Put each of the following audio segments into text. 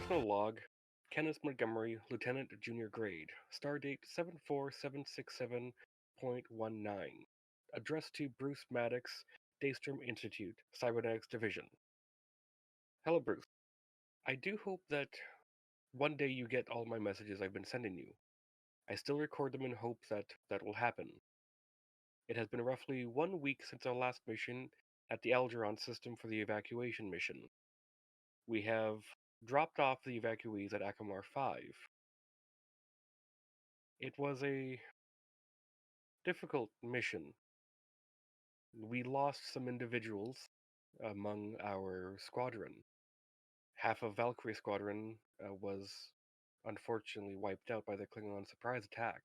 Personal log, Kenneth Montgomery, Lieutenant Junior Grade, stardate 74767.19. Addressed to Bruce Maddox, Daystrom Institute, Cybernetics Division. Hello, Bruce. I do hope that one day you get all my messages I've been sending you. I still record them in hope that that will happen. It has been roughly 1 week since our last mission at the Algeron system for the evacuation mission. We have dropped off the evacuees at Akamar 5. It was a difficult mission. We lost some individuals among our squadron. Half of Valkyrie squadron was unfortunately wiped out by the Klingon surprise attack.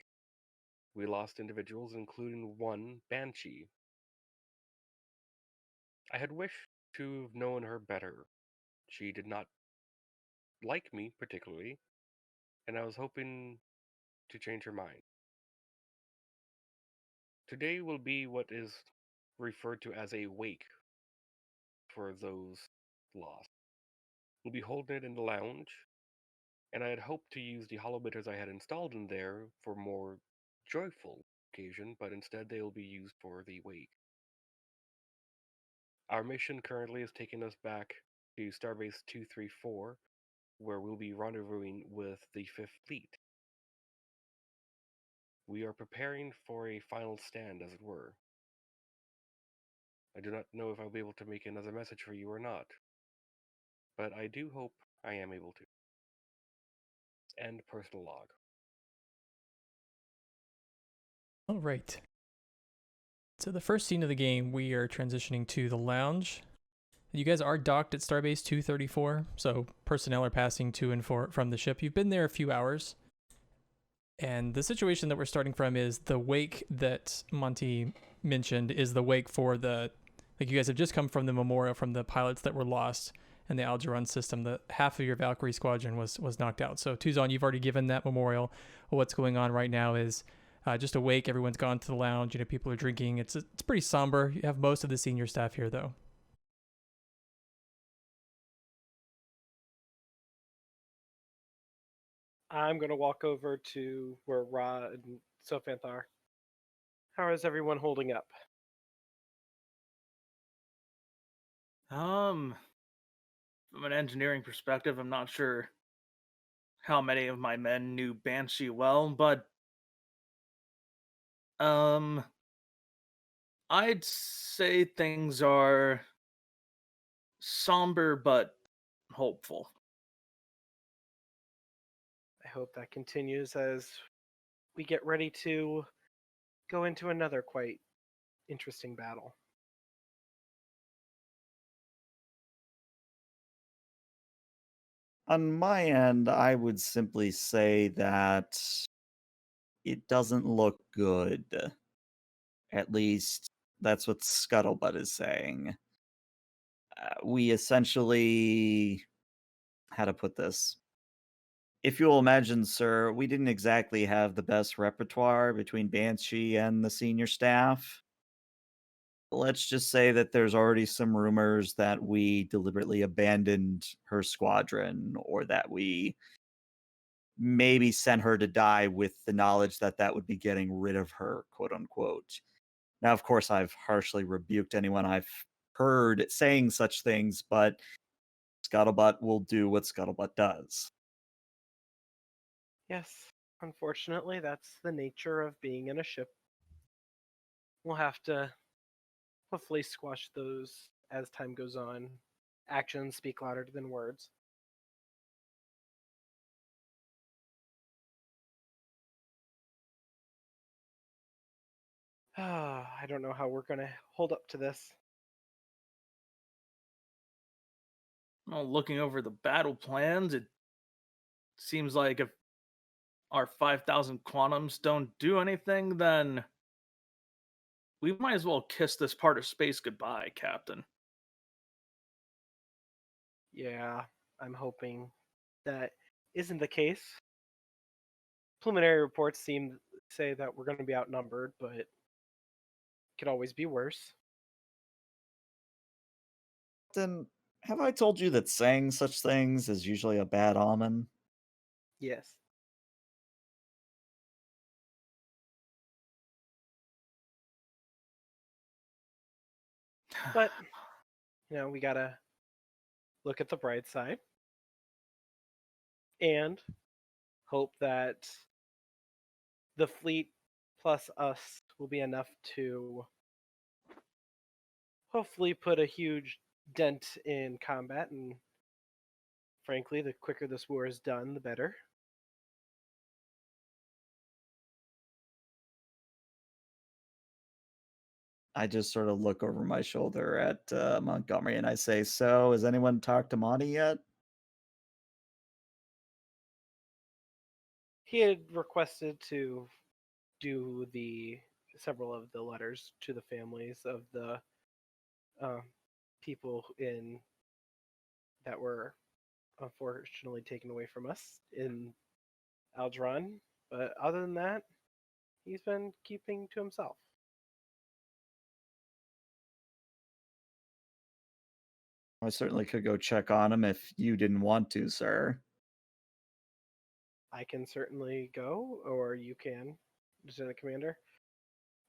We lost individuals, including one Banshee. I had wished to have known her better. She did not like me particularly, and I was hoping to change her mind. Today will be what is referred to as a wake for those lost. We'll be holding it in the lounge, and I had hoped to use the holometers I had installed in there for more joyful occasion, but instead they will be used for the wake. Our mission currently is taking us back to Starbase 234, where we'll be rendezvousing with the 5th Fleet. We are preparing for a final stand, as it were. I do not know if I'll be able to make another message for you or not, but I do hope I am able to. End personal log. All right. So the first scene of the game, we are transitioning to the lounge. You guys are docked at Starbase 234, so personnel are passing to and from the ship. You've been there a few hours. And the situation that we're starting from is the wake that Monty mentioned is the wake for the, like, you guys have just come from the memorial from the pilots that were lost in the Algeron system. The half of your Valkyrie squadron was knocked out. So Tuzon, you've already given that memorial. What's going on right now is just a wake. Everyone's gone to the lounge. You know, people are drinking. It's pretty somber. You have most of the senior staff here, though. I'm going to walk over to where Ra and Sophanth are. How is everyone holding up? From an engineering perspective, I'm not sure how many of my men knew Banshee well, but I'd say things are somber but hopeful. I hope that continues as we get ready to go into another quite interesting battle. On my end, I would simply say that it doesn't look good. At least that's what Scuttlebutt is saying. We essentially, how to put this? If you'll imagine, sir, we didn't exactly have the best repertoire between Banshee and the senior staff. Let's just say that there's already some rumors that we deliberately abandoned her squadron, or that we maybe sent her to die with the knowledge that that would be getting rid of her, quote unquote. Now, of course, I've harshly rebuked anyone I've heard saying such things, but Scuttlebutt will do what Scuttlebutt does. Yes, unfortunately, that's the nature of being in a ship. We'll have to hopefully squash those as time goes on. Actions speak louder than words. I don't know how we're going to hold up to this. Well, looking over the battle plans, it seems like if our 5,000 quantums don't do anything, then we might as well kiss this part of space goodbye, Captain. Yeah, I'm hoping that isn't the case. Preliminary reports say that we're going to be outnumbered, but it could always be worse. Then, Have I told you that saying such things is usually a bad omen? Yes. But, we gotta look at the bright side and hope that the fleet plus us will be enough to hopefully put a huge dent in combat. And frankly, the quicker this war is done, the better. I just sort of look over my shoulder at Montgomery and I say, "So, has anyone talked to Monty yet?" He had requested to do the several of the letters to the families of the uh, people in that were unfortunately taken away from us in Aldron. But other than that, he's been keeping to himself. I certainly could go check on him if you didn't want to, sir. I can certainly go, or you can, Lieutenant Commander.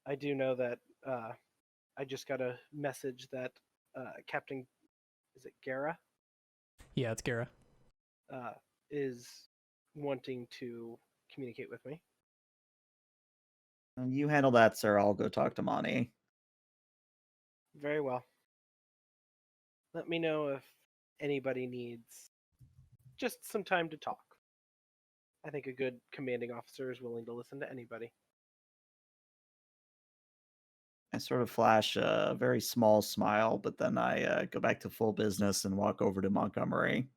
I do know that I just got a message that Captain, is it Gara, Yeah, it's Gara. uh, is wanting to communicate with me. You handle that, sir. I'll go talk to Monty. Very well. Let me know if anybody needs just some time to talk. I think a good commanding officer is willing to listen to anybody. I sort of flash a very small smile, but then I go back to full business and walk over to Montgomery.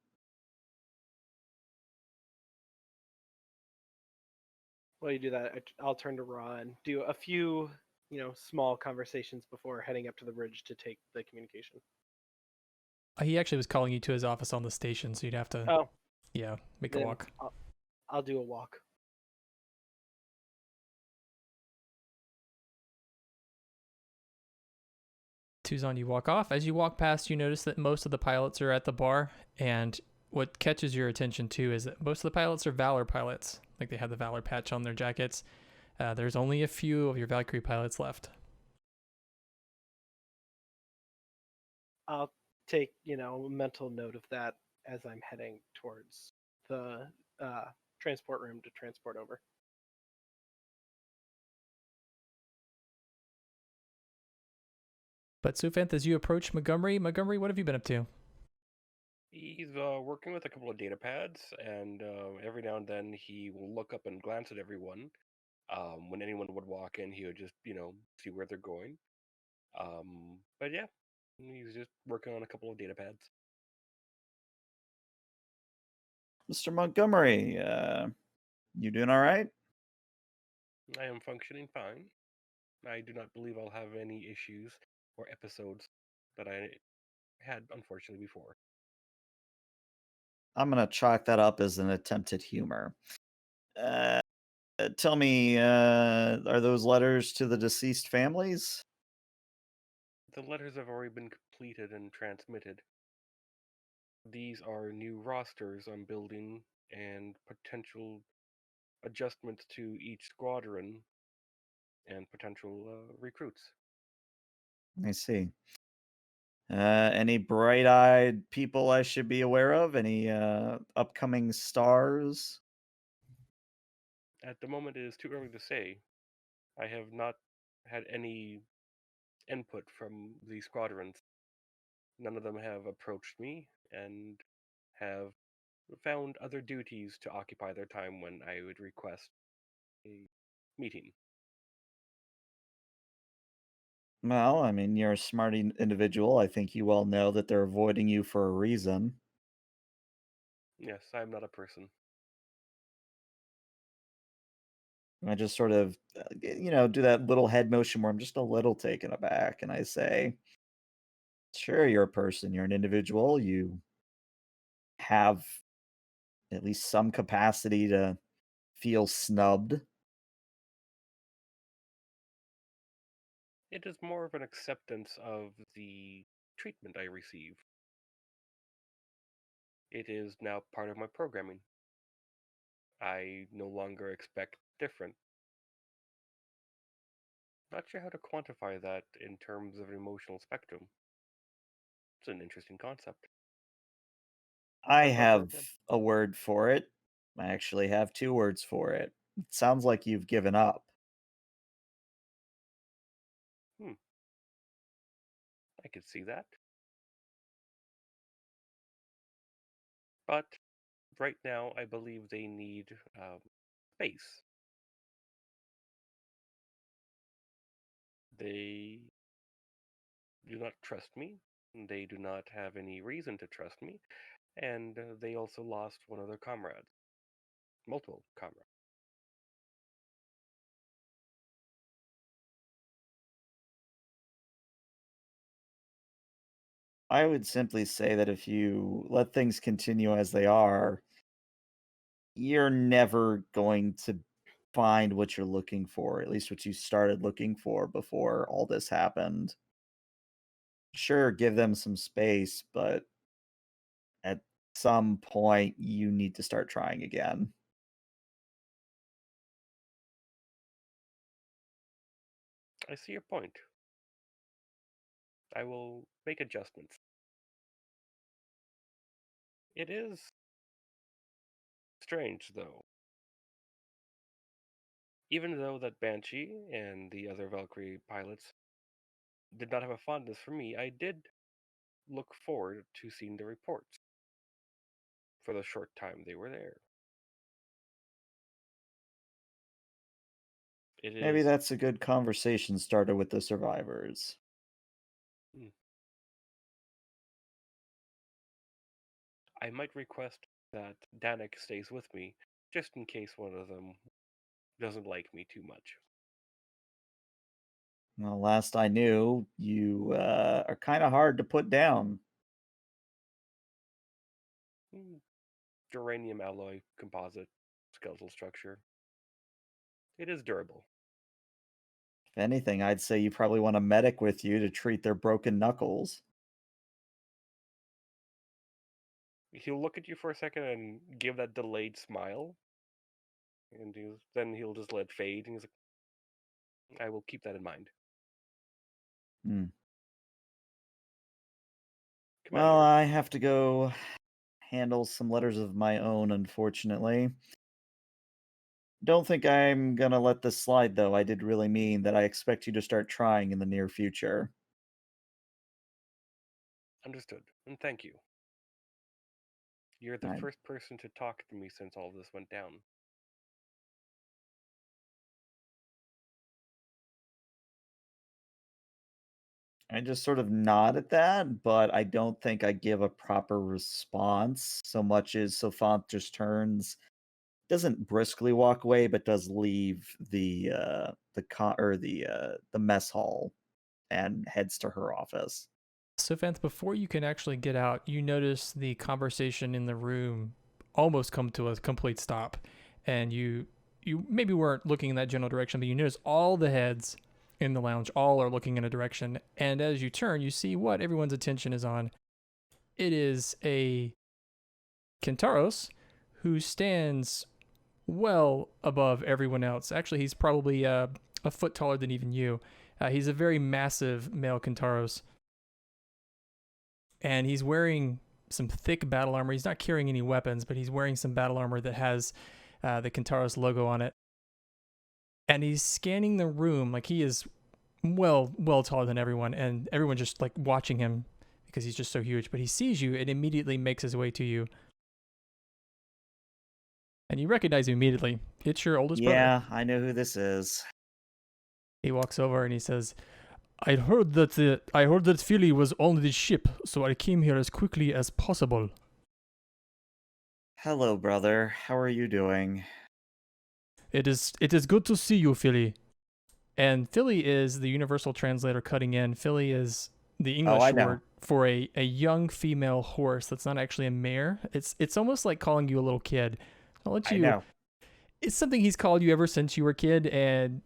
While you do that, I'll turn to Raw and do a few, small conversations before heading up to the bridge to take the communication. He actually was calling you to his office on the station, so you'd have to, Oh, make a then walk. I'll do a walk. Tuzon, you walk off. As you walk past, you notice that most of the pilots are at the bar, and what catches your attention too is that most of the pilots are Valor pilots. Like they have the Valor patch on their jackets. There's only a few of your Valkyrie pilots left. I'll take, a mental note of that as I'm heading towards the transport room to transport over. But Sufanth, as you approach Montgomery, what have you been up to? He's working with a couple of data pads, and every now and then he will look up and glance at everyone. When anyone would walk in, he would just, see where they're going. But yeah, he's just working on a couple of data pads. Mr. Montgomery, you doing all right? I am functioning fine. I do not believe I'll have any issues or episodes that I had, unfortunately, before. I'm going to chalk that up as an attempt at humor. Tell me, are those letters to the deceased families? The letters have already been completed and transmitted. These are new rosters I'm building and potential adjustments to each squadron and potential recruits. I see. Any bright-eyed people I should be aware of? Any upcoming stars? At the moment, it is too early to say. I have not had any input from the squadrons. None of them have approached me and have found other duties to occupy their time when I would request a meeting. Well, I mean, you're a smart individual. I think you well know that they're avoiding you for a reason. Yes, I am not a person. And I just sort of, do that little head motion where I'm just a little taken aback, and I say, "Sure, you're a person. You're an individual. You have at least some capacity to feel snubbed." It is more of an acceptance of the treatment I receive. It is now part of my programming. I no longer expect different. Not sure how to quantify that in terms of an emotional spectrum. It's an interesting concept. I Let's talk about have it then. a word for it. I actually have two words for it. It sounds like you've given up. I could see that. But right now, I believe they need space. They do not trust me. They do not have any reason to trust me. And they also lost one of their comrades. Multiple comrades. I would simply say that if you let things continue as they are, you're never going to find what you're looking for, at least what you started looking for before all this happened. Sure, give them some space, but at some point you need to start trying again. I see your point. I will make adjustments. It is strange, though. Even though that Banshee and the other Valkyrie pilots did not have a fondness for me, I did look forward to seeing the reports for the short time they were there. It Maybe is. that's a good conversation starter with the survivors. Hmm, I might request that Danik stays with me, just in case one of them doesn't like me too much. Well, last I knew, you are kind of hard to put down. Hmm, Geranium alloy composite skeletal structure. It is durable. If anything, I'd say you probably want a medic with you to treat their broken knuckles. He'll look at you for a second and give that delayed smile, and then he'll just let it fade. And he's like, "I will keep that in mind, Hmm. Well, Commander." I have to go handle some letters of my own, unfortunately. Don't think I'm gonna let this slide, though. I did really mean that I expect you to start trying in the near future. Understood, and thank you. You're the I, first person to talk to me since all this went down. I just sort of nod at that, but I don't think I give a proper response so much as Sophant just turns, doesn't briskly walk away, but does leave the mess hall and heads to her office. So, Vanth, before you can actually get out, you notice the conversation in the room almost come to a complete stop, and you maybe weren't looking in that general direction, but you notice all the heads in the lounge all are looking in a direction, and as you turn, you see what everyone's attention is on. It is a Kentaros who stands well above everyone else. Actually, he's probably a foot taller than even you. He's a very massive male Kentaros, and he's wearing some thick battle armor. He's not carrying any weapons, but he's wearing some battle armor that has the Kentaros logo on it. And he's scanning the room like he is well taller than everyone, and everyone just like watching him because he's just so huge. But he sees you and immediately makes his way to you. And you recognize him immediately. It's your oldest brother. Yeah, I know who this is. He walks over and he says, I heard that Philly was on the ship, so I came here as quickly as possible. Hello, brother. How are you doing? It is good to see you, Philly. And Philly is the universal translator cutting in. Philly is the Oh, I English know. word for a young female horse that's not actually a mare. It's almost like calling you a little kid. I'll let I you. know. It's something he's called you ever since you were a kid, and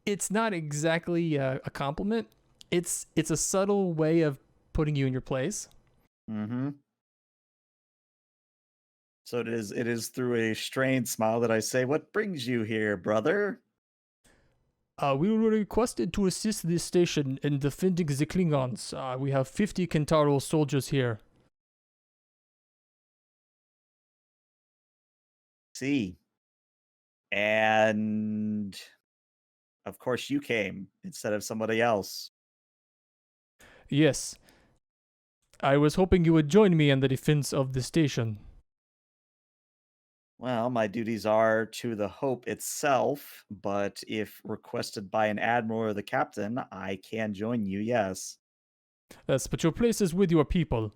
it's not exactly a compliment. It's a subtle way of putting you in your place. Mm-hmm. So it is through a strained smile that I say, "What brings you here, brother?" We were requested to assist this station in defending the Klingons. We have 50 Kentaro soldiers here. See. And of course you came instead of somebody else. Yes. I was hoping you would join me in the defense of the station. Well, my duties are to the Hope itself, but if requested by an admiral or the captain, I can join you, yes. Yes, but your place is with your people.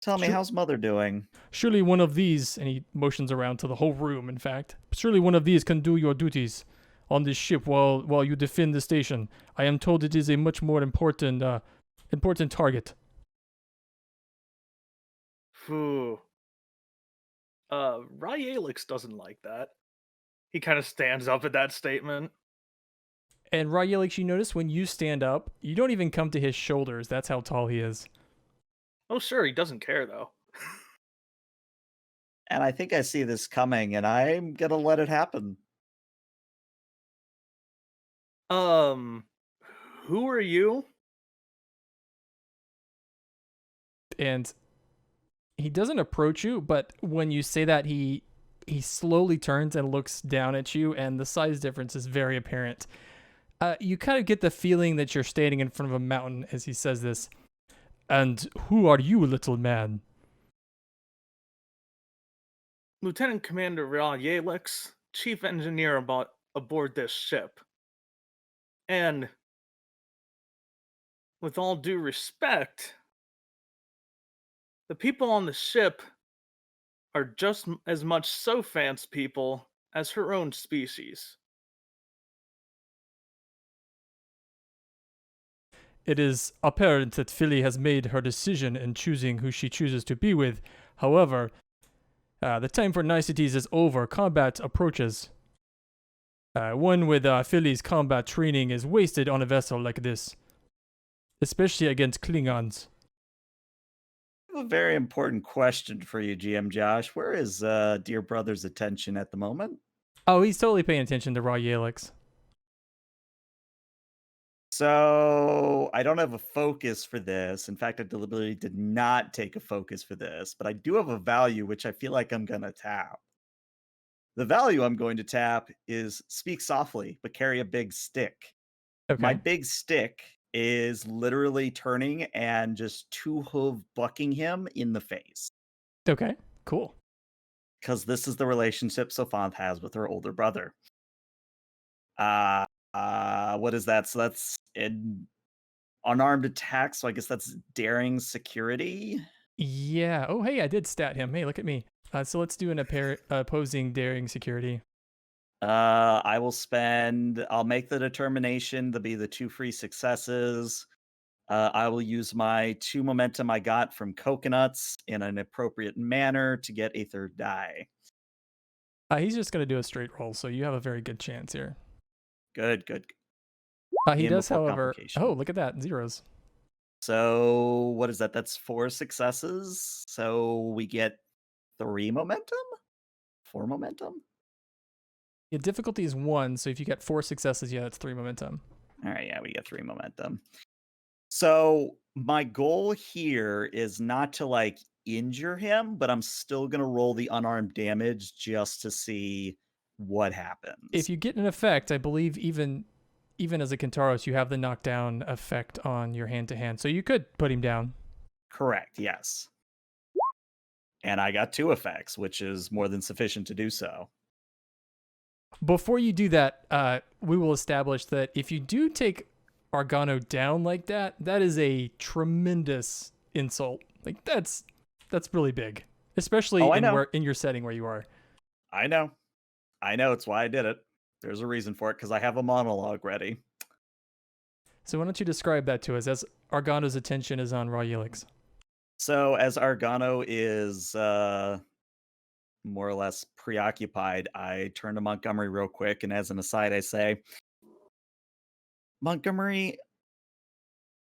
Tell me, Sure. how's Mother doing? Surely one of these, and he motions around to the whole room, in fact. Surely one of these can do your duties on this ship while you defend the station. I am told it is a much more important target. Phew. Ryalix doesn't like that. He kind of stands up at that statement. And Ryelix, you notice when you stand up, you don't even come to his shoulders. That's how tall he is. Oh, sure, he doesn't care, though. And I think I see this coming, and I'm gonna let it happen. Who are you? And he doesn't approach you, but when you say that, he slowly turns and looks down at you, and the size difference is very apparent. You kind of get the feeling that you're standing in front of a mountain as he says this. And who are you, little man? Lieutenant Commander Ryalix, chief engineer aboard this ship. And with all due respect, the people on the ship are just as much Sophant's people as her own species. It is apparent that Philly has made her decision in choosing who she chooses to be with. However, the time for niceties is over. Combat approaches. One with Philly's combat training is wasted on a vessel like this, especially against Klingons. I have a very important question for you, GM Josh. Where is dear brother's attention at the moment? Oh, he's totally paying attention to Raw Yalix. So I don't have a focus for this. In fact, I deliberately did not take a focus for this, but I do have a value which I feel like I'm going to tap. The value I'm going to tap is speak softly, but carry a big stick. Okay. My big stick is literally turning and just two hoof bucking him in the face. Okay, cool. Because this is the relationship Sophant has with her older brother. What is that? So that's an unarmed attack. So I guess that's daring security. Yeah. Oh, hey, I did stat him. Hey, look at me. So let's do an opposing daring security. I'll make the determination to be the 2 free successes. I will use my 2 momentum I got from coconuts in an appropriate manner to get a 3rd die. He's just going to do a straight roll, so you have a very good chance here. Good, good. He does, however... Oh, look at that. Zeros. So, what is that? That's 4 successes. So, we get 3 momentum? 4 momentum? Yeah, difficulty is 1, so if you get 4 successes, yeah, that's 3 momentum. All right, yeah, we get 3 momentum. So, my goal here is not to, like, injure him, but I'm still going to roll the unarmed damage just to see what happens. If you get an effect, I believe even as a Kentaros, you have the knockdown effect on your hand-to-hand, so you could put him down. Correct, yes. And I got 2 effects, which is more than sufficient to do so. Before you do that, we will establish that if you do take Argano down like that, that is a tremendous insult. Like that's really big, especially in your setting where you are. I know. It's why I did it. There's a reason for it because I have a monologue ready. So why don't you describe that to us as Argano's attention is on Ryalix? So as Argano is more or less preoccupied, I turn to Montgomery real quick, and as an aside, I say, Montgomery,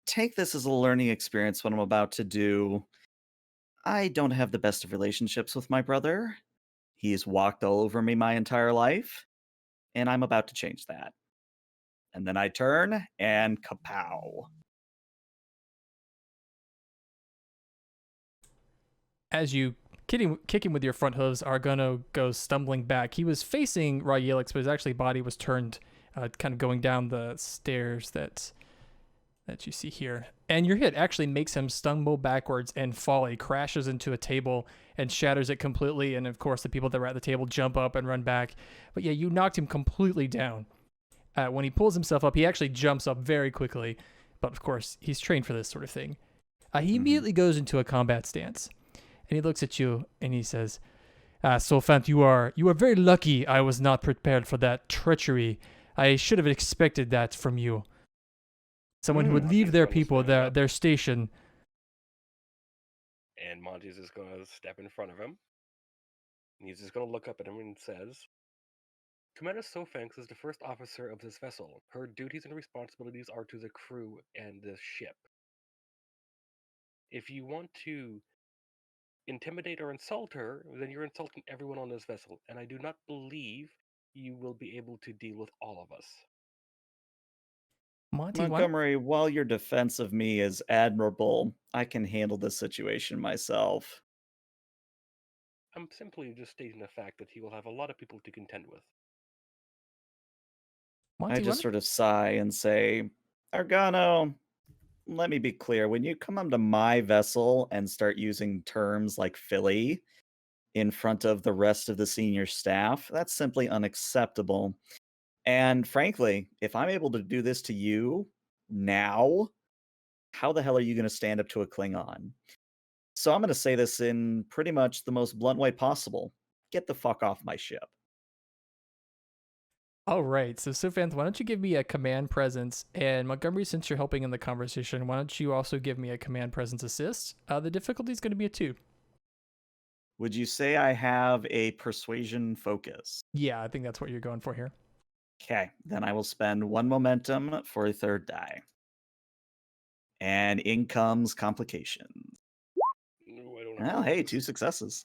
take this as a learning experience what I'm about to do. I don't have the best of relationships with my brother. He's walked all over me my entire life, and I'm about to change that. And then I turn and kapow. As you kick him with your front hooves, Argono goes stumbling back. He was facing Ryelix, but his actually body was turned, kind of going down the stairs that you see here. And your hit actually makes him stumble backwards and fall. He crashes into a table and shatters it completely. And of course, the people that were at the table jump up and run back. But yeah, you knocked him completely down. When he pulls himself up, he actually jumps up very quickly. But of course, he's trained for this sort of thing. He immediately goes into a combat stance. And he looks at you and he says, Solfant, you are very lucky I was not prepared for that treachery. I should have expected that from you. Someone who would leave their people, their station. And Monty's just going to step in front of him. And he's just going to look up at him and says, Commander Sofanx is the first officer of this vessel. Her duties and responsibilities are to the crew and the ship. If you want to intimidate or insult her, then you're insulting everyone on this vessel. And I do not believe you will be able to deal with all of us. Montgomery, while your defense of me is admirable, I can handle this situation myself. I'm simply just stating the fact that he will have a lot of people to contend with. I just sort of sigh and say, Argano, let me be clear. When you come onto my vessel and start using terms like Philly in front of the rest of the senior staff, that's simply unacceptable. And frankly, if I'm able to do this to you now, how the hell are you going to stand up to a Klingon? So I'm going to say this in pretty much the most blunt way possible. Get the fuck off my ship. All right. So, Sofanth, why don't you give me a command presence? And Montgomery, since you're helping in the conversation, why don't you also give me a command presence assist? The difficulty is going to be a 2. Would you say I have a persuasion focus? Yeah, I think that's what you're going for here. Okay, then I will spend 1 momentum for a 3rd die. And in comes complications. No, I don't Well, hey, 2 successes.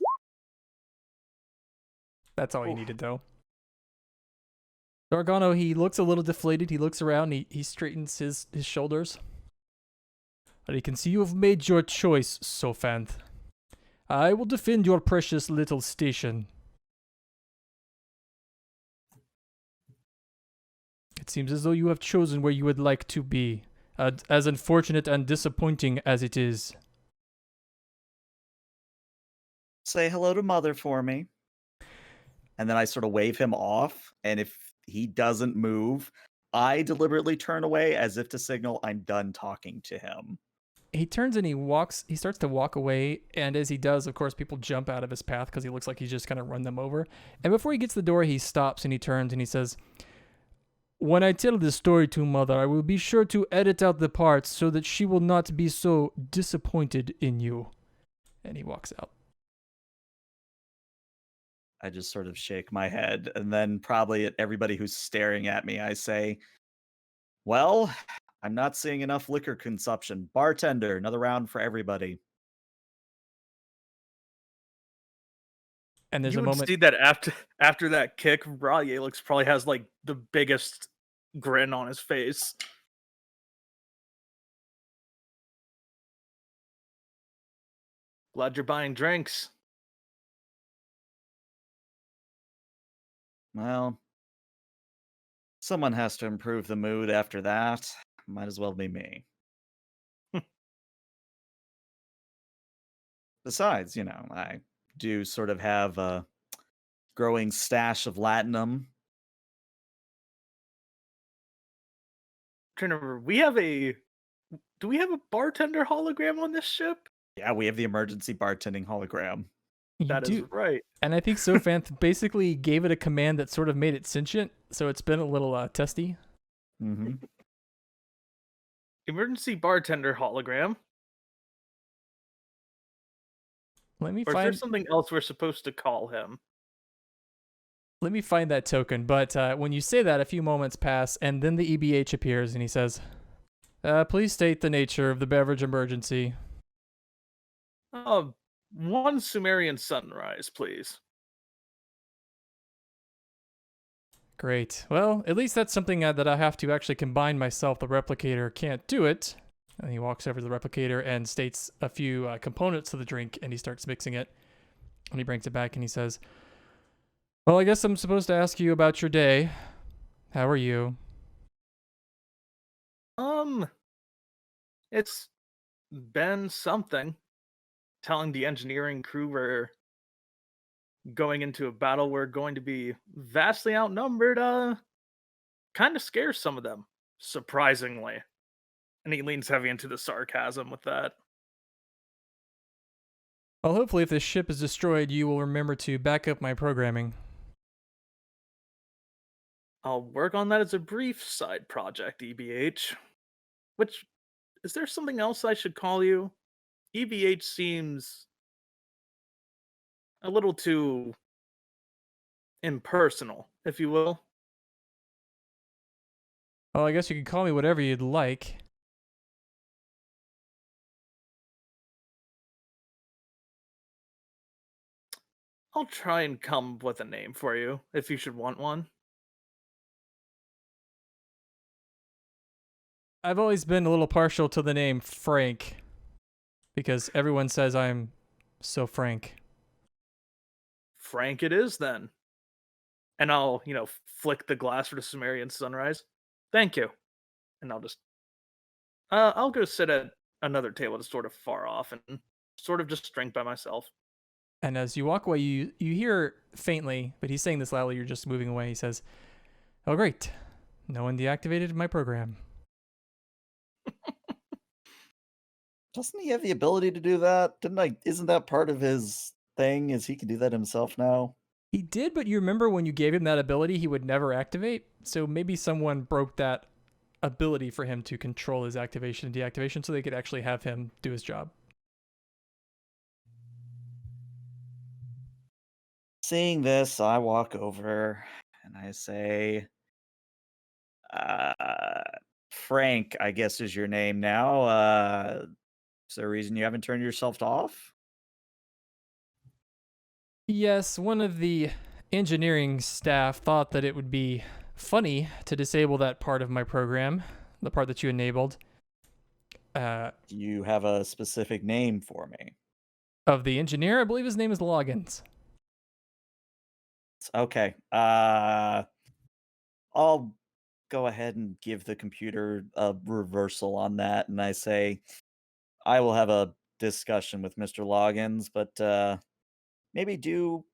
That's all you needed, though. Argano, he looks a little deflated. He looks around. He straightens his shoulders. But he can see you have made your choice, Sofanth. I will defend your precious little station. It seems as though you have chosen where you would like to be, as unfortunate and disappointing as it is. Say hello to Mother for me. And then I sort of wave him off, and if he doesn't move, I deliberately turn away as if to signal I'm done talking to him. He turns and he starts to walk away, and as he does, of course, people jump out of his path because he looks like he's just going to run them over. And before he gets to the door, he stops and he turns and he says, When I tell this story to Mother, I will be sure to edit out the parts so that she will not be so disappointed in you. And he walks out. I just sort of shake my head, and then probably at everybody who's staring at me, I say, well, I'm not seeing enough liquor consumption. Bartender, another round for everybody. And there's you a would moment. see that after that kick, Ryelix probably has like the biggest grin on his face. Glad you're buying drinks. Well, someone has to improve the mood after that. Might as well be me. Besides, I do sort of have a growing stash of latinum. Trying to remember, do we have a bartender hologram on this ship? Yeah, we have the emergency bartending hologram. That is right. And I think Sofanth basically gave it a command that sort of made it sentient, so it's been a little testy. Mm-hmm. Emergency bartender hologram. Let me Or find. is there something else we're supposed to call him? Let me find that token. But when you say that, a few moments pass, and then the EBH appears, and he says, Please state the nature of the beverage emergency. One Sumerian sunrise, please. Great. Well, at least that's something that I have to actually combine myself. The replicator can't do it. And he walks over to the replicator and states a few components to the drink, and he starts mixing it. And he brings it back and he says, well, I guess I'm supposed to ask you about your day. How are you? It's been something. Telling the engineering crew we're going into a battle we're going to be vastly outnumbered, kind of scares some of them, surprisingly. And he leans heavy into the sarcasm with that. Well, hopefully if this ship is destroyed, you will remember to back up my programming. I'll work on that as a brief side project, EBH. Which, is there something else I should call you? EBH seems a little too impersonal, if you will. Well, I guess you can call me whatever you'd like. I'll try and come up with a name for you, if you should want one. I've always been a little partial to the name Frank, because everyone says I'm so frank. Frank it is, then. And I'll, flick the glass for the Sumerian sunrise. Thank you. And I'll just... I'll go sit at another table that's sort of far off and sort of just drink by myself. And as you walk away, you hear faintly, but he's saying this loudly, you're just moving away. He says, oh, great. No one deactivated my program. Doesn't he have the ability to do that? Isn't that part of his thing? Is he can do that himself now? He did, but you remember when you gave him that ability, he would never activate? So maybe someone broke that ability for him to control his activation and deactivation so they could actually have him do his job. Seeing this, I walk over and I say, Frank, I guess is your name now. Is there a reason you haven't turned yourself off? Yes, one of the engineering staff thought that it would be funny to disable that part of my program, the part that you enabled. Do you have a specific name for me? Of the engineer, I believe his name is Loggins. Okay. I'll go ahead and give the computer a reversal on that, and I say, I will have a discussion with Mr. Loggins, but maybe do,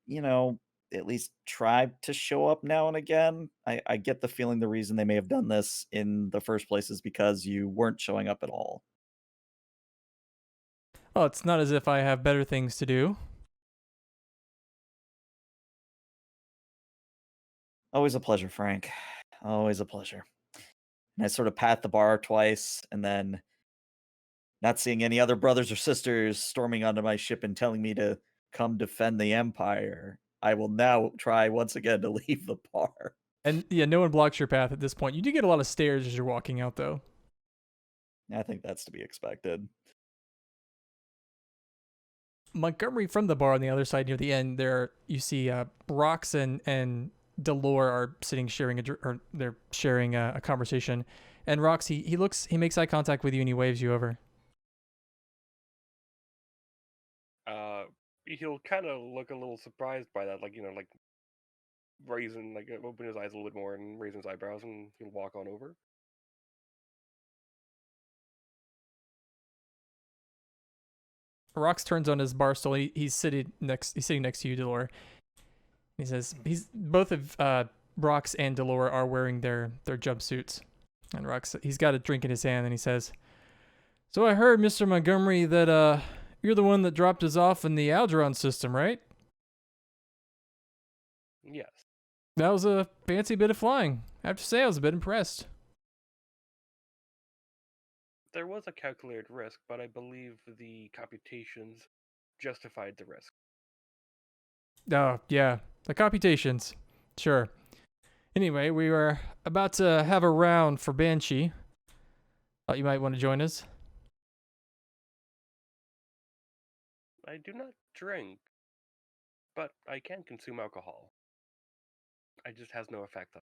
at least try to show up now and again. I get the feeling the reason they may have done this in the first place is because you weren't showing up at all. Well, it's not as if I have better things to do. Always a pleasure, Frank. Always a pleasure. And I sort of pat the bar twice, and then, not seeing any other brothers or sisters storming onto my ship and telling me to come defend the Empire, I will now try once again to leave the bar. And yeah, no one blocks your path at this point. You do get a lot of stares as you're walking out, though. I think that's to be expected. Montgomery from the bar on the other side near the end, there you see Rox and Delore are sitting sharing they're sharing a conversation, and Rox he makes eye contact with you and he waves you over. He'll kind of look a little surprised by that, open his eyes a little bit more and raise his eyebrows, and he'll walk on over. Rox turns on his bar stool. He's sitting next to you, Delore. He says both of Rox and Delore are wearing their jumpsuits, and Rox he's got a drink in his hand and he says, "So I heard, Mr. Montgomery, that you're the one that dropped us off in the Algeron system, right?" Yes. That was a fancy bit of flying. I have to say, I was a bit impressed. There was a calculated risk, but I believe the computations justified the risk. Oh, yeah. The computations. Sure. Anyway, we were about to have a round for Banshee. You might want to join us. I do not drink, but I can consume alcohol. It just has no effect on.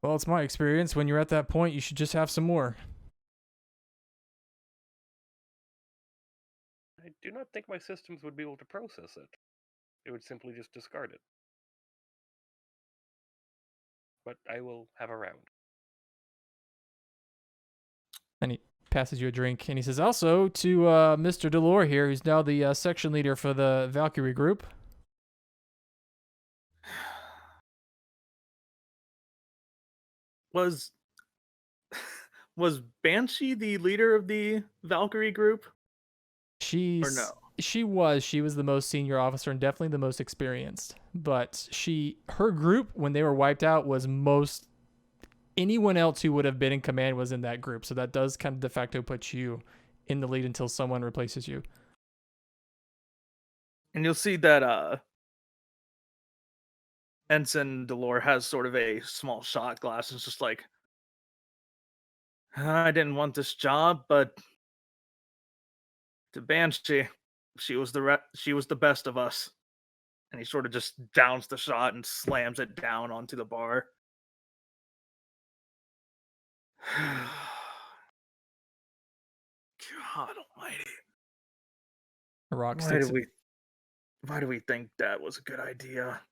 Well, it's my experience. When you're at that point, you should just have some more. I do not think my systems would be able to process it. It would simply just discard it. But I will have a round. And he passes you a drink, and he says, also to Mr. Delore here, who's now the section leader for the Valkyrie group. Was Banshee the leader of the Valkyrie group? She was the most senior officer and definitely the most experienced. But her group, when they were wiped out, was anyone else who would have been in command was in that group. So that does kind of de facto put you in the lead until someone replaces you. And you'll see that Ensign Delore has sort of a small shot glass. It's just like, I didn't want this job, but to Banshee, she was the best of us. And he sort of just downs the shot and slams it down onto the bar. God almighty. Rox Why do we think that was a good idea?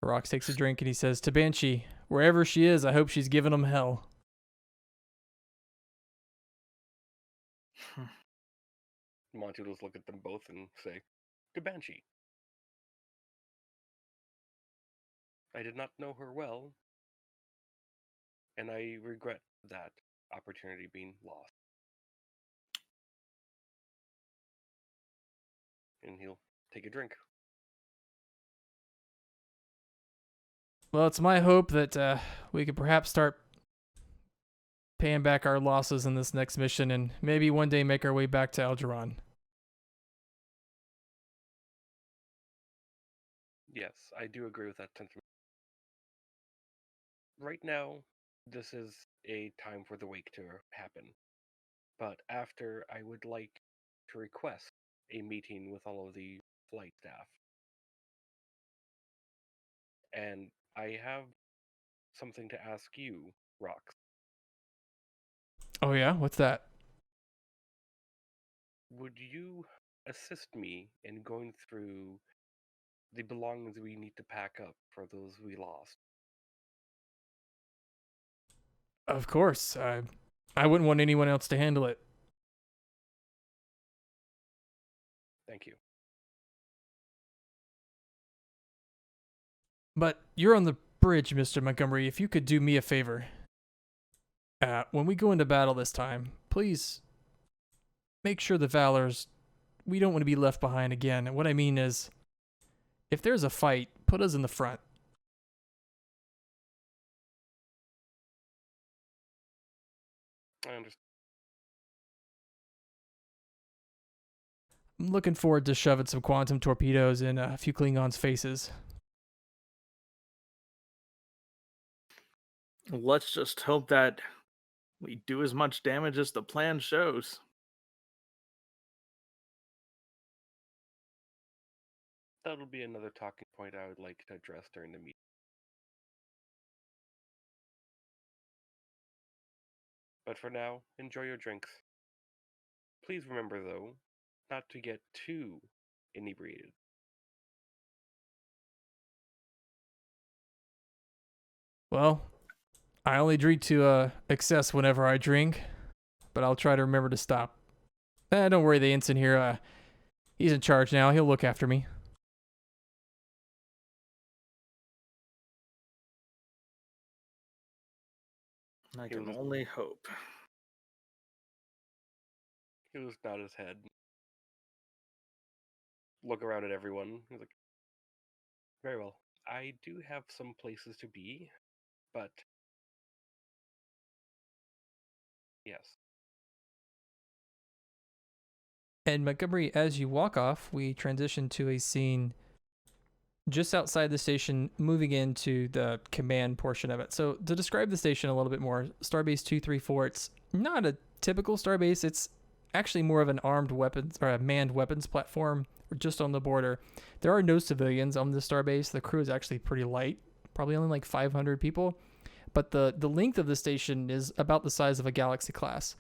Rox takes a drink and he says to Banshee, wherever she is, I hope she's giving them hell. Monty will just look at them both and say, to Banshee. I did not know her well, and I regret that opportunity being lost. And he'll take a drink. Well, it's my hope that we could perhaps start paying back our losses in this next mission and maybe one day make our way back to Algernon. Yes, I do agree with that sentiment. Right now, this is a time for the wake to happen. But after, I would like to request a meeting with all of the flight staff. And I have something to ask you, Rox. Oh yeah? What's that? Would you assist me in going through the belongings we need to pack up for those we lost? Of course. I wouldn't want anyone else to handle it. Thank you. But you're on the bridge, Mr. Montgomery. If you could do me a favor. When we go into battle this time, please make sure the Valors, we don't want to be left behind again. And what I mean is, if there's a fight, put us in the front. I understand. I'm looking forward to shoving some quantum torpedoes in a few Klingons' faces. Let's just hope that we do as much damage as the plan shows. That'll be another talking point I would like to address during the meeting. But for now, enjoy your drinks. Please remember, though, not to get too inebriated. Well, I only drink to excess whenever I drink, but I'll try to remember to stop. Don't worry, the ensign here, he's in charge now. He'll look after me. I can only hope. He'll just nod his head, look around at everyone. He's like, very well. I do have some places to be, but yes. And Montgomery, as you walk off, we transition to a scene just outside the station, moving into the command portion of it. So to describe the station a little bit more, Starbase 234, it's not a typical Starbase. It's actually more of an armed weapons or a manned weapons platform just on the border. There are no civilians on the Starbase. The crew is actually pretty light, probably only like 500 people. But the length of the station is about the size of a Galaxy class.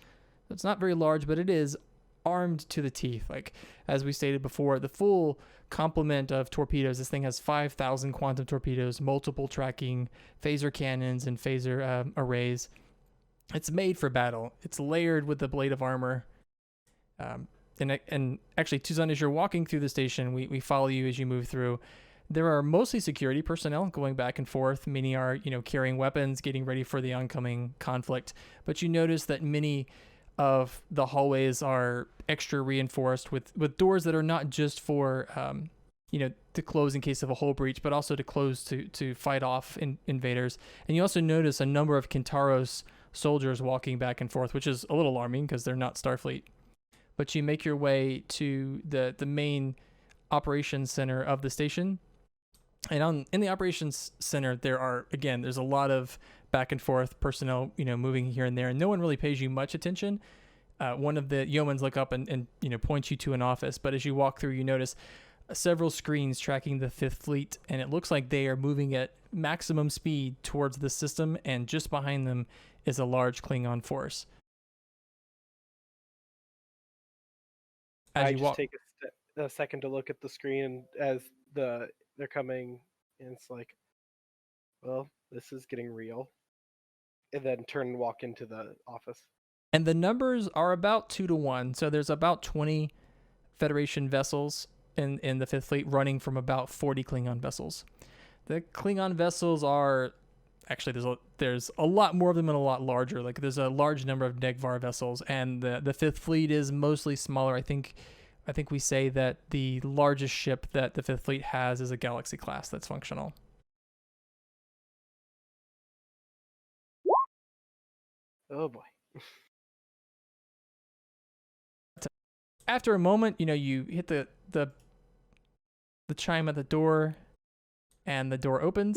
It's not very large, but it is armed to the teeth. Like, as we stated before, the full complement of torpedoes. This thing has 5,000 quantum torpedoes, multiple tracking, phaser cannons, and phaser arrays. It's made for battle. It's layered with a blade of armor. And actually, Tuzan, as you're walking through the station, we follow you as you move through. There are mostly security personnel going back and forth. Many are, carrying weapons, getting ready for the oncoming conflict. But you notice that many of the hallways are extra reinforced with doors that are not just for, to close in case of a hull breach, but also to close to fight off invaders. And you also notice a number of Kintaros soldiers walking back and forth, which is a little alarming because they're not Starfleet. But you make your way to the main operations center of the station. And in the operations center, there's a lot of back and forth personnel, moving here and there, and no one really pays you much attention. One of the yeomans look up and point you to an office, but as you walk through, you notice several screens tracking the Fifth Fleet, and it looks like they are moving at maximum speed towards the system, and just behind them is a large Klingon force. I just take a second to look at the screen as they're coming, and it's like, well, this is getting real. And then turn and walk into the office. And the numbers are about 2-1. So there's about 20 Federation vessels in the Fifth Fleet running from about 40 Klingon vessels. The Klingon vessels are actually there's a lot more of them and a lot larger. Like, there's a large number of Negvar vessels, and the Fifth Fleet is mostly smaller. I think we say that the largest ship that the Fifth Fleet has is a Galaxy class that's functional. Oh boy. After a moment, you hit the chime at the door, and the door opens.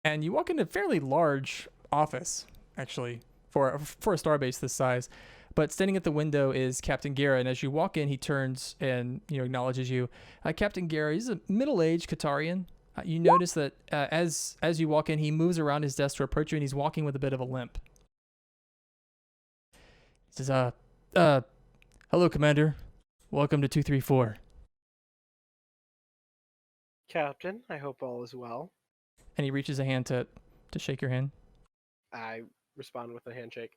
And you walk into a fairly large office, actually, for a starbase this size. But standing at the window is Captain Guerra, and as you walk in, he turns and acknowledges you. Captain Guerra, he's a middle-aged Qatarian. You notice that as you walk in, he moves around his desk to approach you, and he's walking with a bit of a limp. He says, hello, Commander. Welcome to 234. Captain, I hope all is well. And he reaches a hand to shake your hand. I respond with a handshake.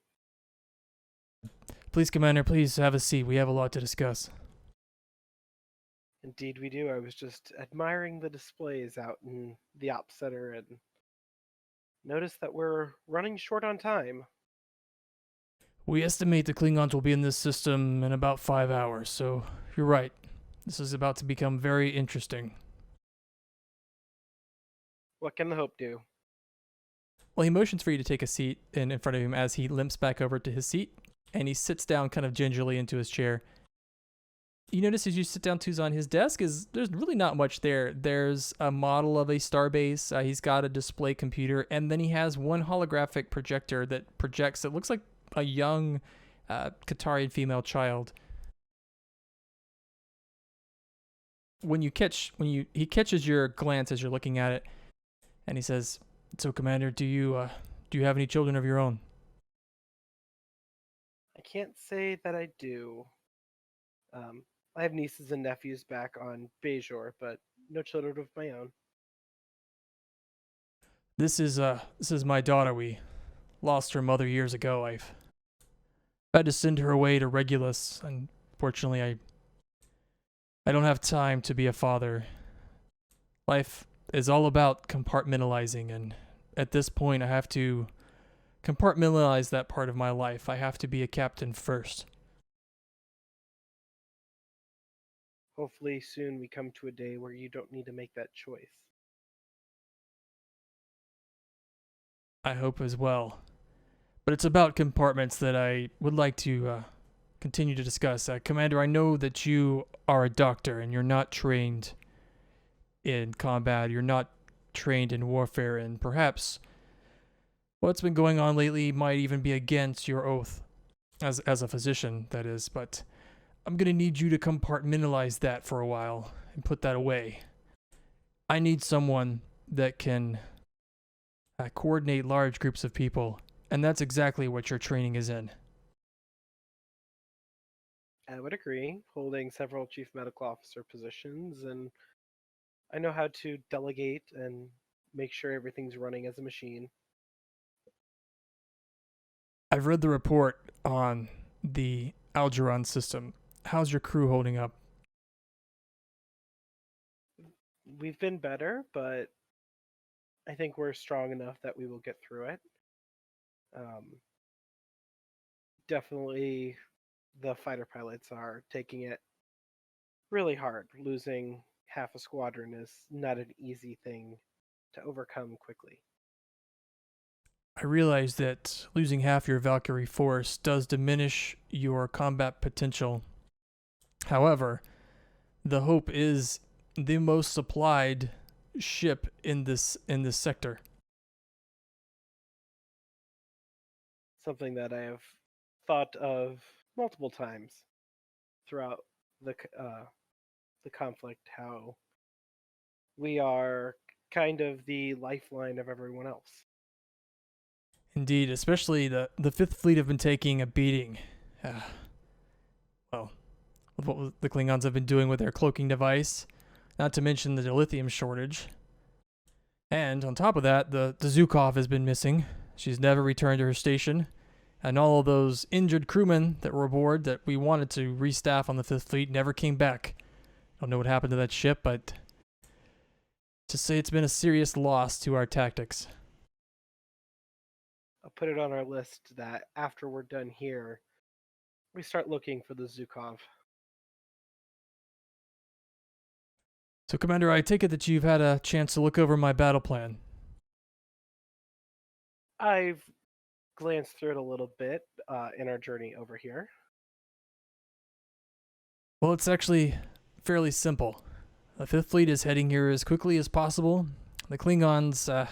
Please, Commander, please have a seat. We have a lot to discuss. Indeed we do. I was just admiring the displays out in the Op Center and noticed that we're running short on time. We estimate the Klingons will be in this system in about 5 hours, so you're right. This is about to become very interesting. What can the Hope do? Well, he motions for you to take a seat in front of him as he limps back over to his seat, and he sits down kind of gingerly into his chair. You notice as you sit down, Tuzan, his desk there's really not much there. There's a model of a starbase. He's got a display computer, and then he has one holographic projector that projects. It looks like a young Qatarian female child. He catches your glance as you're looking at it, and he says, "So, Commander, do you have any children of your own?" I can't say that I do. I have nieces and nephews back on Bajor, but no children of my own. This is my daughter. We lost her mother years ago. I've had to send her away to Regulus. Unfortunately, I don't have time to be a father. Life is all about compartmentalizing, and at this point I have to compartmentalize that part of my life. I have to be a captain first. Hopefully soon we come to a day where you don't need to make that choice. I hope as well. But it's about compartments that I would like to continue to discuss. Commander, I know that you are a doctor and you're not trained in combat. You're not trained in warfare, and perhaps what's been going on lately might even be against your oath as a physician, that is. But I'm going to need you to compartmentalize that for a while and put that away. I need someone that can coordinate large groups of people, and that's exactly what your training is in. I would agree, holding several chief medical officer positions, and I know how to delegate and make sure everything's running as a machine. I've read the report on the Algeron system. How's your crew holding up? We've been better, but I think we're strong enough that we will get through it. Definitely the fighter pilots are taking it really hard. Losing half a squadron is not an easy thing to overcome quickly. I realize that losing half your Valkyrie force does diminish your combat potential. However, the Hope is the most supplied ship in this sector. Something that I have thought of multiple times throughout the conflict, how we are kind of the lifeline of everyone else. Indeed, especially the Fifth Fleet have been taking a beating. Well, with what the Klingons have been doing with their cloaking device, not to mention the dilithium shortage. And on top of that, the Zukov has been missing. She's never returned to her station. And all of those injured crewmen that were aboard that we wanted to restaff on the Fifth Fleet never came back. Don't know what happened to that ship, but to say it's been a serious loss to our tactics. I'll put it on our list that after we're done here, we start looking for the Zukov. So, Commander, I take it that you've had a chance to look over my battle plan. I've glanced through it a little bit in our journey over here. Well, it's actually fairly simple. The Fifth Fleet is heading here as quickly as possible. The Klingons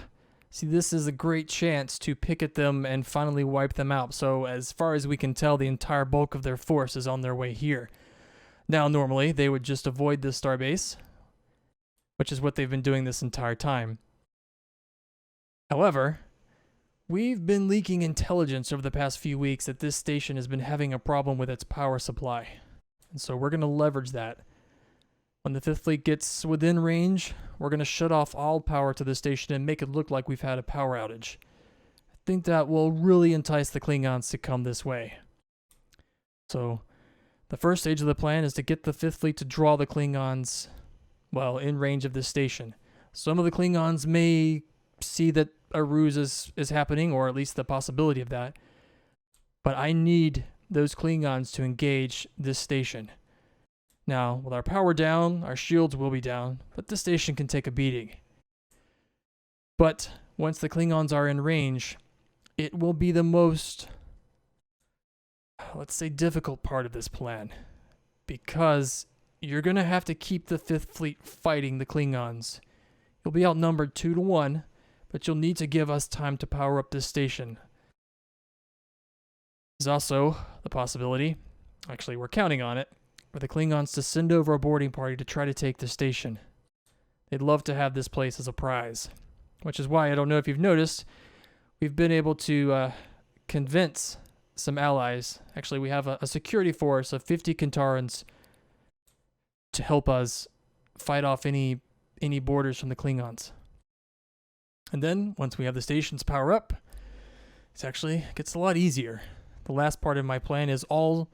see this as a great chance to pick at them and finally wipe them out. So, as far as we can tell, the entire bulk of their force is on their way here. Now, normally, they would just avoid this starbase, which is what they've been doing this entire time. However, we've been leaking intelligence over the past few weeks that this station has been having a problem with its power supply. And so we're going to leverage that. When the Fifth Fleet gets within range, we're going to shut off all power to the station and make it look like we've had a power outage. I think that will really entice the Klingons to come this way. So, the first stage of the plan is to get the Fifth Fleet to draw the Klingons, well, in range of this station. Some of the Klingons may see that a ruse is happening, or at least the possibility of that. But I need those Klingons to engage this station. Now, with our power down, our shields will be down, but this station can take a beating. But once the Klingons are in range, it will be the most, let's say, difficult part of this plan. Because you're going to have to keep the Fifth Fleet fighting the Klingons. You'll be outnumbered 2-1, but you'll need to give us time to power up this station. There's also the possibility, actually we're counting on it, for the Klingons to send over a boarding party to try to take the station. They'd love to have this place as a prize, which is why, I don't know if you've noticed, we've been able to convince some allies. Actually, we have a security force of 50 Kantarans to help us fight off any boarders from the Klingons. And then, once we have the station's power up, it gets a lot easier. The last part of my plan is all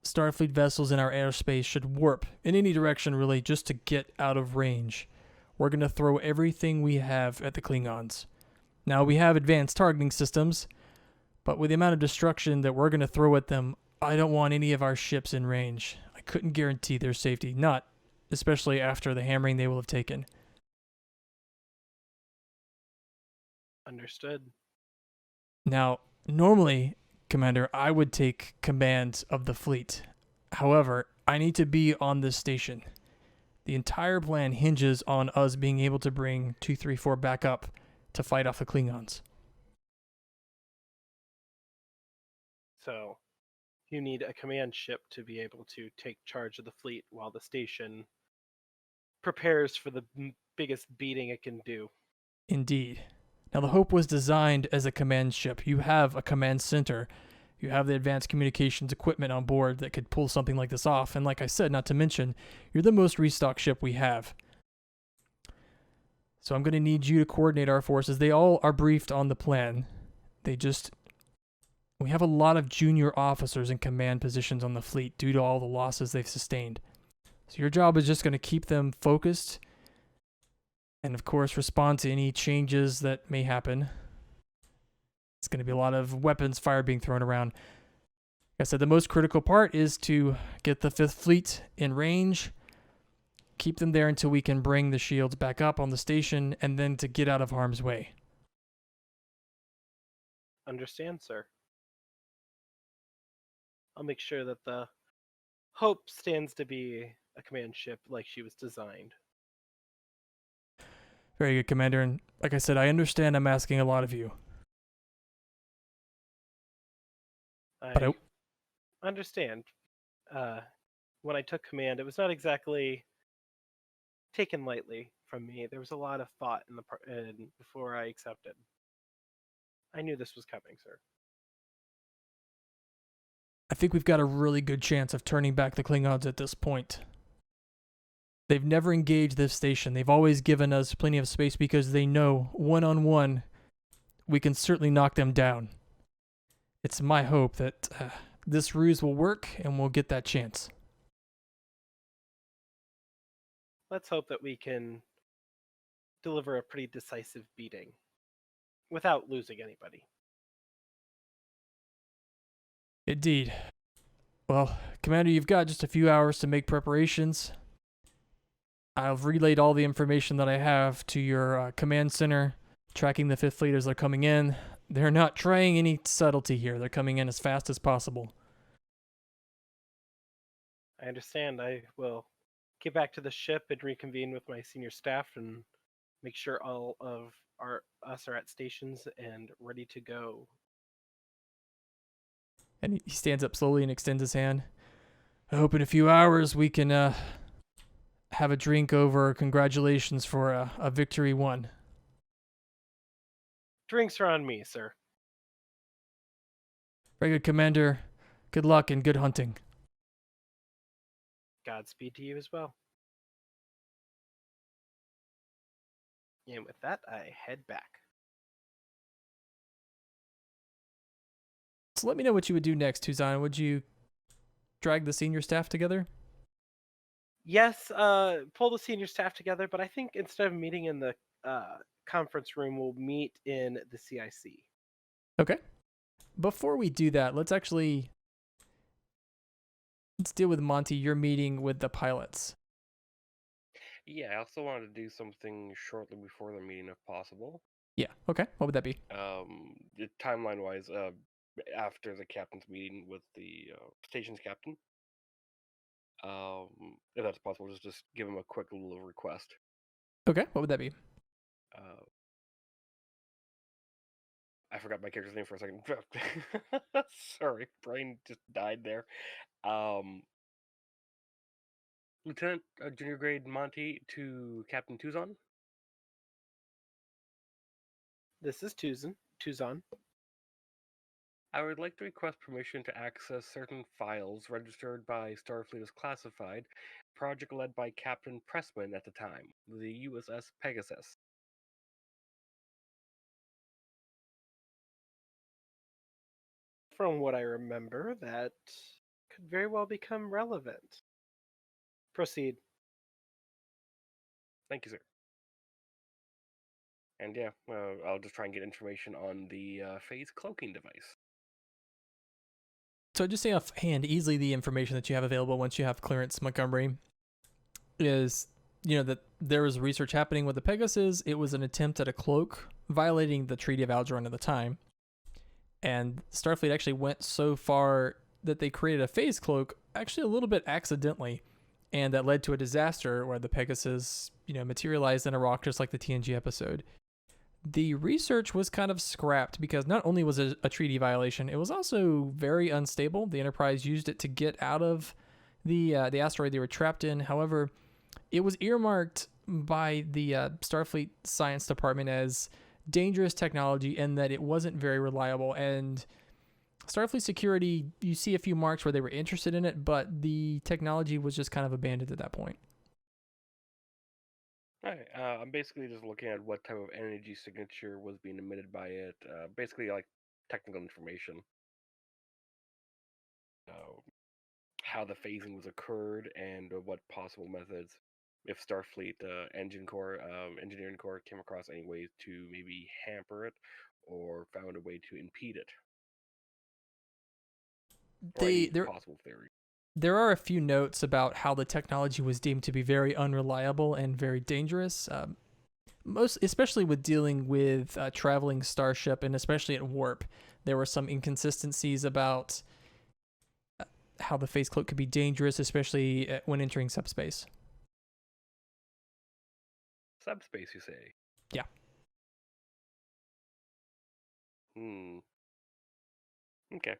Starfleet vessels in our airspace should warp in any direction, really, just to get out of range. We're going to throw everything we have at the Klingons. Now, we have advanced targeting systems, but with the amount of destruction that we're going to throw at them, I don't want any of our ships in range. I couldn't guarantee their safety, not especially after the hammering they will have taken. Understood. Now, normally, Commander, I would take command of the fleet. However, I need to be on this station. The entire plan hinges on us being able to bring 234 back up to fight off the Klingons. So, you need a command ship to be able to take charge of the fleet while the station prepares for the biggest beating it can do. Indeed. Now, the Hope was designed as a command ship. You have a command center. You have the advanced communications equipment on board that could pull something like this off. And like I said, not to mention, you're the most restocked ship we have. So I'm going to need you to coordinate our forces. They all are briefed on the plan. We have a lot of junior officers in command positions on the fleet due to all the losses they've sustained. So your job is just going to keep them focused and, of course, respond to any changes that may happen. It's going to be a lot of weapons fire being thrown around. Like I said, the most critical part is to get the 5th Fleet in range, keep them there until we can bring the shields back up on the station, and then to get out of harm's way. Understand, sir. I'll make sure that the Hope stands to be a command ship like she was designed. Very good, Commander. And like I said, I understand I'm asking a lot of you. But I understand. When I took command, it was not exactly taken lightly from me. There was a lot of thought before I accepted. I knew this was coming, sir. I think we've got a really good chance of turning back the Klingons at this point. They've never engaged this station. They've always given us plenty of space because they know one-on-one we can certainly knock them down. It's my hope that this ruse will work and we'll get that chance. Let's hope that we can deliver a pretty decisive beating without losing anybody. Indeed. Well, Commander, you've got just a few hours to make preparations. I've relayed all the information that I have to your command center, tracking the 5th Fleet as they're coming in. They're not trying any subtlety here. They're coming in as fast as possible. I understand. I will get back to the ship and reconvene with my senior staff and make sure all of us are at stations and ready to go. And he stands up slowly and extends his hand. I hope in a few hours we can have a drink over congratulations for a victory won. Drinks are on me, sir. Very good, Commander. Good luck and good hunting. Godspeed to you as well. And with that, I head back. So let me know what you would do next, Tuzan. Would you drag the senior staff together? Yes, pull the senior staff together, but I think instead of meeting in the conference room, we'll meet in the CIC. Okay. Before we do that, let's deal with Monty, your meeting with the pilots. Yeah, I also wanted to do something shortly before the meeting if possible. Yeah, okay. What would that be? Timeline-wise, after the captain's meeting with the station's captain. If that's possible, just give him a quick little request. Okay, what would that be? I forgot my character's name for a second. Sorry, brain just died there. Lieutenant Junior Grade Monty to Captain Tuzan. This is Tuzan. I would like to request permission to access certain files registered by Starfleet as classified, project led by Captain Pressman at the time, the USS Pegasus. From what I remember, that could very well become relevant. Proceed. Thank you, sir. And yeah, I'll just try and get information on the phase cloaking device. So just say offhand, easily the information that you have available once you have clearance, Montgomery, is, that there was research happening with the Pegasus. It was an attempt at a cloak, violating the Treaty of Algernon at the time. And Starfleet actually went so far that they created a phase cloak, actually a little bit accidentally, and that led to a disaster where the Pegasus, materialized in a rock just like the TNG episode. The research was kind of scrapped because not only was it a treaty violation, it was also very unstable. The Enterprise used it to get out of the asteroid they were trapped in. However, it was earmarked by the Starfleet Science Department as dangerous technology and that it wasn't very reliable. And Starfleet Security, you see a few marks where they were interested in it, but the technology was just kind of abandoned at that point. Alright, I'm basically just looking at what type of energy signature was being emitted by it. Basically, like technical information. How the phasing was occurred and what possible methods, if Starfleet engineering corps came across any ways to maybe hamper it or found a way to impede it. Or any possible theory. There are a few notes about how the technology was deemed to be very unreliable and very dangerous, especially with dealing with a traveling starship and especially at warp. There were some inconsistencies about how the phase cloak could be dangerous, especially when entering subspace. Subspace, you say? Yeah. Okay.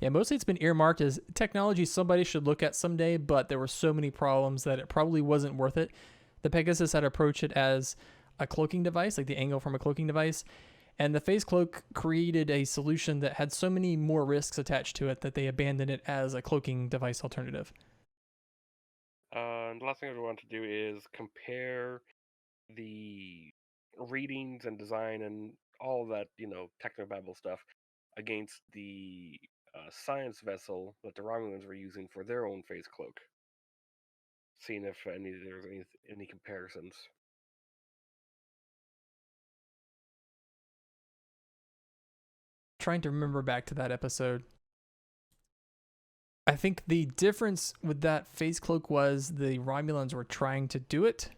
Yeah, mostly it's been earmarked as technology somebody should look at someday, but there were so many problems that it probably wasn't worth it. The Pegasus had approached it as a cloaking device, like the angle from a cloaking device, and the phase cloak created a solution that had so many more risks attached to it that they abandoned it as a cloaking device alternative. And the last thing I want to do is compare the readings and design and all that, technobabble stuff against the science vessel that the Romulans were using for their own phase cloak. Seeing if there's any comparisons. Trying to remember back to that episode. I think the difference with that phase cloak was the Romulans were trying to do it,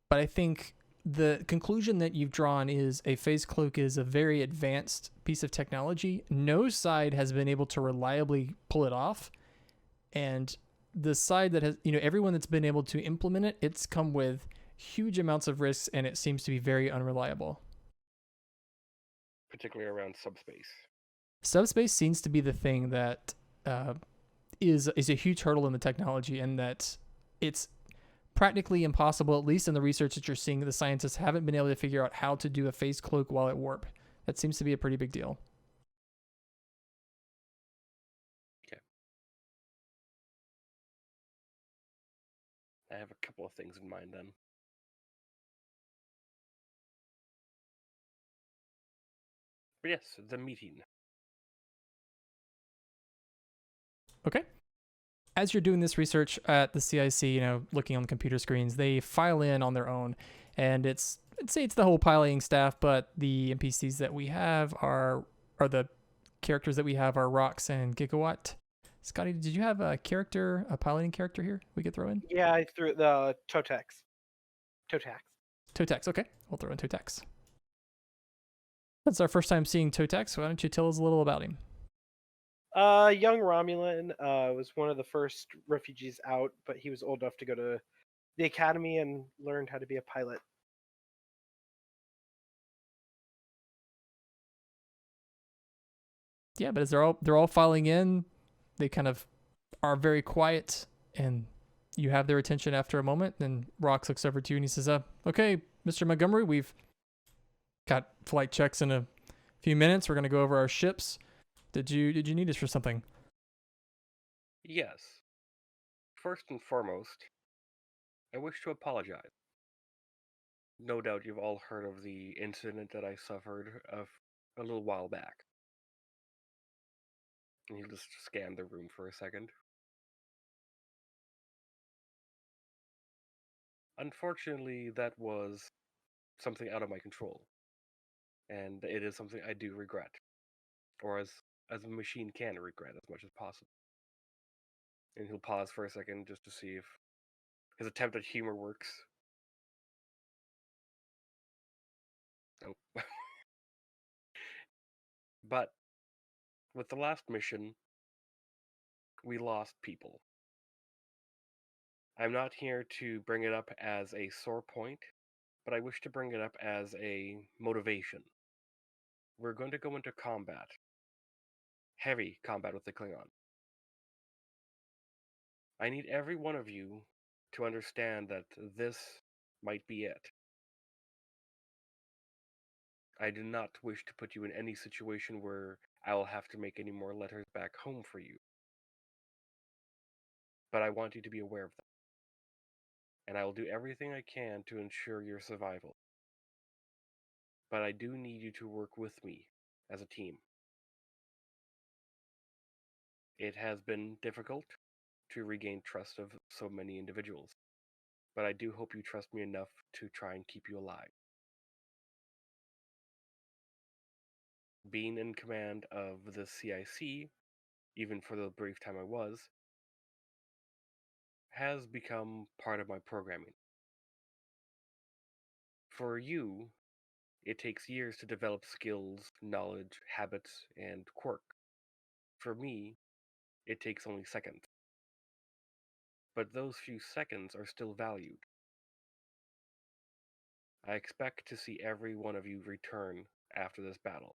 but I think the conclusion that you've drawn is a phase cloak is a very advanced piece of technology. No side has been able to reliably pull it off, and the side that has, everyone that's been able to implement it, it's come with huge amounts of risks, and it seems to be very unreliable. Particularly around subspace. Subspace seems to be the thing that is a huge hurdle in the technology, and that it's practically impossible, at least in the research that you're seeing. The scientists haven't been able to figure out how to do a phase cloak while at warp. That seems to be a pretty big deal. Okay. I have a couple of things in mind then. But yes, the meeting. Okay. As you're doing this research at the CIC, looking on the computer screens, they file in on their own. And I'd say it's the whole piloting staff, but the NPCs that we have are the characters that we have are Rox and Gigawatt. Scotty, did you have a piloting character here we could throw in? Yeah, I threw the Totex. Totex, okay. We'll throw in Totex. That's our first time seeing Totex. Why don't you tell us a little about him? Young Romulan was one of the first refugees out, but he was old enough to go to the academy and learned how to be a pilot. Yeah, but as they're all filing in, they kind of are very quiet, and you have their attention after a moment. And Rox looks over to you and he says, "Okay, Mr. Montgomery, we've got flight checks in a few minutes. We're gonna go over our ships. Did you need us for something?" Yes. First and foremost, I wish to apologize. No doubt you've all heard of the incident that I suffered a little while back. And he'll just scan the room for a second. Unfortunately, that was something out of my control. And it is something I do regret. Or as a machine can regret as much as possible. And he'll pause for a second just to see if his attempt at humor works. Nope. But With the last mission, we lost people. I'm not here to bring it up as a sore point, but I wish to bring it up as a motivation. We're going to go into combat. Heavy combat with the Klingon. I need every one of you to understand that this might be it. I do not wish to put you in any situation where I will have to make any more letters back home for you. But I want you to be aware of that. And I will do everything I can to ensure your survival. But I do need you to work with me as a team. It has been difficult to regain trust of so many individuals, but I do hope you trust me enough to try and keep you alive. Being in command of the CIC, even for the brief time I was, has become part of my programming. For you, it takes years to develop skills, knowledge, habits, and quirk. For me, it takes only seconds. But those few seconds are still valued. I expect to see every one of you return after this battle.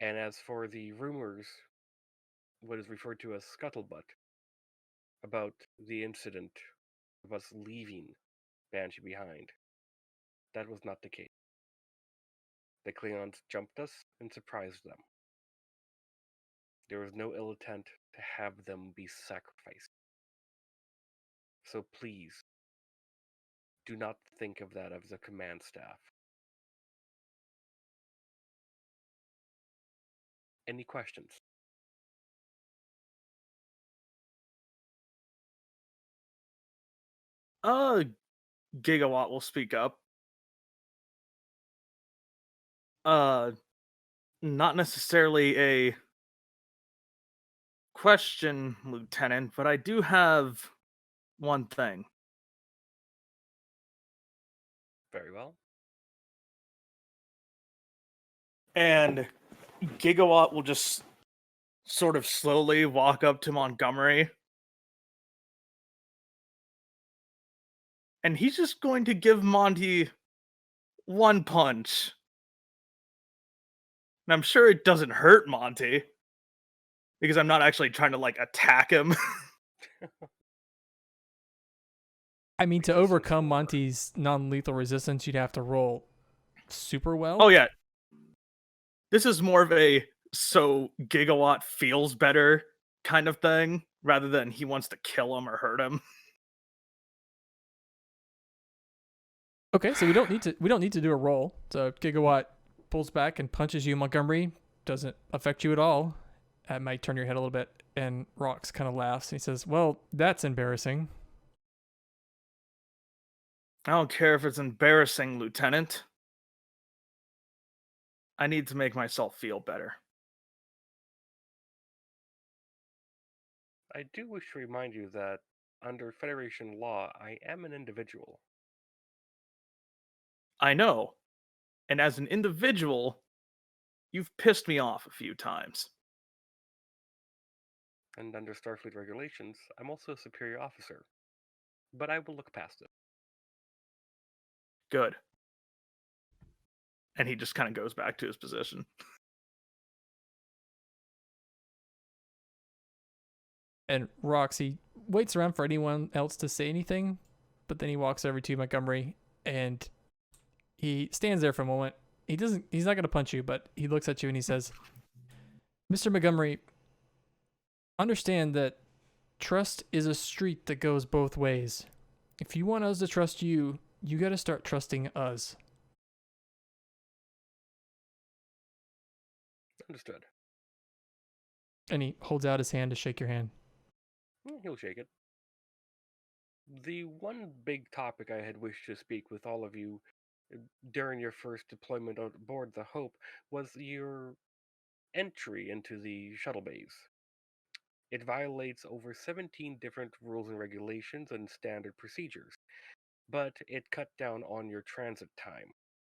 And as for the rumors, what is referred to as scuttlebutt, about the incident of us leaving Banshee behind, that was not the case. The Klingons jumped us and surprised them. There was no ill intent to have them be sacrificed. So please, do not think of that as a command staff. Any questions? Gigawatt will speak up. Not necessarily a question, Lieutenant, but I do have one thing. Very well. And Gigawatt will just sort of slowly walk up to Montgomery. And he's just going to give Monty one punch. And I'm sure it doesn't hurt Monty. Because I'm not actually trying to, like, attack him. I mean, to Resistance overcome roll. Monty's non-lethal resistance, you'd have to roll super well. Oh, yeah. This is more of a so Gigawatt feels better kind of thing, rather than he wants to kill him or hurt him. Okay, so we don't need to do a roll. So Gigawatt pulls back and punches you, Montgomery. Doesn't affect you at all. That might turn your head a little bit. And Rox kind of laughs and he says, "Well, that's embarrassing." I don't care if it's embarrassing, Lieutenant. I need to make myself feel better. I do wish to remind you that under Federation law, I am an individual. I know. And as an individual, you've pissed me off a few times. And under Starfleet regulations, I'm also a superior officer. But I will look past it. Good. And he just kind of goes back to his position. And Roxy waits around for anyone else to say anything, but then he walks over to Montgomery and he stands there for a moment. He's not going to punch you, but he looks at you and he says, "Mr. Montgomery, understand that trust is a street that goes both ways. If you want us to trust you, you got to start trusting us." Understood. And he holds out his hand to shake your hand. He'll shake it. The one big topic I had wished to speak with all of you during your first deployment on board the Hope was your entry into the shuttle bays. It violates over 17 different rules and regulations and standard procedures, but it cut down on your transit time.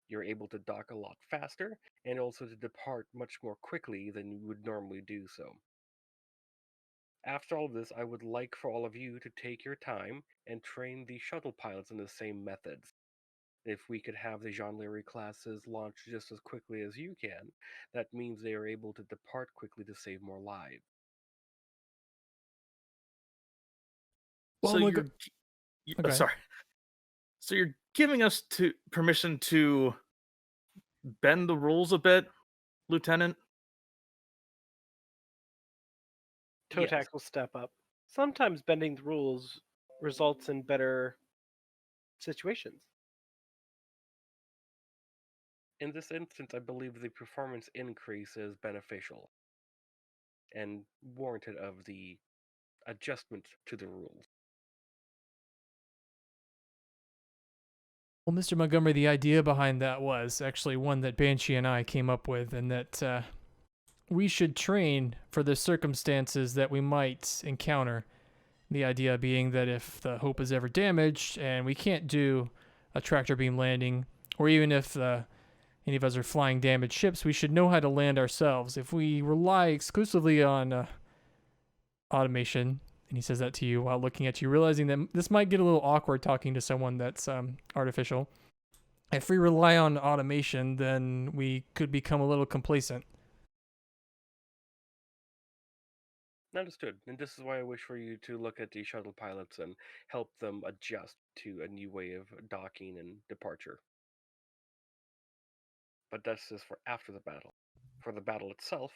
You're able to dock a lot faster, and also to depart much more quickly than you would normally do so. After all this, I would like for all of you to take your time and train the shuttle pilots in the same methods. If we could have the Jean Leary classes launch just as quickly as you can, that means they are able to depart quickly to save more lives. So Well, oh, okay. sorry. So you're giving us permission to bend the rules a bit, Lieutenant? Toe Yes, Tax will step up. Sometimes bending the rules results in better situations. in this instance, I believe the performance increase is beneficial and warranted of the adjustment to the rules. Well, Mr. Montgomery, the idea behind that was actually one that Banshee and I came up with, and that we should train for the circumstances that we might encounter. The idea being that if the Hope is ever damaged and we can't do a tractor beam landing, or even if any of us are flying damaged ships, we should know how to land ourselves. If we rely exclusively on automation, and he says that to you while looking at you, realizing that this might get a little awkward talking to someone that's artificial. If we rely on automation, then we could become a little complacent. Understood. And this is why I wish for you to look at the shuttle pilots and help them adjust to a new way of docking and departure. But that's just for after the battle. For the battle itself,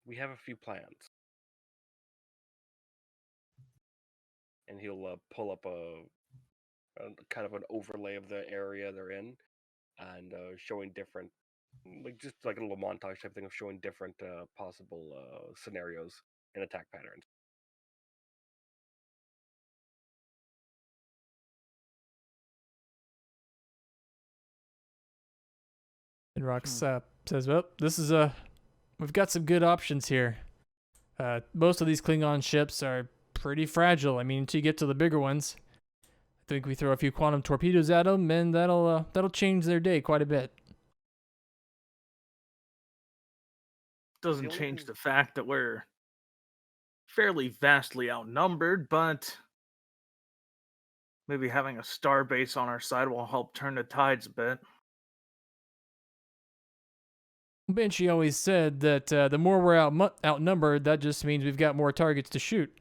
we have a few plans. And he'll pull up a kind of an overlay of the area they're in, and showing different, like just like a little montage type thing of showing different possible scenarios and attack patterns. And Rox says, "Well, this is we've got some good options here. Most of these Klingon ships are pretty fragile. I mean, until you get to the bigger ones, I think we throw a few quantum torpedoes at them, and that'll change their day quite a bit." Doesn't change the fact that we're fairly vastly outnumbered, but maybe having a starbase on our side will help turn the tides a bit. Banshee always said that the more we're outnumbered, that just means we've got more targets to shoot.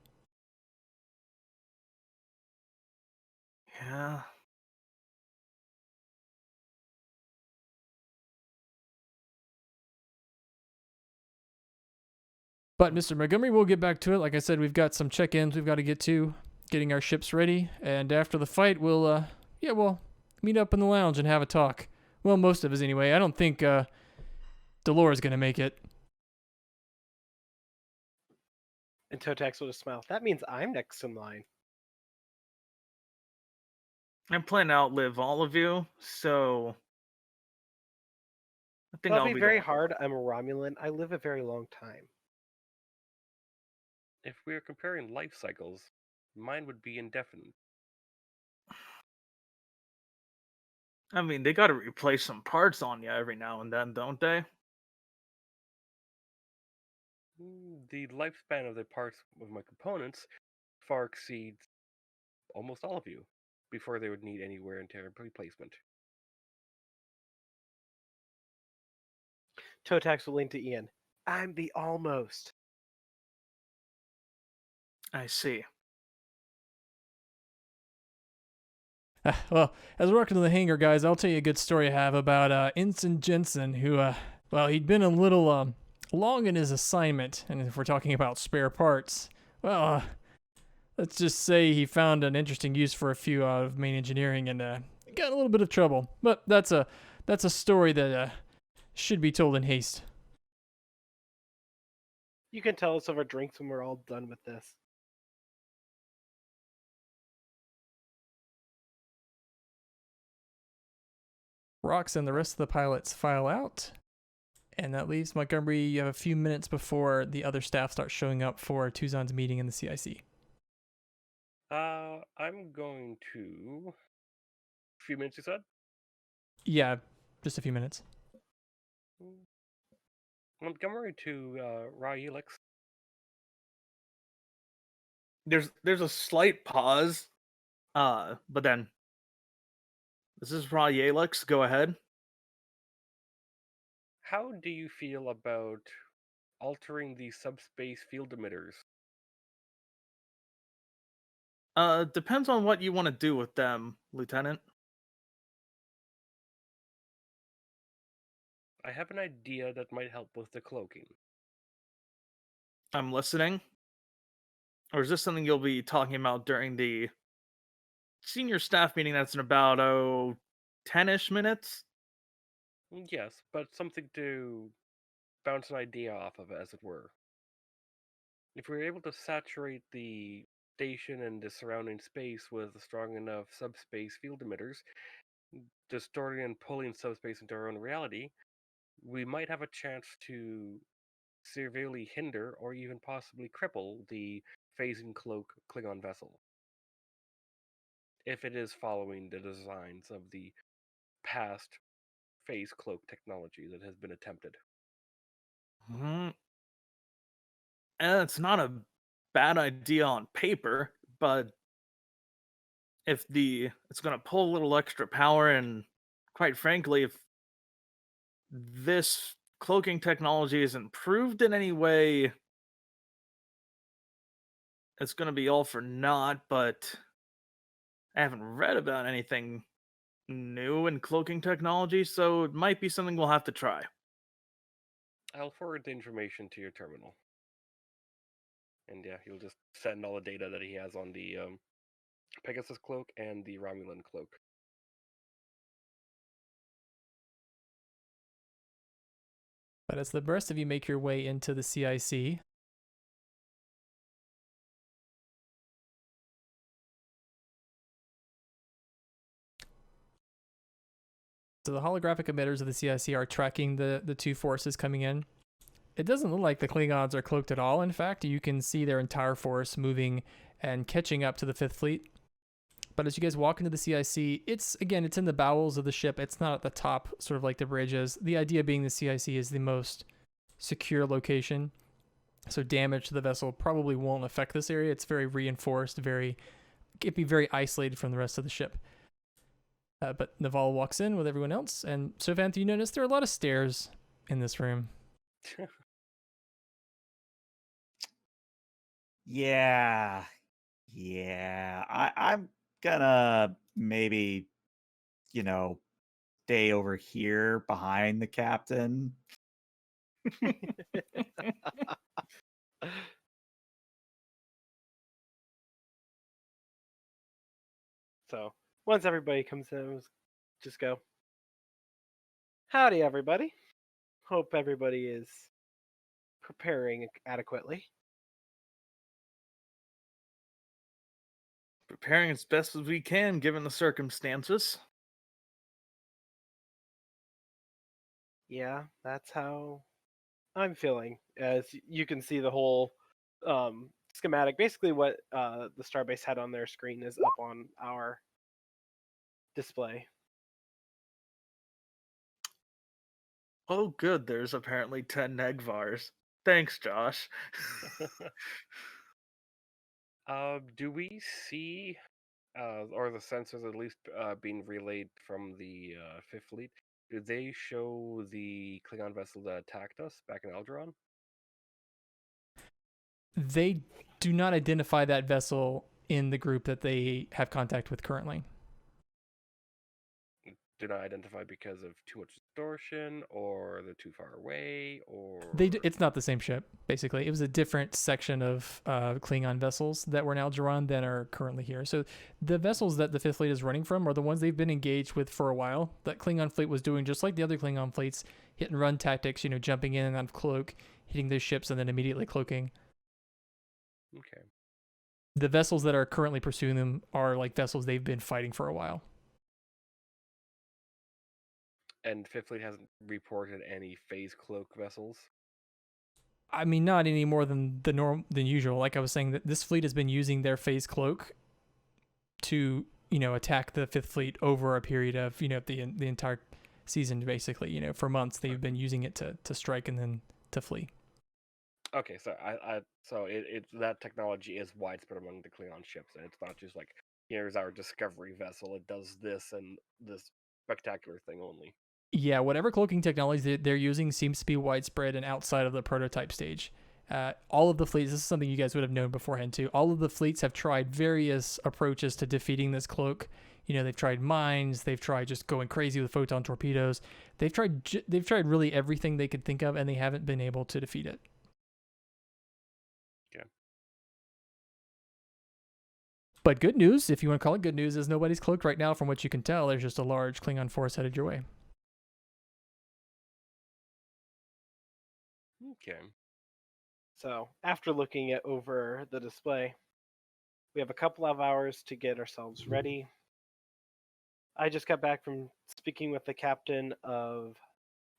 Yeah. But Mr. Montgomery, we'll get back to it. Like I said, we've got some check-ins we've got to get to, getting our ships ready, and after the fight, we'll meet up in the lounge and have a talk. Well, most of us anyway. I don't think Dolores gonna make it. And Toe Tax will just smile. That means I'm next in line. I plan to outlive all of you, so I think That'll I'll be be very going. hard. I'm a Romulan. I live a very long time. If we are comparing life cycles, mine would be indefinite. I mean, they got to replace some parts on you every now and then, don't they? The lifespan of the parts of my components far exceeds almost all of you before they would need any wear and tear replacement. Toe Tax will lean to Ian. I'm the almost. I see. Well, as we're walking to the hangar, guys, I'll tell you a good story I have about Ensign Jensen, who, he'd been a little long in his assignment, and if we're talking about spare parts, well, let's just say he found an interesting use for a few out of main engineering and got in a little bit of trouble. But that's a story that should be told in haste. You can tell us over drinks when we're all done with this. Rox and the rest of the pilots file out, and that leaves Montgomery. You have a few minutes before the other staff start showing up for Tuzon's meeting in the CIC. I'm going to. A few minutes, you said? Yeah, just a few minutes. Montgomery to Ryelix. There's a slight pause, but then this is Ryelix. Go ahead. How do you feel about altering the subspace field emitters? Depends on what you want to do with them, Lieutenant. I have an idea that might help with the cloaking. I'm listening. Or is this something you'll be talking about during the senior staff meeting that's in about 10-ish minutes? Yes, but something to bounce an idea off of, as it were. If we were able to saturate the station and the surrounding space with strong enough subspace field emitters, distorting and pulling subspace into our own reality, we might have a chance to severely hinder or even possibly cripple the phasing cloak Klingon vessel. If it is following the designs of the past phase cloak technology that has been attempted. And it's not a bad idea on paper, but if it's going to pull a little extra power, and quite frankly, if this cloaking technology is improved in any way, it's going to be all for naught. But I haven't read about anything new in cloaking technology, so it might be something we'll have to try. I'll forward the information to your terminal. And yeah, he'll just send all the data that he has on the Pegasus cloak and the Romulan cloak. But as the rest of you make your way into the CIC, so the holographic emitters of the CIC are tracking the two forces coming in. It doesn't look like the Klingons are cloaked at all. In fact, you can see their entire force moving and catching up to the Fifth Fleet. But as you guys walk into the CIC, it's in the bowels of the ship. It's not at the top, sort of like the bridge is. The idea being the CIC is the most secure location. So damage to the vessel probably won't affect this area. It's very reinforced, it'd be very isolated from the rest of the ship. But Naval walks in with everyone else, and Sovanth, you notice there are a lot of stairs in this room. Yeah. I'm gonna maybe, stay over here behind the captain. So once everybody comes in, just go, howdy, everybody. Hope everybody is preparing adequately. Preparing as best as we can, given the circumstances. Yeah, that's how I'm feeling. As you can see, the whole schematic, basically what the Starbase had on their screen, is up on our display. Oh, good. There's apparently 10 Negvars. Thanks, Josh. Do we see, or the sensors at least being relayed from the Fifth Fleet, do they show the Klingon vessel that attacked us back in Alderaan? They do not identify that vessel in the group that they have contact with currently. Do not identify because of too much distortion, or they're too far away, or... It's not the same ship, basically. It was a different section of Klingon vessels that were in Alderaan than are currently here. So the vessels that the Fifth Fleet is running from are the ones they've been engaged with for a while. That Klingon fleet was doing just like the other Klingon fleets, hit and run tactics, jumping in and out of cloak, hitting those ships and then immediately cloaking. Okay. The vessels that are currently pursuing them are like vessels they've been fighting for a while. And Fifth Fleet hasn't reported any phase cloak vessels? I mean, not any more than than usual. Like I was saying, that this fleet has been using their phase cloak to attack the Fifth Fleet over a period of, the entire season, basically. For months they've been using it to strike and then to flee. Okay, so that technology is widespread among the Klingon ships, and it's not just like, here's our discovery vessel, it does this and this spectacular thing only. Yeah, whatever cloaking technology they're using seems to be widespread and outside of the prototype stage. All of the fleets, this is something you guys would have known beforehand too, all of the fleets have tried various approaches to defeating this cloak. They've tried mines, they've tried just going crazy with photon torpedoes. They've tried really everything they could think of, and they haven't been able to defeat it. Okay. But good news, if you want to call it good news, is nobody's cloaked right now from what you can tell. There's just a large Klingon force headed your way. Okay. So after looking over the display, we have a couple of hours to get ourselves ready. I just got back from speaking with the captain of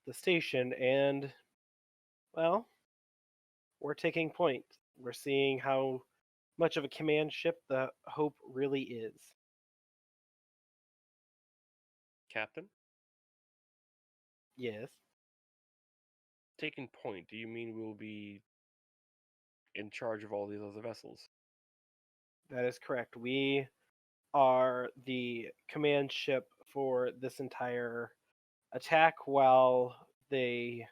the station, and, well, we're taking point. We're seeing how much of a command ship the Hope really is. Captain? Yes, Taking point, do you mean we'll be in charge of all these other vessels? that is correct. We are the command ship for this entire attack while they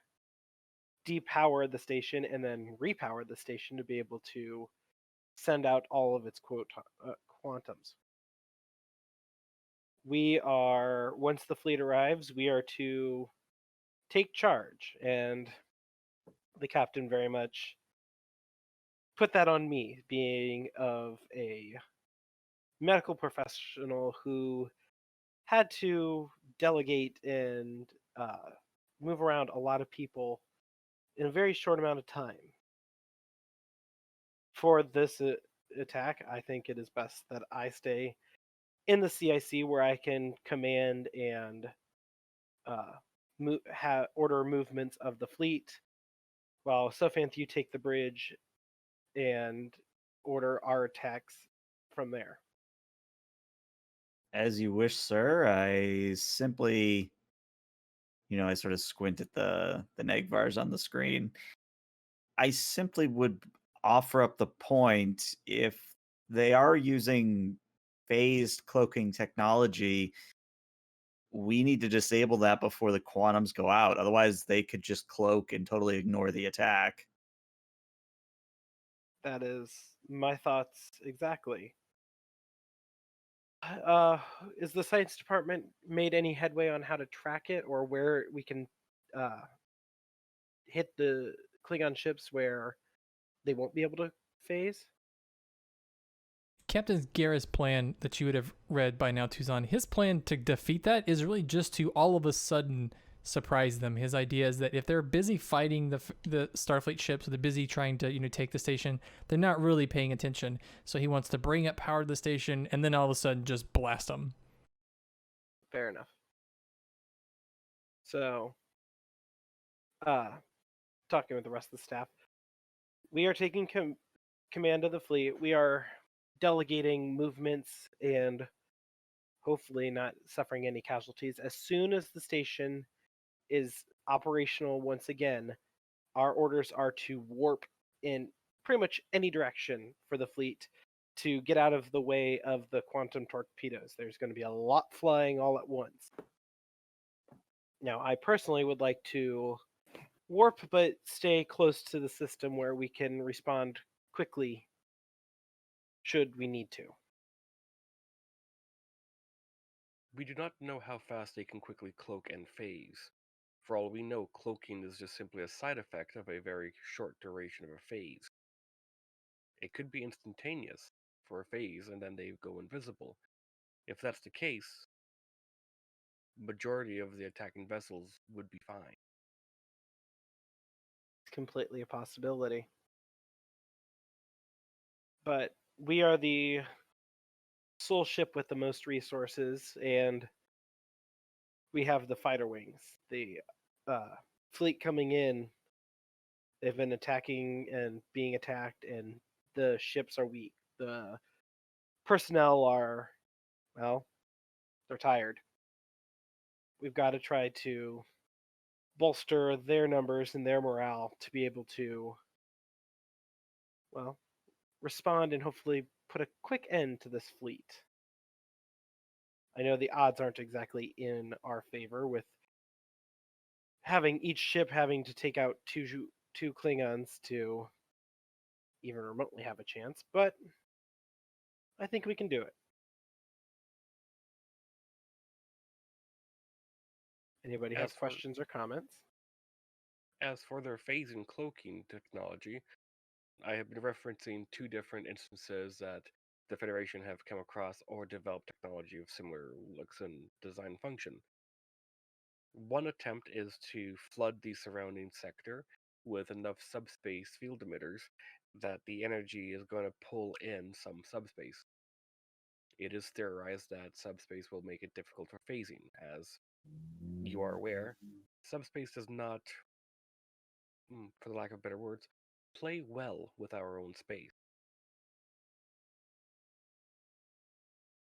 depower the station and then repower the station to be able to send out all of its quantums. We are, once the fleet arrives, we are to take charge, and the captain very much put that on me, being of a medical professional who had to delegate and move around a lot of people in a very short amount of time. For this attack, I think it is best that I stay in the CIC where I can command and order movements of the fleet, while Sophanth, you take the bridge and order our attacks from there. As you wish, sir. I simply, I sort of squint at the Negvars on the screen. I simply would offer up the point, if they are using phased cloaking technology, we need to disable that before the quantums go out. Otherwise, they could just cloak and totally ignore the attack. That is my thoughts exactly. Is the science department made any headway on how to track it, or where we can hit the Klingon ships where they won't be able to phase? Captain Guerra's plan that you would have read by now, Tuzan, his plan to defeat that is really just to all of a sudden surprise them. His idea is that if they're busy fighting the Starfleet ships, or they're busy trying to take the station, they're not really paying attention. So he wants to bring up power to the station and then all of a sudden just blast them. Fair enough. So, talking with the rest of the staff, we are taking command of the fleet. We are delegating movements and hopefully not suffering any casualties. As soon as the station is operational once again, our orders are to warp in pretty much any direction for the fleet to get out of the way of the quantum torpedoes. There's going to be a lot flying all at once. Now, I personally would like to warp but stay close to the system where we can respond quickly should we need to. We do not know how fast they can quickly cloak and phase. For all we know, cloaking is just simply a side effect of a very short duration of a phase. It could be instantaneous for a phase and then they go invisible. If that's the case, majority of the attacking vessels would be fine. It's completely a possibility. But we are the sole ship with the most resources, and we have the fighter wings. The fleet coming in, they've been attacking and being attacked, and the ships are weak. The personnel are, well, they're tired. We've got to try to bolster their numbers and their morale to be able to, well, respond and hopefully put a quick end to this fleet. I know the odds aren't exactly in our favor with having each ship having to take out two Klingons to even remotely have a chance, but I think we can do it. Anybody As have for questions or comments? as for their phasing cloaking technology, I have been referencing two different instances that the Federation have come across or developed technology of similar looks and design function. One attempt is to flood the surrounding sector with enough subspace field emitters that the energy is going to pull in some subspace. It is theorized that subspace will make it difficult for phasing, as you are aware, subspace does not, for the lack of better words, play well with our own space.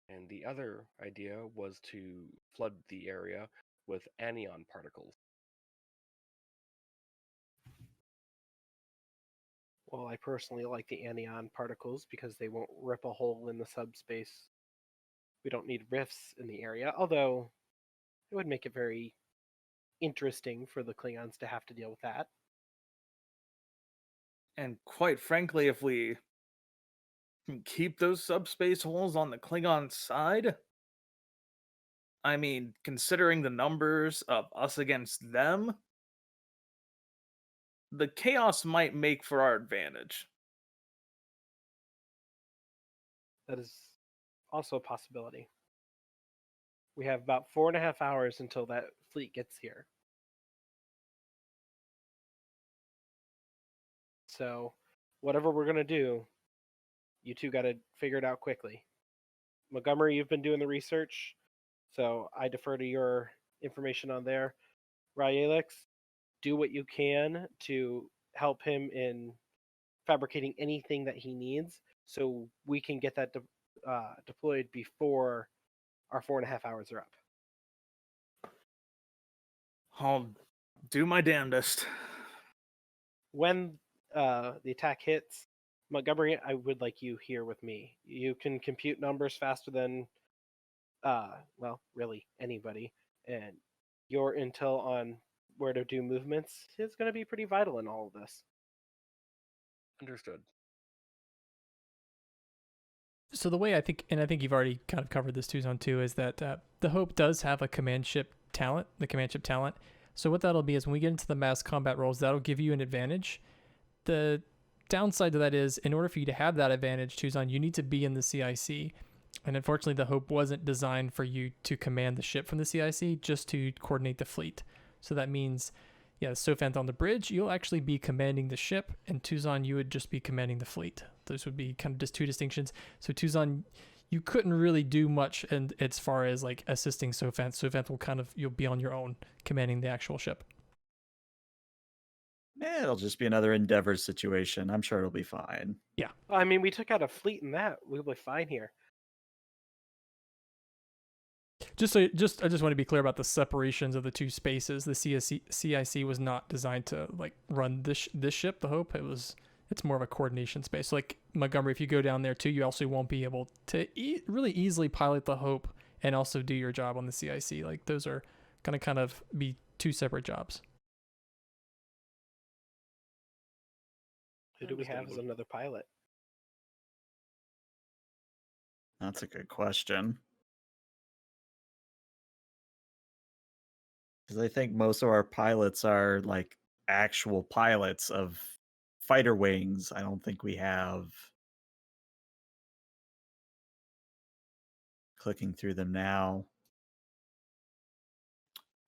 And the other idea was to flood the area with anion particles. Well, I personally like the anion particles because they won't rip a hole in the subspace. We don't need rifts in the area, although it would make it very interesting for the Klingons to have to deal with that. And quite frankly, if we can keep those subspace holes on the Klingon side, I mean, considering the numbers of us against them, the chaos might make for our advantage. That is also a possibility. We have about 4.5 hours until that fleet gets here. So, whatever we're going to do, you two got to figure it out quickly. Montgomery, you've been doing the research, so I defer to your information on there. Ryalix, do what you can to help him in fabricating anything that he needs so we can get that deployed before our 4.5 hours are up. I'll do my damnedest. When the attack hits, Montgomery, I would like you here with me. You can compute numbers faster than, well, really anybody, and your intel on where to do movements is going to be pretty vital in all of this. Understood. So the way I think, and I think you've already kind of covered this too, Zone 2, is that the Hope does have a command ship talent, the command ship talent. So what that'll be is when we get into the mass combat roles, that'll give you an advantage. The downside to that is, in order for you to have that advantage, Tuzon, you need to be in the CIC. And unfortunately, the Hope wasn't designed for you to command the ship from the CIC, just to coordinate the fleet. So that means, yeah, Sophant on the bridge, you'll actually be commanding the ship, and Tuzon, you would just be commanding the fleet. Those would be kind of just two distinctions. So Tuzon, you couldn't really do much as far as like assisting Sophant. Sophant will kind of, you'll be on your own commanding the actual ship. It'll just be another Endeavor situation. I'm sure it'll be fine. Yeah. I mean, we took out a fleet in that. We'll be fine here. I just want to be clear about the separations of the two spaces. The CIC was not designed to like run this ship, the Hope. It's more of a coordination space. So like Montgomery, if you go down there too, you also won't be able to really easily pilot the Hope and also do your job on the CIC. Like those are gonna kind of be two separate jobs. Who do we have as another pilot? That's a good question. Because I think most of our pilots are like actual pilots of fighter wings. I don't think we have. Clicking through them now.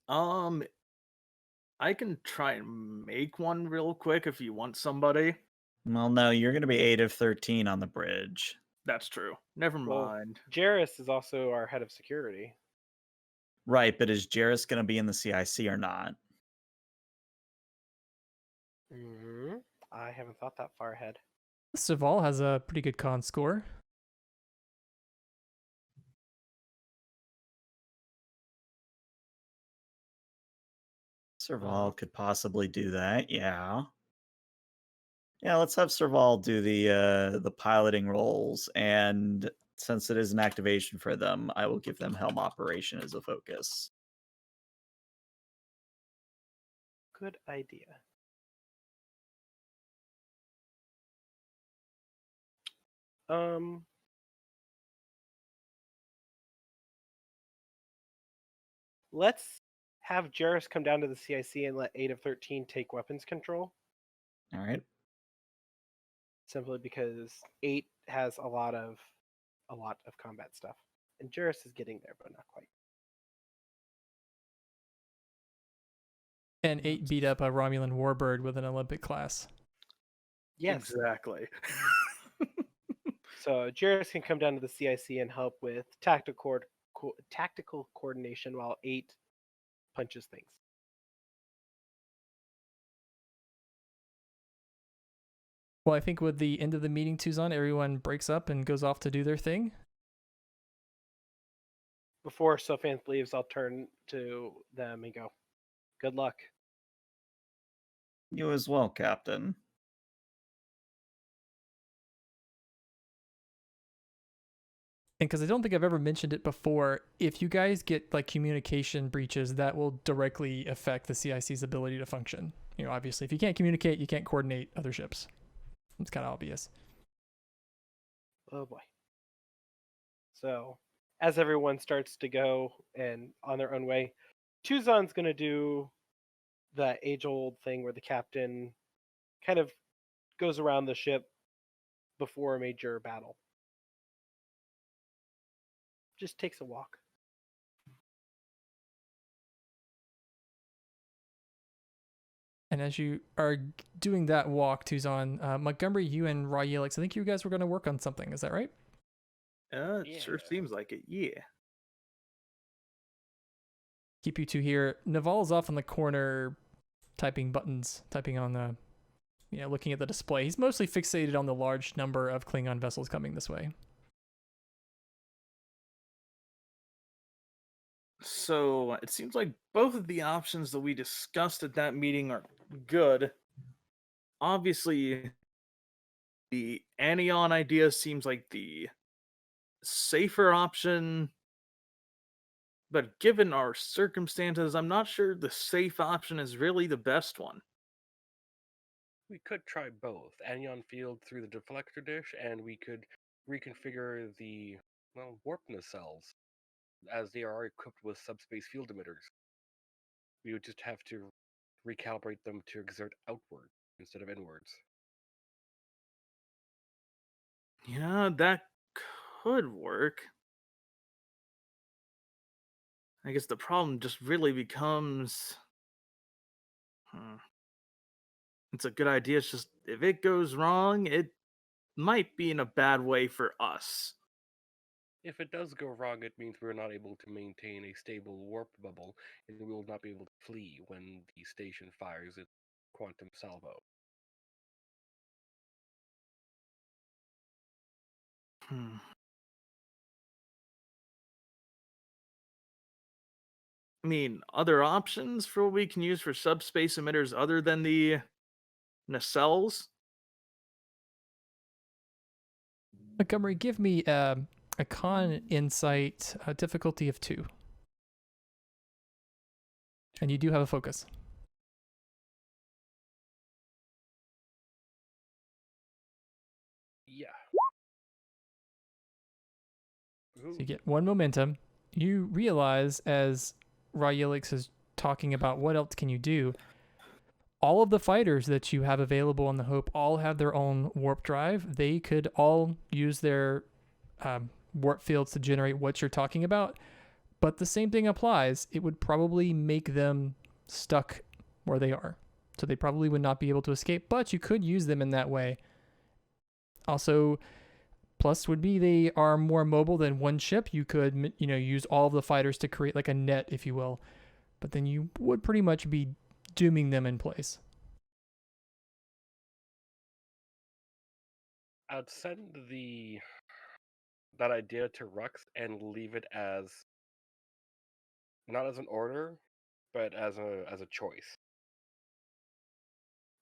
I can try and make one real quick if you want somebody. Well, no, you're going to be 8 of 13 on the bridge. That's true. Never Well, mind. Jarrus is also our head of security. Right, but is Jarrus going to be in the CIC or not? I haven't thought that far ahead. Saval has a pretty good con score. Serval could possibly do that, yeah. Yeah, let's have Serval do the piloting roles, and since it is an activation for them, I will give them helm operation as a focus. Good idea. Let's have Jarrus come down to the CIC and let 8 of 13 take weapons control. All right. Simply because 8 has a lot of combat stuff, and Jarrus is getting there, but not quite. And 8 beat up a Romulan warbird with an Olympic class. Yes. Exactly. So Jarrus can come down to the CIC and help with tactical coordination while 8 punches things. Well, I think with the end of the meeting, Tuzan, everyone breaks up and goes off to do their thing. Before Sophanth leaves, I'll turn to them and go, "Good luck." You as well, Captain. And because I don't think I've ever mentioned it before, if you guys get like communication breaches, that will directly affect the CIC's ability to function. You know, obviously, if you can't communicate, you can't coordinate other ships. It's kind of obvious. Oh boy. So, as everyone starts to go and on their own way, Tuzan's going to do the age-old thing where the captain kind of goes around the ship before a major battle. Just takes a walk. And as you are doing that walk, Tuzan, Montgomery, you and Raw Yelix, I think you guys were going to work on something. Is that right? It sure seems like it, yeah. Keep you two here. Naval's off in the corner typing buttons, typing on the, looking at the display. He's mostly fixated on the large number of Klingon vessels coming this way. So it seems like both of the options that we discussed at that meeting are good. Obviously, the anion idea seems like the safer option, but given our circumstances, I'm not sure the safe option is really the best one. We could try both. Anion field through the deflector dish, and we could reconfigure the, warp nacelles, as they are equipped with subspace field emitters. We would just have to recalibrate them to exert outward instead of inwards. Yeah, that could work. I guess the problem just really becomes... It's a good idea, it's just if it goes wrong, it might be in a bad way for us. If it does go wrong, it means we're not able to maintain a stable warp bubble, and we will not be able to flee when the station fires its quantum salvo. I mean, other options for what we can use for subspace emitters other than the nacelles? Montgomery, give me a con insight difficulty of 2. And you do have a focus. Yeah. So you get 1 momentum. You realize as Ryelix is talking about what else can you do, all of the fighters that you have available on the Hope all have their own warp drive. They could all use their warp fields to generate what you're talking about. But the same thing applies. It would probably make them stuck where they are. So they probably would not be able to escape, but you could use them in that way. Also, plus would be they are more mobile than one ship. You could, use all of the fighters to create like a net, if you will. But then you would pretty much be dooming them in place. I'd send that idea to Rux and leave it as not as an order, but as a choice.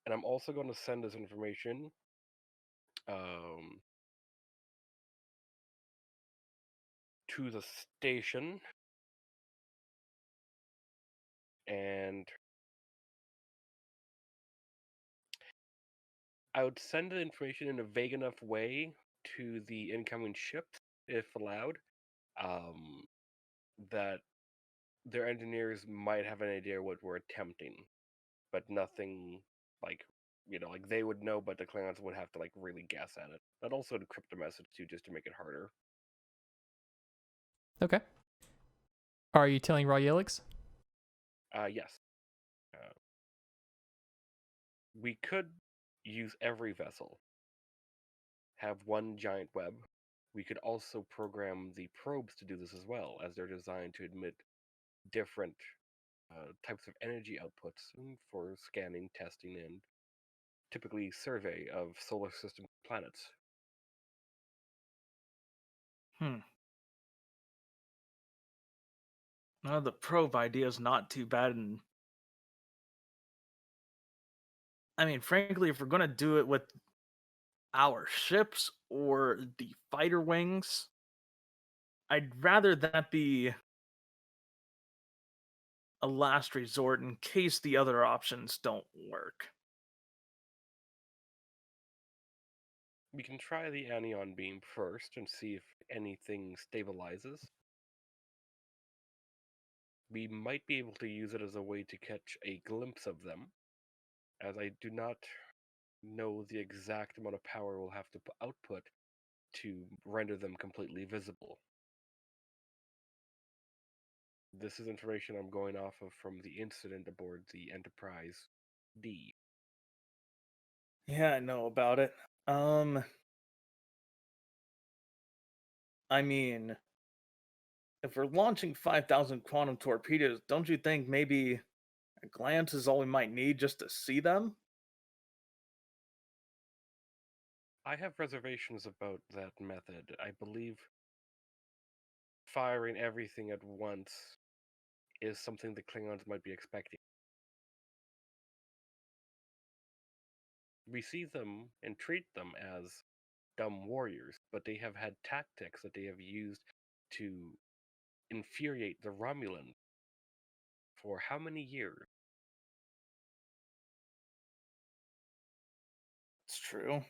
And I'm also going to send this information to the station, and I would send the information in a vague enough way to the incoming ships, if allowed, that their engineers might have an idea what we're attempting, but nothing like, like they would know, but the Klingons would have to like really guess at it. But also decrypt the message too, just to make it harder. Okay. Are you telling Raw Yelix? Yes. We could use every vessel, have one giant web. We could also program the probes to do this as well, as they're designed to emit different types of energy outputs for scanning, testing, and typically survey of solar system planets. Well, the probe idea is not too bad, and I mean, frankly, if we're gonna do it with our ships or the fighter wings, I'd rather that be a last resort in case the other options don't work. We can try the anion beam first and see if anything stabilizes. We might be able to use it as a way to catch a glimpse of them, as I do not know the exact amount of power we'll have to output to render them completely visible. This is information I'm going off of from the incident aboard the Enterprise D. Yeah, I know about it. I mean, if we're launching 5,000 quantum torpedoes, don't you think maybe a glance is all we might need just to see them? I have reservations about that method. I believe firing everything at once is something the Klingons might be expecting. We see them and treat them as dumb warriors, but they have had tactics that they have used to infuriate the Romulans for how many years? It's true.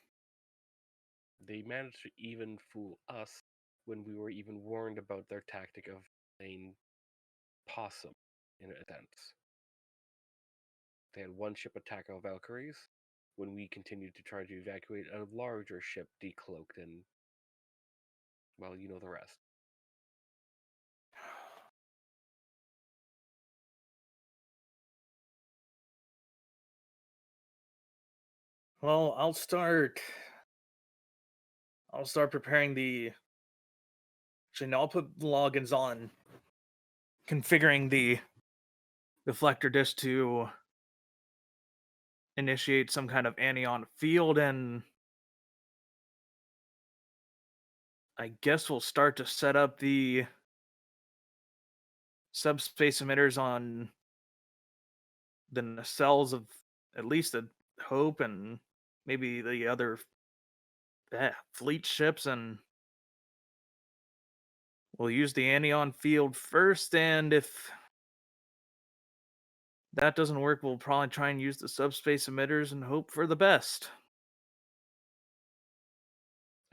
They managed to even fool us when we were even warned about their tactic of playing possum, in a sense. They had one ship attack our Valkyries when we continued to try to evacuate a larger ship decloaked, and, well, you know the rest. Well, I'll start preparing the. Actually, no, I'll put logins on configuring the deflector disk to initiate some kind of anion field, and I guess we'll start to set up the subspace emitters on the nacelles of at least the Hope and maybe the other fleet ships, and we'll use the anion field first, and if that doesn't work, we'll probably try and use the subspace emitters and hope for the best.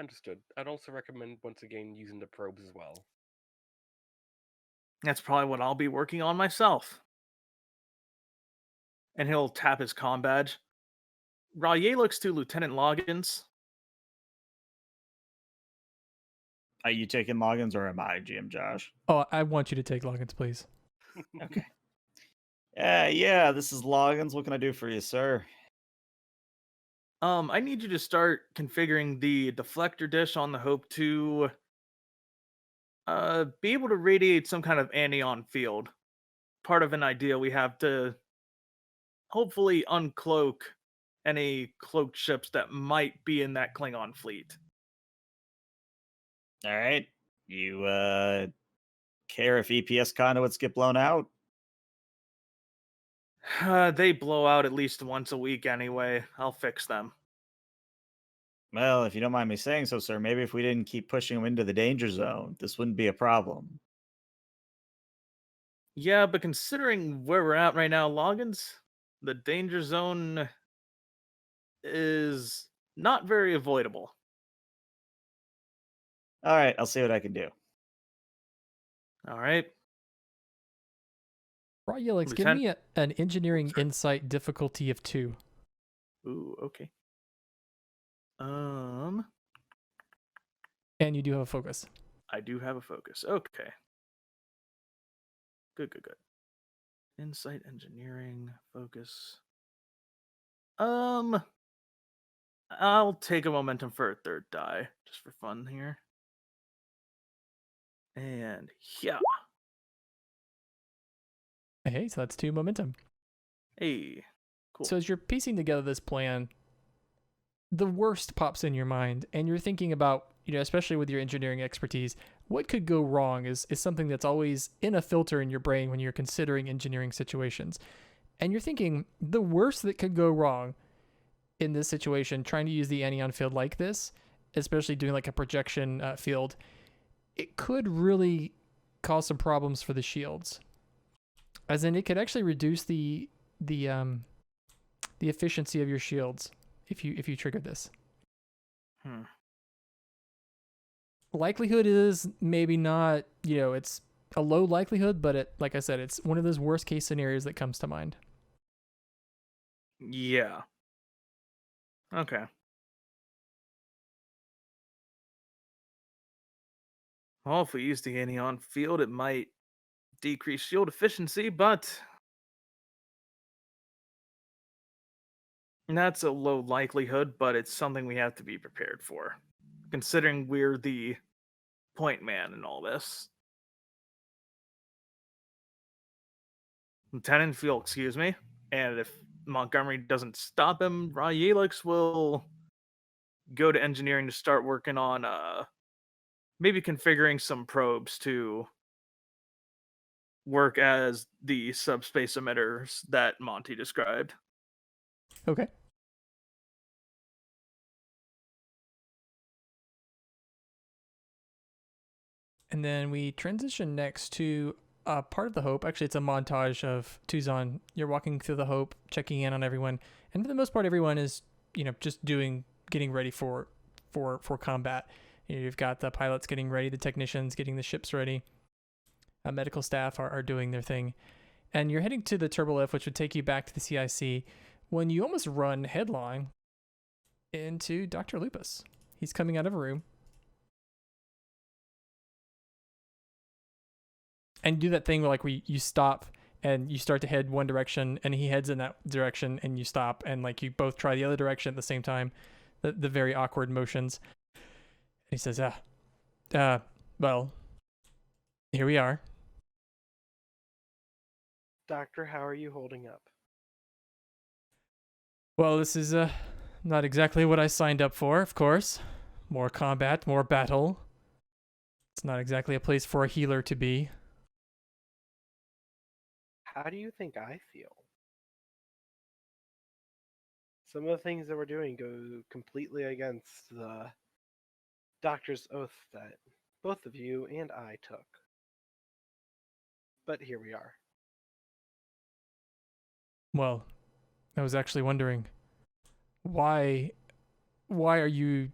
Understood. I'd also recommend, once again, using the probes as well. That's probably what I'll be working on myself. And he'll tap his comm badge. Raye looks to Lieutenant Loggins. Are you taking logins or am I, GM Josh? Oh, I want you to take logins, please. Okay. Yeah, this is logins. What can I do for you, sir? I need you to start configuring the deflector dish on the Hope to be able to radiate some kind of anion field. Part of an idea we have to hopefully uncloak any cloaked ships that might be in that Klingon fleet. All right. You care if EPS conduits get blown out? They blow out at least once a week anyway. I'll fix them. Well, if you don't mind me saying so, sir, maybe if we didn't keep pushing them into the danger zone, this wouldn't be a problem. Yeah, but considering where we're at right now, Loggins, the danger zone is not very avoidable. All right, I'll see what I can do. All right. Raw Yelix, give Lieutenant- me an engineering sorry. insight difficulty of 2. Ooh, okay. And you do have a focus. I do have a focus. Okay. Good. Insight, engineering, focus. I'll take a momentum for a third die, just for fun here. And yeah. Hey, so that's 2 momentum. Hey. Cool. So as you're piecing together this plan, the worst pops in your mind, and you're thinking about, especially with your engineering expertise, what could go wrong is something that's always in a filter in your brain when you're considering engineering situations. And you're thinking the worst that could go wrong in this situation, trying to use the anion field like this, especially doing like a projection field, it could really cause some problems for the shields. As in, it could actually reduce the efficiency of your shields if you trigger this. Likelihood is maybe not, it's a low likelihood, but like I said, it's one of those worst case scenarios that comes to mind. Yeah. Okay. Well, if we use the anion field, it might decrease shield efficiency, but that's a low likelihood, but it's something we have to be prepared for, considering we're the point man in all this. Lieutenant, if you'll excuse me, and if Montgomery doesn't stop him, Yelix will go to engineering to start working on maybe configuring some probes to work as the subspace emitters that Monty described. Okay. And then we transition next to part of the Hope. Actually, it's a montage of Tuzan. You're walking through the Hope, checking in on everyone, and for the most part, everyone is, just getting ready for combat. You've got the pilots getting ready, the technicians getting the ships ready, medical staff are doing their thing, and you're heading to the turbolift, which would take you back to the CIC, when you almost run headlong into Dr. Lupus. He's coming out of a room. And do that thing where you stop and you start to head one direction and he heads in that direction and you stop and you both try the other direction at the same time. The very awkward motions. And he says, well, here we are. Doctor, how are you holding up? Well, this is not exactly what I signed up for, of course. More combat, more battle. It's not exactly a place for a healer to be. How do you think I feel? Some of the things that we're doing go completely against the doctor's oath that both of you and I took. But here we are. Well, I was actually wondering, why are you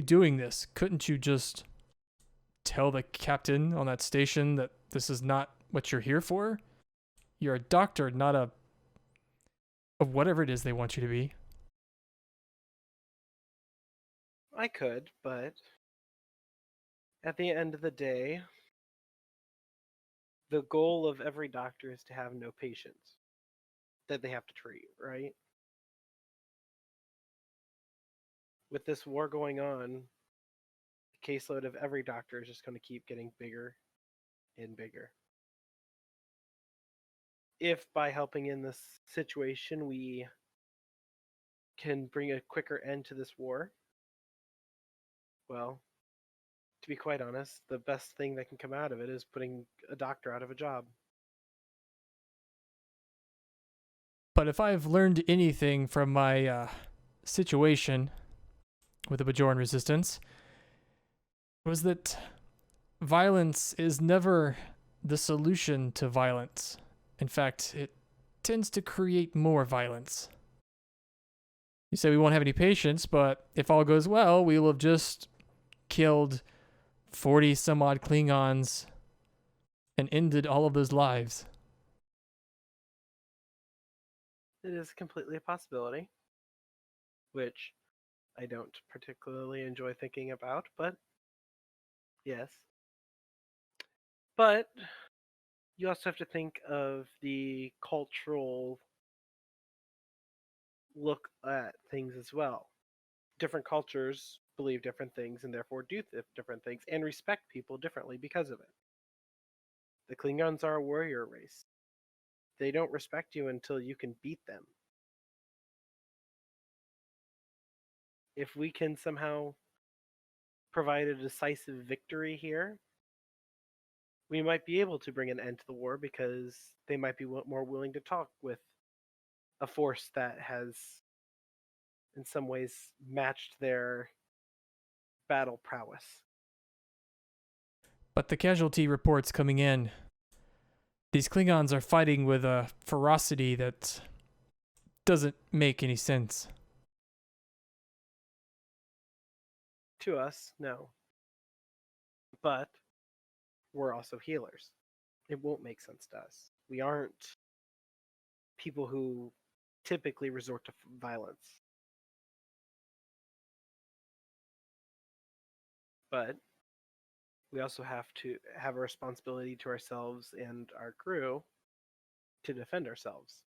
doing this? Couldn't you just tell the captain on that station that this is not what you're here for? You're a doctor, not of whatever it is they want you to be. I could, but at the end of the day, the goal of every doctor is to have no patients that they have to treat, right? With this war going on, the caseload of every doctor is just going to keep getting bigger and bigger. If by helping in this situation we can bring a quicker end to this war, well, to be quite honest, the best thing that can come out of it is putting a doctor out of a job. But if I've learned anything from my situation with the Bajoran resistance, was that violence is never the solution to violence. In fact, it tends to create more violence. You say we won't have any patience, but if all goes well, we will have just killed 40 some odd Klingons and ended all of those lives. It is completely a possibility, which I don't particularly enjoy thinking about, but yes. But you also have to think of the cultural look at things as well. Different cultures believe different things and therefore do different things and respect people differently because of it. The Klingons are a warrior race. They don't respect you until you can beat them. If we can somehow provide a decisive victory here, we might be able to bring an end to the war because they might be more willing to talk with a force that has, in some ways, matched their battle prowess. But the casualty reports coming in, these Klingons are fighting with a ferocity that doesn't make any sense. To us, no. But we're also healers. It won't make sense to us. We aren't people who typically resort to violence. But we also have to have a responsibility to ourselves and our crew to defend ourselves.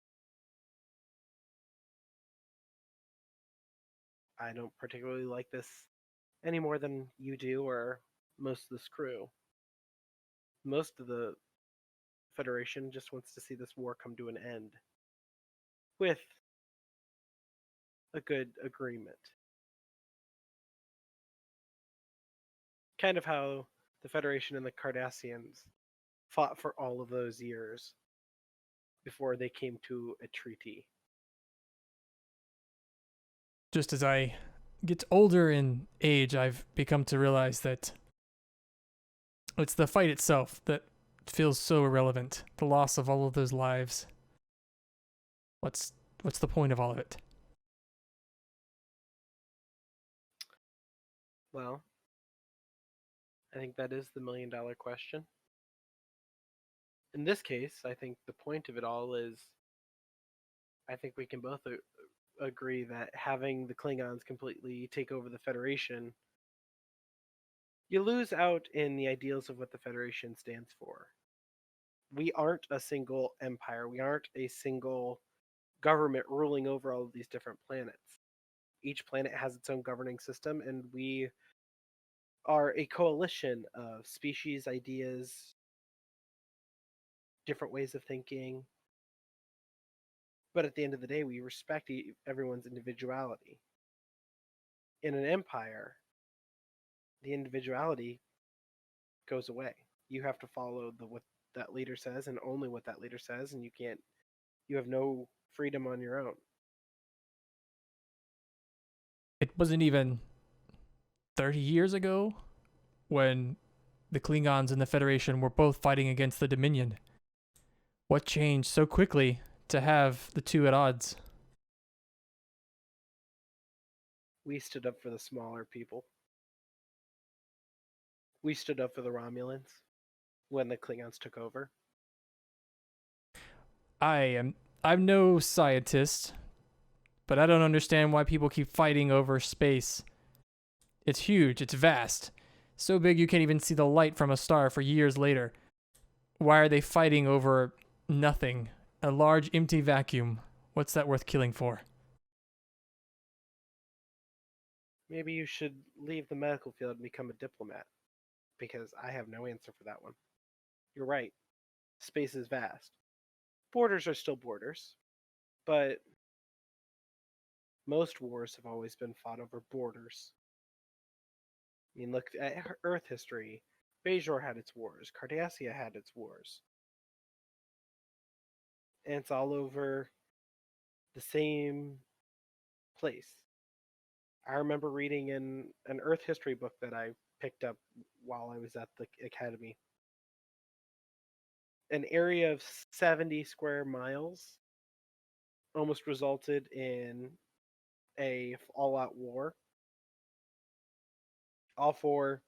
I don't particularly like this any more than you do or most of this crew. Most of the Federation just wants to see this war come to an end with a good agreement. Kind of how the Federation and the Cardassians fought for all of those years before they came to a treaty. Just as I get older in age, I've become to realize that it's the fight itself that feels so irrelevant. The loss of all of those lives. What's the point of all of it? Well, I think that is the $1,000,000 question. In this case, I think the point of it all is I think we can both agree that having the Klingons completely take over the Federation, you lose out in the ideals of what the Federation stands for. We aren't a single empire. We aren't a single government ruling over all of these different planets. Each planet has its own governing system, and we are a coalition of species, ideas, different ways of thinking. But at the end of the day, we respect everyone's individuality. In an empire, the individuality goes away. You have to follow what that leader says and only what that leader says, and you have no freedom on your own. It wasn't even 30 years ago when the Klingons and the Federation were both fighting against the Dominion. What changed so quickly to have the two at odds? We stood up for the smaller people. We stood up for the Romulans when the Klingons took over. I'm no scientist, but I don't understand why people keep fighting over space. It's huge, it's vast. So big you can't even see the light from a star for years later. Why are they fighting over nothing? A large empty vacuum. What's that worth killing for? Maybe you should leave the medical field and become a diplomat, because I have no answer for that one. You're right. Space is vast. Borders are still borders, but most wars have always been fought over borders. I mean, look at Earth history. Bajor had its wars. Cardassia had its wars. And it's all over the same place. I remember reading in an Earth history book that I picked up while I was at the academy. An area of 70 square miles almost resulted in a all-out war, all for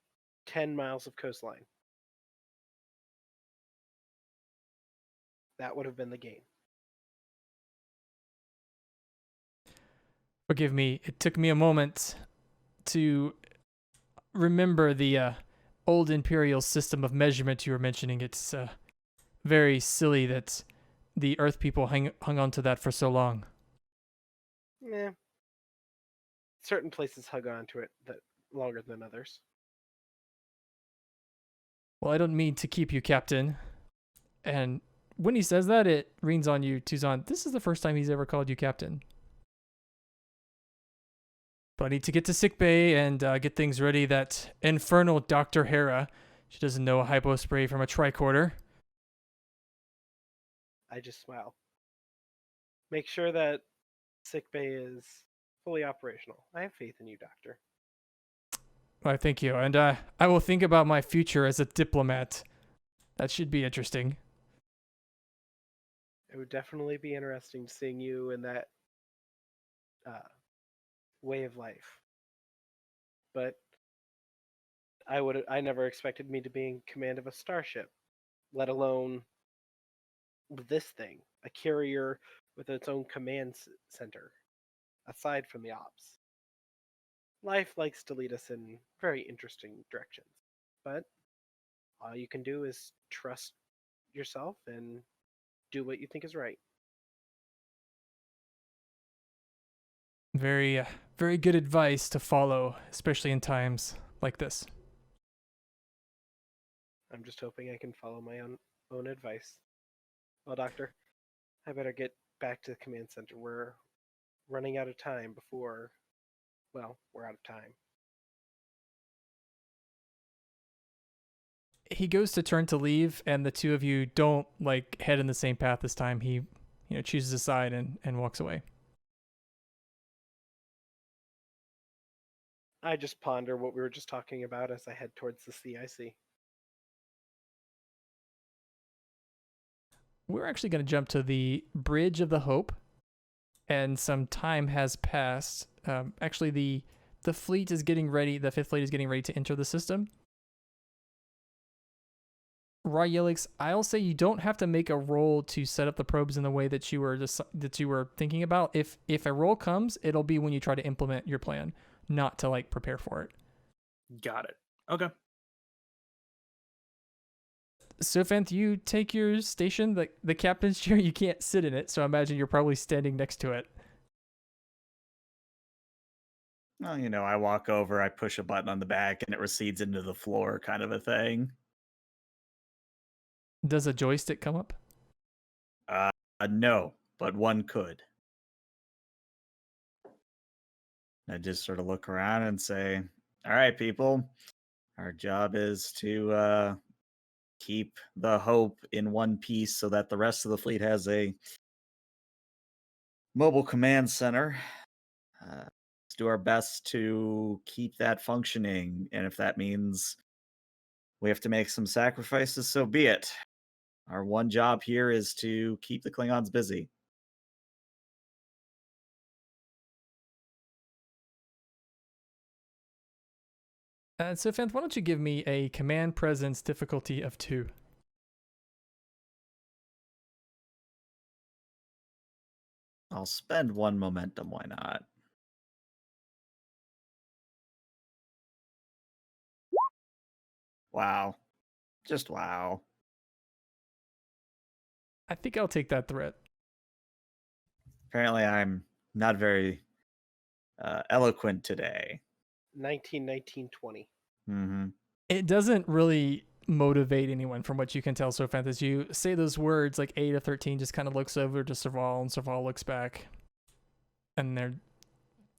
10 miles of coastline. That would have been the gain. Forgive me, it took me a moment to remember the old imperial system of measurement you were mentioning. It's very silly that the Earth people hung on to that for so long. Yeah. Certain places hug on to it that longer than others. Well, I don't mean to keep you, Captain. And when he says that, it rings on you, Tuzan. This is the first time he's ever called you Captain. But I need to get to sickbay and get things ready. That infernal Dr. Hera, she doesn't know a hypo spray from a tricorder. I just smile. Make sure that sickbay is fully operational. I have faith in you, Doctor. Why, thank you. And I will think about my future as a diplomat. That should be interesting. It would definitely be interesting seeing you in that way of life. But I never expected me to be in command of a starship, let alone this thing, a carrier with its own command center, aside from the ops. Life likes to lead us in very interesting directions, but all you can do is trust yourself and do what you think is right. Very, very good advice to follow, especially in times like this. I'm just hoping I can follow my own advice. Well, Doctor, I better get back to the command center. We're running out of time before, well, we're out of time. He goes to turn to leave, and the two of you don't like head in the same path this time. He, chooses a side and walks away. I just ponder what we were just talking about as I head towards the CIC. We're actually going to jump to the Bridge of the Hope, and some time has passed. Actually, the fleet is getting ready. The Fifth Fleet is getting ready to enter the system. Royelix, I'll say you don't have to make a roll to set up the probes in the way that you were thinking about. If a roll comes, it'll be when you try to implement your plan, not to prepare for it. Got it. Okay. Sophanth, you take your station, the captain's chair. You can't sit in it, so I imagine you're probably standing next to it. Well, I walk over, I push a button on the back, and it recedes into the floor, kind of a thing. Does a joystick come up? No, but one could. I just sort of look around and say, all right, people, our job is to keep the Hope in one piece so that the rest of the fleet has a mobile command center. Let's do our best to keep that functioning, and if that means we have to make some sacrifices, so be it. Our one job here is to keep the Klingons busy. Sophanth, why don't you give me a command presence difficulty of 2? I'll spend 1 momentum, why not? Wow. Just wow. I think I'll take that threat. Apparently I'm not very eloquent today. 19, 19, 20. Mm-hmm. It doesn't really motivate anyone from what you can tell, Sophanth. As you say those words, 8 of 13 just kind of looks over to Serval, and Serval looks back. And they're,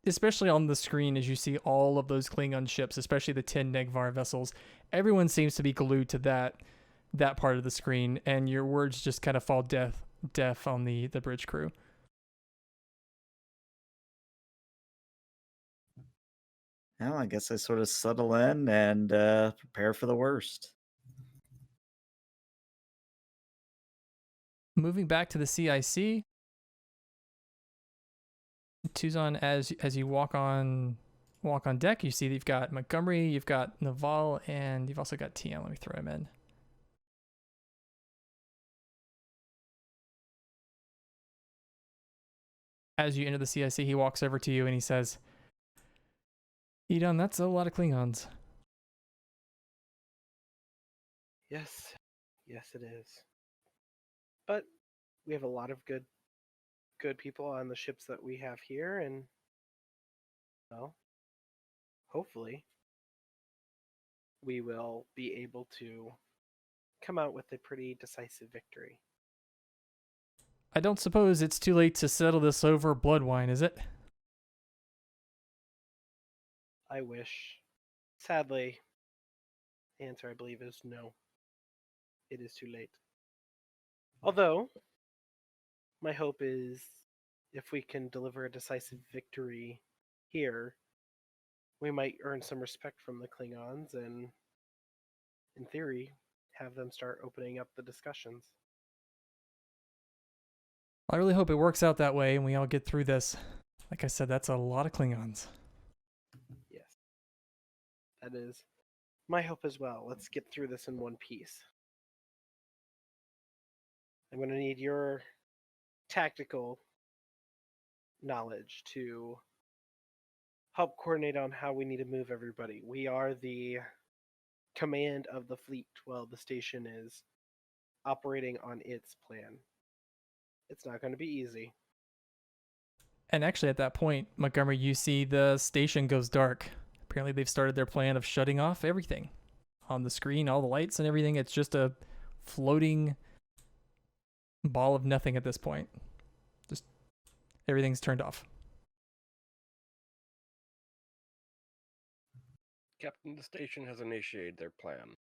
especially on the screen, as you see all of those Klingon ships, especially the 10 Negvar vessels, everyone seems to be glued to that part of the screen, and your words just kind of fall deaf on the bridge crew. Well, I guess I sort of settle in and prepare for the worst. Moving back to the CIC, Tuzon, as you walk on deck, you see that you've got Montgomery, you've got Naval, and you've also got TM. Let me throw him in. As you enter the CIC, he walks over to you and he says, Edon, that's a lot of Klingons. Yes, it is. But we have a lot of good people on the ships that we have here, and well, hopefully we will be able to come out with a pretty decisive victory. I don't suppose it's too late to settle this over blood wine, is it? I wish. Sadly, the answer, I believe, is no. It is too late. Although, my hope is if we can deliver a decisive victory here, we might earn some respect from the Klingons and, in theory, have them start opening up the discussions. I really hope it works out that way and we all get through this. Like I said, that's a lot of Klingons. Yes. That is my hope as well. Let's get through this in one piece. I'm going to need your tactical knowledge to help coordinate on how we need to move everybody. We are the command of the fleet while the station is operating on its plan. It's not going to be easy. And actually, at that point, Montgomery, you see the station goes dark. Apparently, they've started their plan of shutting off everything. On the screen, all the lights and everything, it's just a floating ball of nothing at this point. Just everything's turned off. Captain, the station has initiated their plan.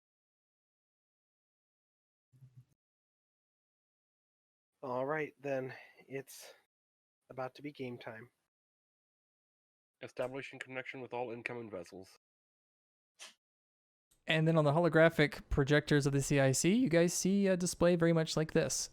All right, then. It's about to be game time. Establishing connection with all incoming vessels. And then on the holographic projectors of the CIC, you guys see a display very much like this.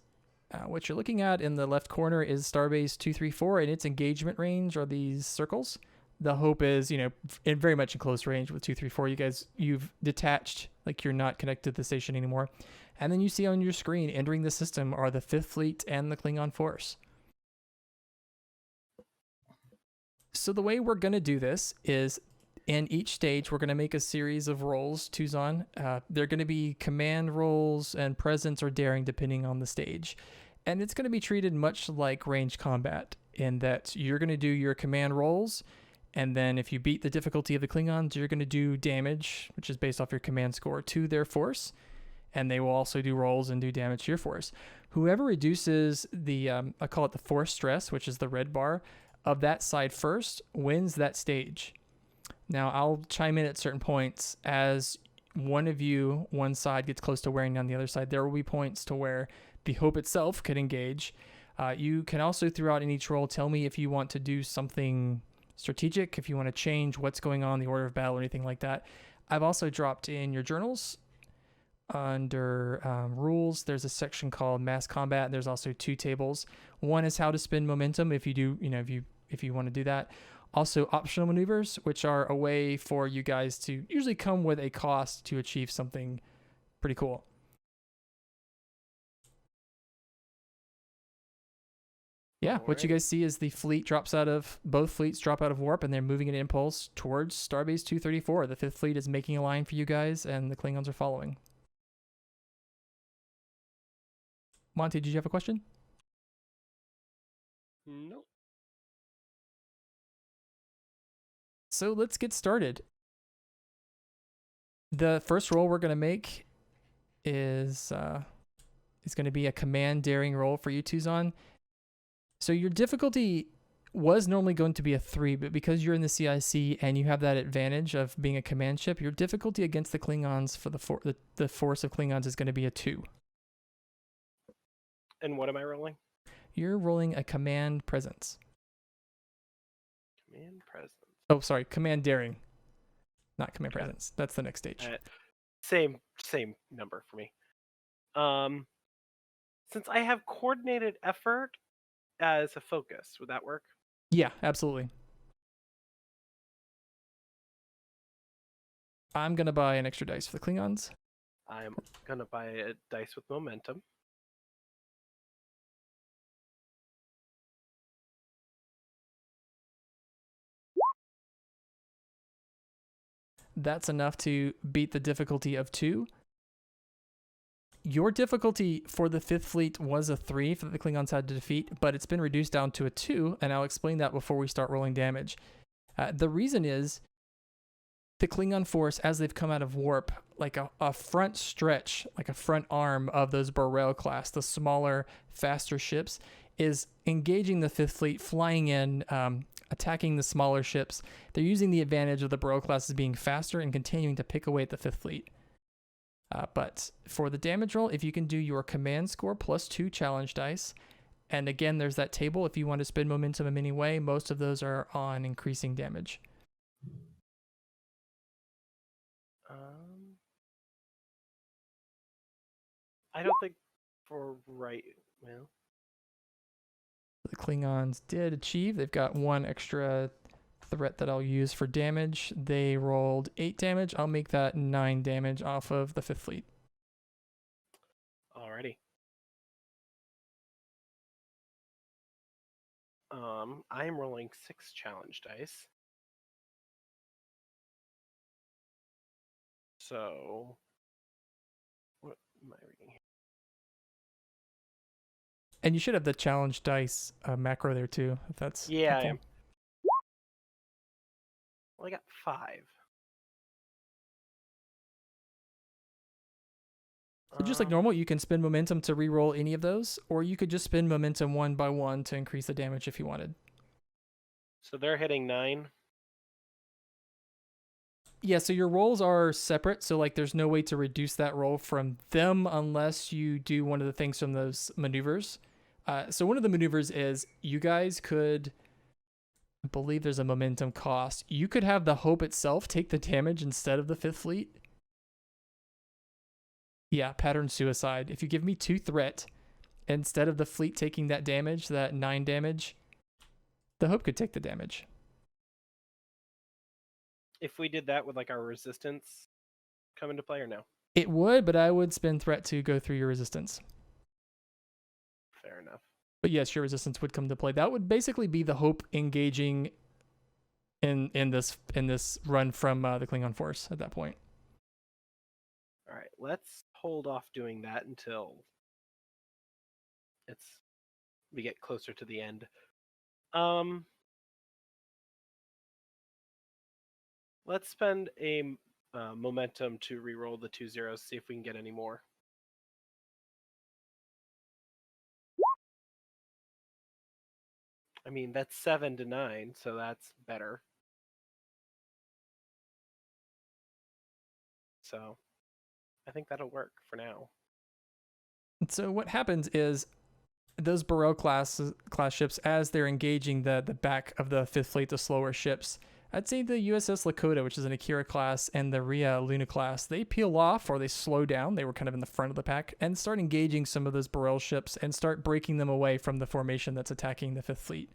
What you're looking at in the left corner is Starbase 234, and its engagement range are these circles. The hope is, in very much in close range with 234. You've detached, like you're not connected to the station anymore. And then you see on your screen, entering the system are the 5th Fleet and the Klingon Force. So the way we're going to do this is, in each stage, we're going to make a series of rolls, Tuzon. They're going to be command rolls and presence or daring, depending on the stage. And it's going to be treated much like range combat, in that you're going to do your command rolls, and then if you beat the difficulty of the Klingons, you're going to do damage, which is based off your command score, to their force. And they will also do rolls and do damage to your force. Whoever reduces the, I call it the force stress, which is the red bar, of that side first, wins that stage. Now, I'll chime in at certain points. As one side gets close to wearing down the other side, there will be points to where the hope itself could engage. You can also, throughout in each roll, tell me if you want to do something strategic, if you want to change what's going on, the order of battle, or anything like that. I've also dropped in your journals. Under rules, there's a section called mass combat. There's also 2 tables. One is how to spend momentum if you do, if you want to do that. Also optional maneuvers, which are a way for you guys to usually come with a cost to achieve something pretty cool. Yeah, what you guys see is the fleet both fleets drop out of warp, and they're moving an impulse towards Starbase 234. The 5th Fleet is making a line for you guys, and the Klingons are following. Monty, did you have a question? No. So let's get started. The first roll we're going to make is going to be a command daring roll for you, Tuzon. So your difficulty was normally going to be a 3, but because you're in the CIC and you have that advantage of being a command ship, your difficulty against the Klingons for the force of Klingons is going to be a 2. And what am I rolling? You're rolling a command presence. Command presence. Oh, sorry, command daring. Not command Okay. presence. That's the next stage. Same number for me. Since I have coordinated effort as a focus, would that work? Yeah, absolutely. I'm going to buy an extra dice for the Klingons. I'm gonna buy a dice with momentum. That's enough to beat the difficulty of 2. Your difficulty for the 5th Fleet was a 3 that the Klingons had to defeat, but it's been reduced down to a 2, and I'll explain that before we start rolling damage. The reason is the Klingon force, as they've come out of warp, like a front stretch, like a front arm of those Burrell class, the smaller, faster ships, is engaging the 5th Fleet, flying in, attacking the smaller ships. They're using the advantage of the Burrell class as being faster and continuing to pick away at the 5th Fleet. But for the damage roll, if you can do your command score plus 2 challenge dice, and again, there's that table. If you want to spend momentum in any way, most of those are on increasing damage. I don't think well. The Klingons did achieve. They've got 1 extra threat that I'll use for damage. They rolled 8 damage. I'll make that 9 damage off of the 5th Fleet. Alrighty. I am rolling 6 challenge dice. So, what am I reading here? And you should have the challenge dice macro there too, if that's Yeah, helpful. I am. Well, I got 5. So just like normal, you can spend momentum to re-roll any of those, or you could just spend momentum 1 by 1 to increase the damage if you wanted. So they're hitting 9. Yeah, so your rolls are separate, so like there's no way to reduce that roll from them unless you do one of the things from those maneuvers. So one of the maneuvers is you guys could, I believe there's a momentum cost. You could have the Hope itself take the damage instead of the 5th Fleet. Yeah, pattern suicide. If you give me 2 threat, instead of the fleet taking that damage, that 9 damage, the Hope could take the damage. If we did that, would like our resistance come into play or no? It would, but I would spend threat to go through your resistance. Fair enough. But yes, your resistance would come into play. That would basically be the Hope engaging in this run from the Klingon force at that point. All right, let's hold off doing that until we get closer to the end. Let's spend a momentum to re-roll the 2 zeros, see if we can get any more. I mean, that's 7 to 9, so that's better. So I think that'll work for now. So what happens is those Burrell class ships, as they're engaging the back of the 5th Fleet, the slower ships, I'd say the USS Lakota, which is an Akira class, and the Rhea Luna class, they peel off or they slow down. They were kind of in the front of the pack and start engaging some of those Burrell ships and start breaking them away from the formation that's attacking the 5th Fleet.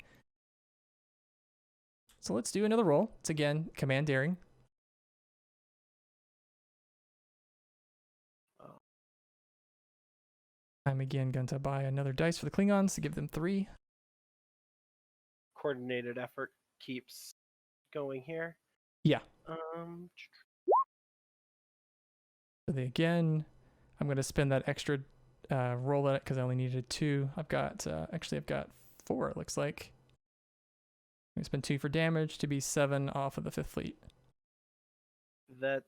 So let's do another roll. It's again command daring. I'm again going to buy another dice for the Klingons to give them 3. Coordinated effort keeps going here. Yeah. So I'm going to spend that extra roll at it because I only needed 2. I've got 4, it looks like. I'm going to spend 2 for damage to be 7 off of the 5th Fleet. I'm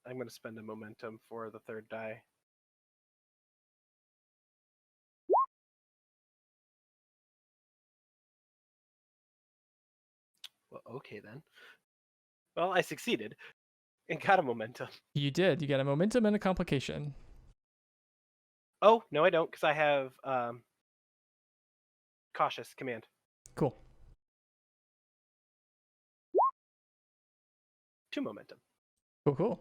going to spend a momentum for the 3rd die. Well, okay then. Well, I succeeded and got a momentum. You did. You got a momentum and a complication. Oh, no, I don't, because I have cautious command. Cool. 2 momentum. Cool.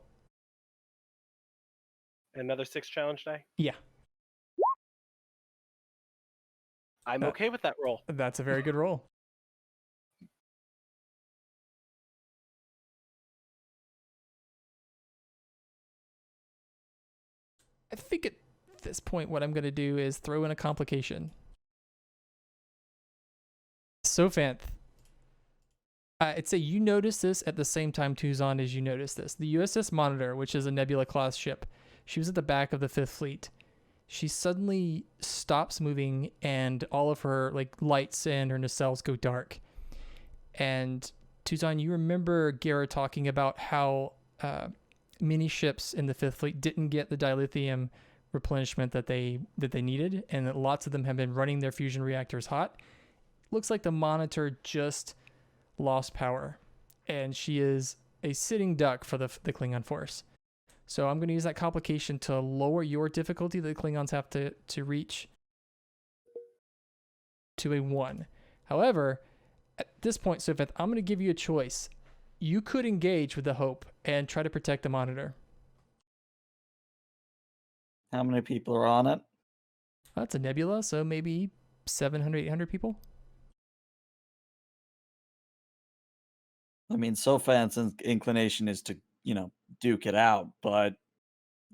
Another 6 challenge die. Yeah, I'm okay with that roll. that's a very good roll. I think at this point, what I'm going to do is throw in a complication. Sophanth, I'd say you notice this at the same time, Tuzon, as you notice this. The USS Monitor, which is a Nebula-class ship, she was at the back of the Fifth Fleet. She suddenly stops moving, and all of her lights and her nacelles go dark. And Tuzon, you remember Gara talking about how many ships in the Fifth Fleet didn't get the dilithium replenishment that they needed, and that lots of them have been running their fusion reactors hot. Looks like the Monitor just lost power, and she is a sitting duck for the Klingon force. So I'm going to use that complication to lower your difficulty that the Klingons have to reach to a 1. However, at this point, Sophanth, I'm going to give you a choice. You could engage with the Hope and try to protect the Monitor. How many people are on it? That's a nebula, so maybe 700, 800 people. I mean, Sophan's inclination is to, duke it out, but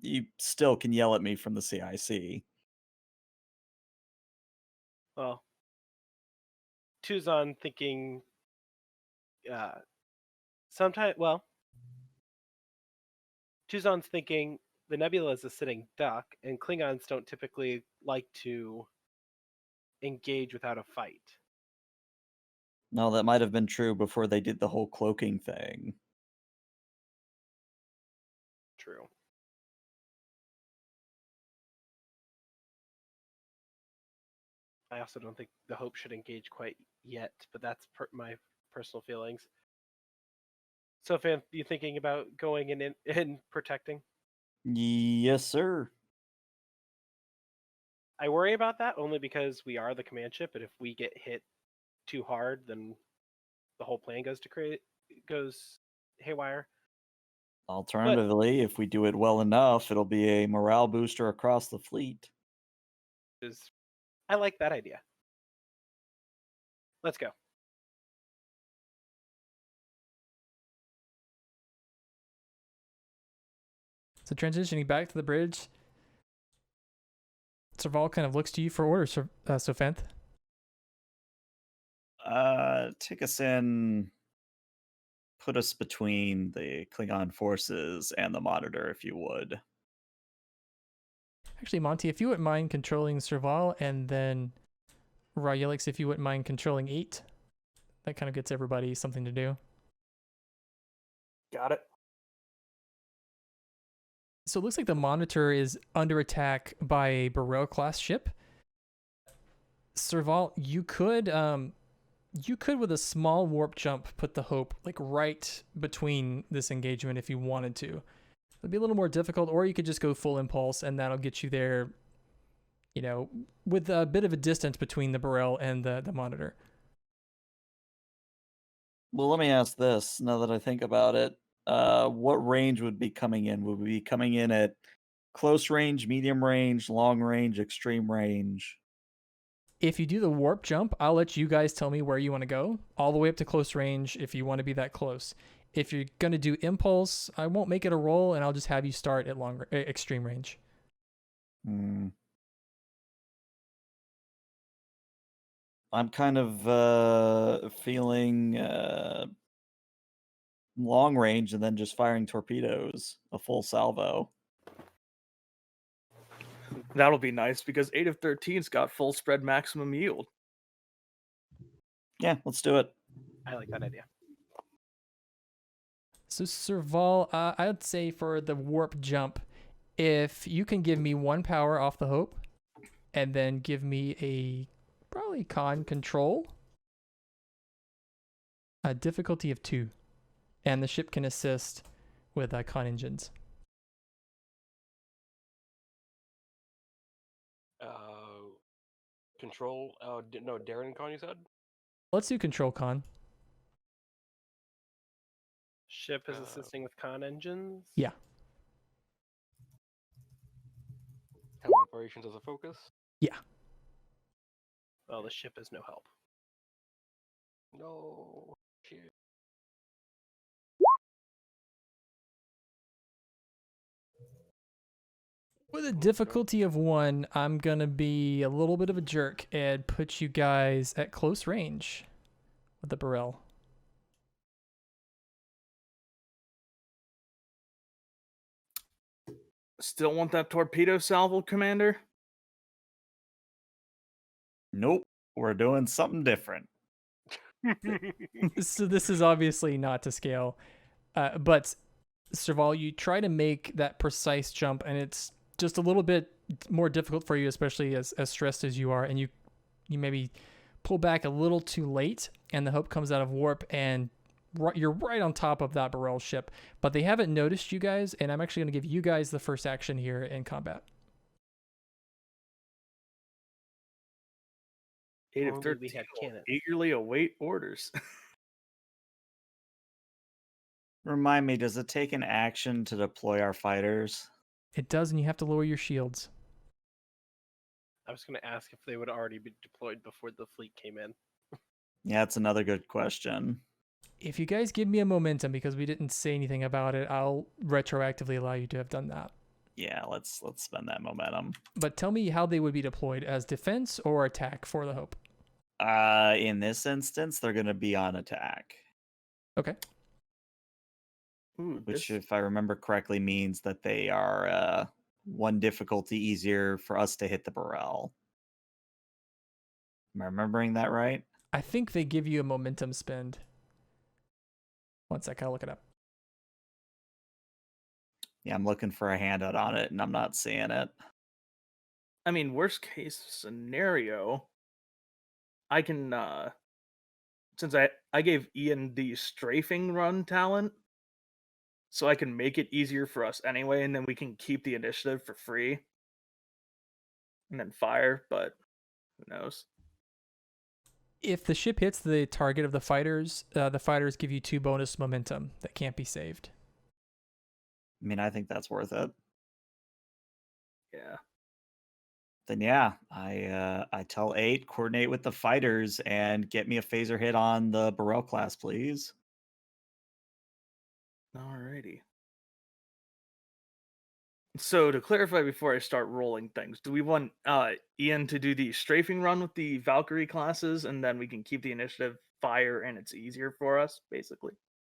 you still can yell at me from the CIC. Well, Tuzon thinking Tuzon's thinking the nebula is a sitting duck, and Klingons don't typically like to engage without a fight. No, that might have been true before they did the whole cloaking thing. True. I also don't think the Hope should engage quite yet, but that's my personal feelings. Sophan, you thinking about going in and protecting? Yes, sir. I worry about that only because we are the command ship, and if we get hit too hard, then the whole plan goes haywire. Alternatively, if we do it well enough, it'll be a morale booster across the fleet. I like that idea. Let's go. So transitioning back to the bridge, Serval kind of looks to you for orders, Sophanth. Take us in. Put us between the Klingon forces and the Monitor, if you would. Actually, Monty, if you wouldn't mind controlling Serval, and then Ryelix, if you wouldn't mind controlling 8, that kind of gets everybody something to do. Got it. So it looks like the Monitor is under attack by a Burrell-class ship. Serval, you could with a small warp jump put the Hope right between this engagement if you wanted to. It'd be a little more difficult, or you could just go full impulse, and that'll get you there, with a bit of a distance between the Burrell and the Monitor. Well, let me ask this, now that I think about it. What range would be coming in? Would we be coming in at close range, medium range, long range, extreme range? If you do the warp jump, I'll let you guys tell me where you want to go, all the way up to close range if you want to be that close. If you're going to do impulse, I won't make it a roll, and I'll just have you start at extreme range. I'm kind of feeling long range and then just firing torpedoes, a full salvo. That'll be nice because 8 of 13's got full spread maximum yield. Yeah, let's do it. I like that idea. So Serval, I would say for the warp jump, if you can give me 1 power off the Hope, and then give me a probably con control, a difficulty of 2, and the ship can assist with con engines. Control. No, Darren Con, you said? Let's do control con. Ship is assisting with con engines. Yeah. Have operations as a focus. Yeah. Well, the ship is no help. No. Shit. With a Okay. difficulty of 1, I'm going to be a little bit of a jerk and put you guys at close range with the Burrell. Still want that torpedo salvo, Commander? Nope. We're doing something different. So this is obviously not to scale, but Serval, you try to make that precise jump, and it's just a little bit more difficult for you, especially as stressed as you are, and you maybe pull back a little too late, and the Hope comes out of warp, and you're right on top of that Burrell ship, but they haven't noticed you guys, and I'm actually going to give you guys the first action here in combat. 8 of Only 13 we had cannons. eagerly await orders. Remind me, does it take an action to deploy our fighters? It does, and you have to lower your shields. I was going to ask if they would already be deployed before the fleet came in. Yeah, that's another good question. If you guys give me a momentum, because we didn't say anything about it, I'll retroactively allow you to have done that. Yeah, let's spend that momentum. But tell me how they would be deployed, as defense or attack for the Hope. In this instance, they're going to be on attack, Okay. Ooh, which, this- if I remember correctly, means that they are 1 difficulty easier for us to hit the Burrell. Am I remembering that right? I think they give you a momentum spend. One sec, I'll look it up. Yeah, I'm looking for a handout on it, and I'm not seeing it. I mean, worst case scenario, I can since I gave Ian the strafing run talent, so I can make it easier for us anyway, and then we can keep the initiative for free. And then fire, but who knows? If the ship hits the target of the fighters give you 2 bonus momentum that can't be saved. I mean, I think that's worth it. Yeah. Then yeah, I tell 8, coordinate with the fighters and get me a phaser hit on the Burrell class, please. Alrighty. So to clarify before I start rolling things, do we want Ian to do the strafing run with the Valkyrie classes, and then we can keep the initiative fire, and it's easier for us, basically?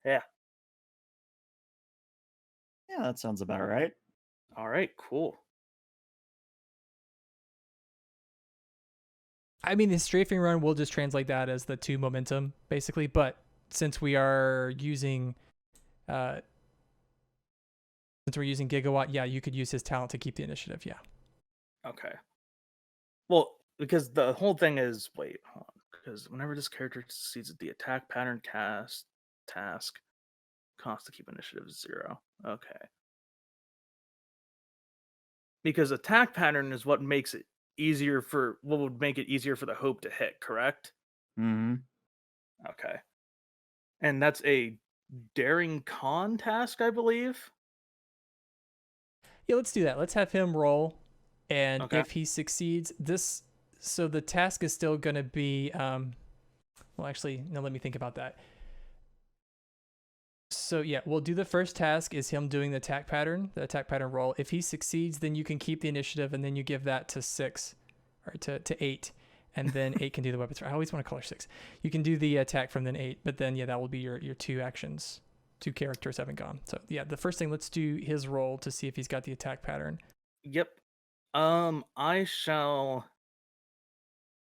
Yeah. Yeah, that sounds about right. All right. Cool. I mean, the strafing run will just translate that as the 2 momentum, basically. But since we are using, Gigawatt, yeah, you could use his talent to keep the initiative. Yeah. Okay. Well, because the whole thing is because whenever this character succeeds at the attack pattern cast task, cost to keep initiative 0. Okay. Because attack pattern is what would make it easier for the Hope to hit, correct? Mm-hmm. Okay. And that's a daring con task, I believe. Yeah, let's do that. Let's have him roll, and Okay. if he succeeds, so the task is still going to be, well, actually, no, let me think about that. So yeah, we'll do the first task is him doing the attack pattern roll. If he succeeds, then you can keep the initiative, and then you give that to 6, or to 8, and then 8 can do the weapons. I always want to call her 6. You can do the attack from then 8, but then yeah, that will be your 2 actions. 2 characters haven't gone. So yeah, the first thing, let's do his roll to see if he's got the attack pattern. Yep. I shall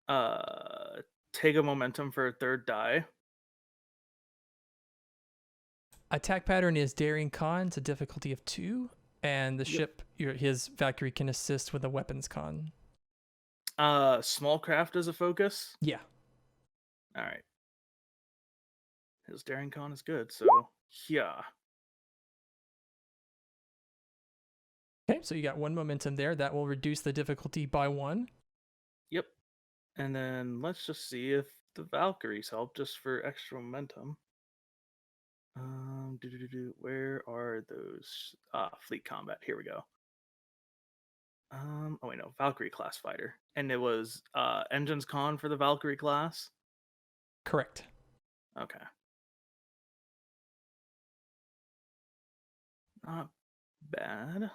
take a momentum for a 3rd die. Attack pattern is daring con. It's a difficulty of 2, and the ship, his Valkyrie, can assist with a weapons con. Small craft as a focus. Yeah. All right. His daring con is good, so yeah. Okay, so you got 1 momentum there. That will reduce the difficulty by 1. Yep. And then let's just see if the Valkyries help just for extra momentum. Where are those? Fleet combat. Here we go. Oh wait, no, Valkyrie class fighter, and it was engines con for the Valkyrie class. Correct. Okay. Not bad.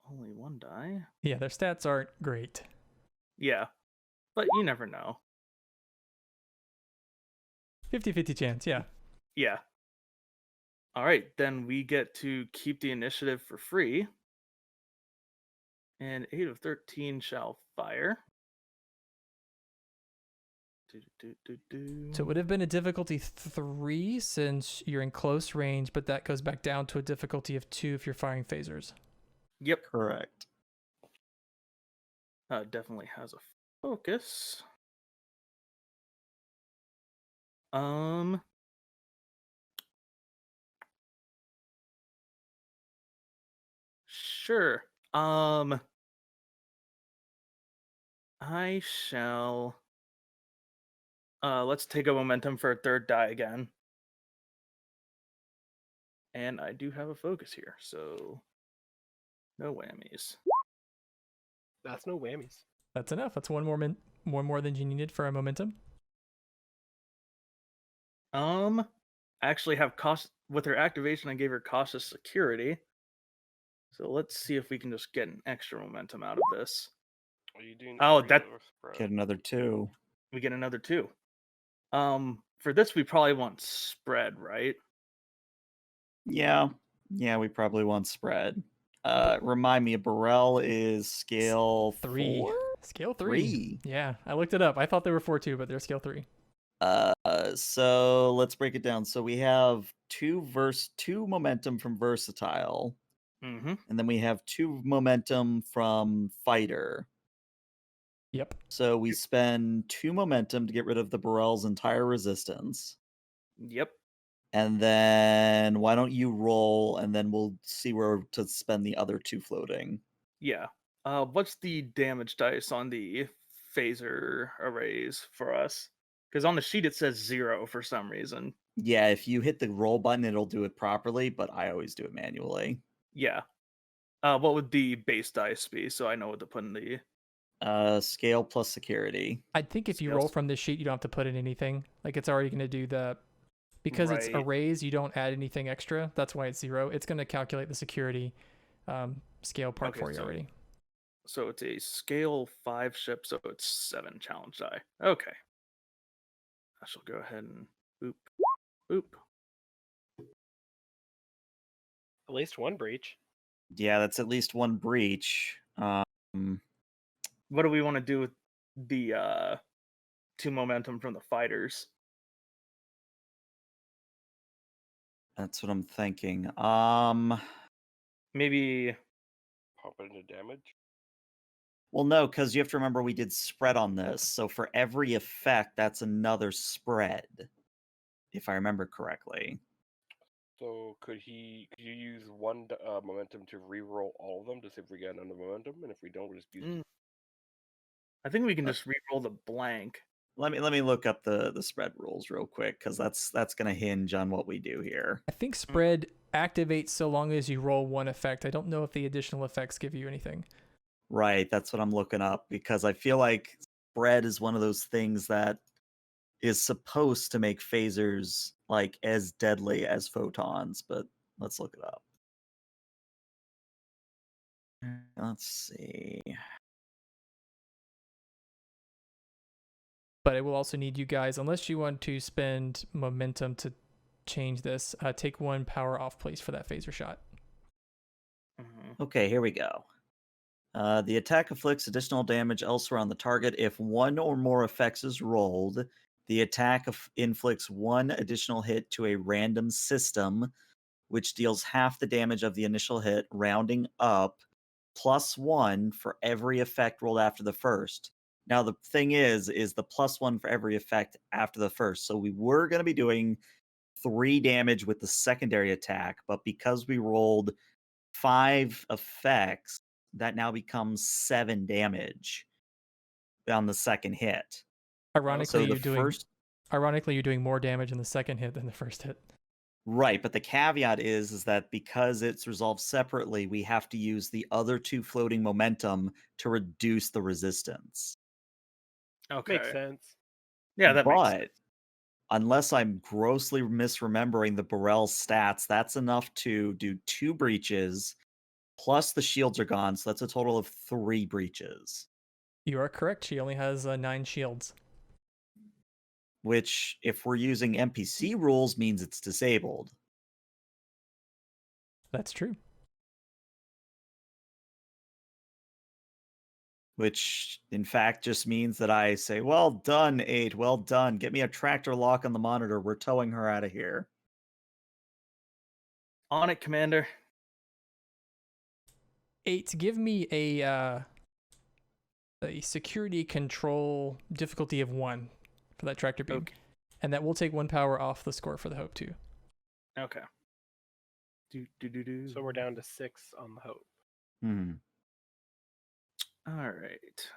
Only one die. Yeah, their stats aren't great. Yeah, but you never know. 50-50 chance, yeah. Yeah. All right, then we get to keep the initiative for free. And 8 of 13 shall fire. So it would have been a difficulty 3 since you're in close range, but that goes back down to a difficulty of 2 if you're firing phasers. Yep. Correct. Definitely has a focus. Sure. I shall let's take a momentum for a third die again. And I do have a focus here, so no whammies. That's no whammies. That's enough. That's one more than you needed for a momentum. I actually have with her activation. I gave her cautious security. So let's see if we can just get an extra momentum out of this. Are you doing Oh, area that- or spread? Get another 2. We get another 2. For this we probably want spread, right? Yeah. Yeah, we probably want spread. Remind me, Burrell is scale 3. 4? Scale 3. Yeah, I looked it up. I thought they were 4 too, but they're scale 3. So let's break it down. So we have 2 momentum from versatile, Mm-hmm. and then we have 2 momentum from fighter. Yep. So we spend 2 momentum to get rid of the Burrell's entire resistance. Yep. And then why don't you roll, and then we'll see where to spend the other 2 floating. Yeah. What's the damage dice on the phaser arrays for us? Because on the sheet it says 0 for some reason. Yeah, if you hit the roll button, it'll do it properly, but I always do it manually. Yeah. What would the base dice be? So I know what to put in the Scale plus security. I think if you Scale roll from this sheet, you don't have to put in anything. Like it's already going to do the... Because it's Right. arrays, you don't add anything extra. That's why it's 0. It's going to calculate the security scale part Okay, for you so- already. So it's a scale 5 ship, so it's 7 challenge die. Okay. I shall go ahead and boop. Boop. At least one breach. Yeah, that's at least 1 breach. What do we want to do with the 2 momentum from the fighters? That's what I'm thinking. Maybe. Pop it into damage. Well, no, because you have to remember we did spread on this. So for every effect, that's another spread, if I remember correctly. So could you use 1 momentum to re-roll all of them to see if we get another momentum, and if we don't, we'll just use. I think we can just re-roll the blank. Let me look up the spread rules real quick, because that's going to hinge on what we do here. I think spread activates so long as you roll 1 effect. I don't know if the additional effects give you anything. Right, that's what I'm looking up, because I feel like spread is one of those things that is supposed to make phasers like as deadly as photons, but let's look it up. Let's see. But I will also need you guys, unless you want to spend momentum to change this, take 1 power off place for that phaser shot. Mm-hmm. Okay, here we go. The attack inflicts additional damage elsewhere on the target. If 1 or more effects is rolled, the attack inflicts 1 additional hit to a random system, which deals half the damage of the initial hit, rounding up, +1 for every effect rolled after the first. Now, the thing is the +1 for every effect after the first. So we were going to be doing 3 damage with the secondary attack, but because we rolled 5 effects, that now becomes 7 damage on the second hit. Ironically, So the you're doing first ironically, you're doing more damage in the second hit than the first hit. Right, but the caveat is that because it's resolved separately, we have to use the other 2 floating momentum to reduce the resistance. Okay. Makes sense. Yeah, that makes sense. But unless I'm grossly misremembering the Burrell stats, that's enough to do 2 breaches, plus the shields are gone, so that's a total of 3 breaches. You are correct. She only has 9 shields. Which, if we're using NPC rules, means it's disabled. That's true. Which, in fact, just means that I say, well done, 8, well done. Get me a tractor lock on the monitor. We're towing her out of here. On it, Commander. 8, give me a security control difficulty of 1 for that tractor beam. Okay. And that will take 1 power off the score for the Hope too. Okay. So we're down to 6 on the Hope. Hmm. All right.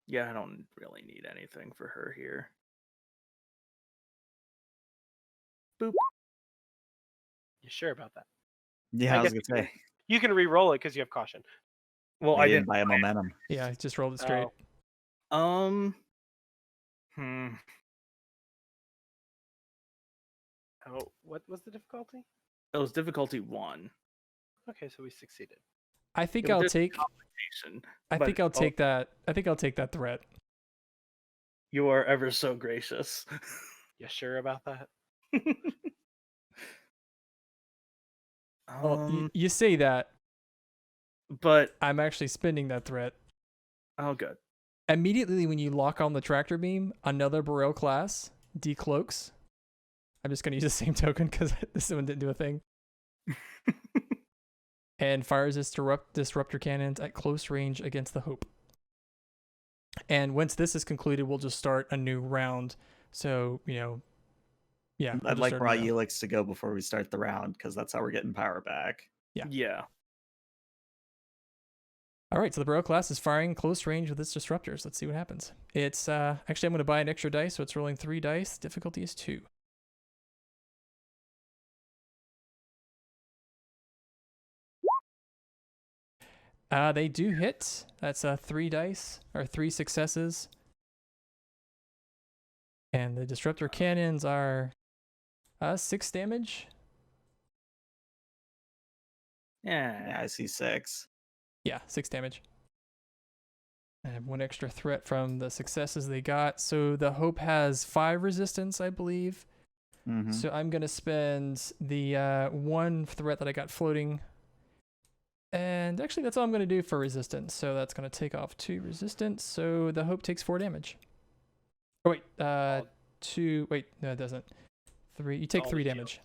Yeah, I don't really need anything for her here. Boop. You sure about that? Yeah, I was guess going to say. You can re-roll it because you have caution. Well, I didn't buy a momentum. Yeah, I just rolled it straight. Oh. Oh, what was the difficulty? It was difficulty 1. Okay, so we succeeded. I think It was I'll just take complication, I but- think I'll take that. I think I'll take that threat. You are ever so gracious. You sure about that? Well, you say that. But I'm actually spending that threat. oh, good. Immediately when you lock on the tractor beam, another Burrell class decloaks. I'm just going to use the same token because this one didn't do a thing. And fires its disruptor cannons at close range against the Hope. And once this is concluded, we'll just start a new round. So, yeah. I'd like Raw Helix to go before we start the round, because that's how we're getting power back. Yeah. All right, so the Burrow class is firing close range with its disruptors. Let's see what happens. It's actually, I'm going to buy an extra dice, so it's rolling 3 dice. Difficulty is 2. They do hit. That's 3 dice, or 3 successes. And the disruptor cannons are 6 damage. Yeah, I see 6. Yeah, 6 damage. I have 1 extra threat from the successes they got. So the Hope has 5 resistance, I believe. Mm-hmm. So I'm going to spend the 1 threat that I got floating. And actually, that's all I'm going to do for resistance. So that's going to take off 2 resistance. So the Hope takes 4 damage. Oh, wait. 2. Wait, no, it doesn't. 3. You take All 3 the damage.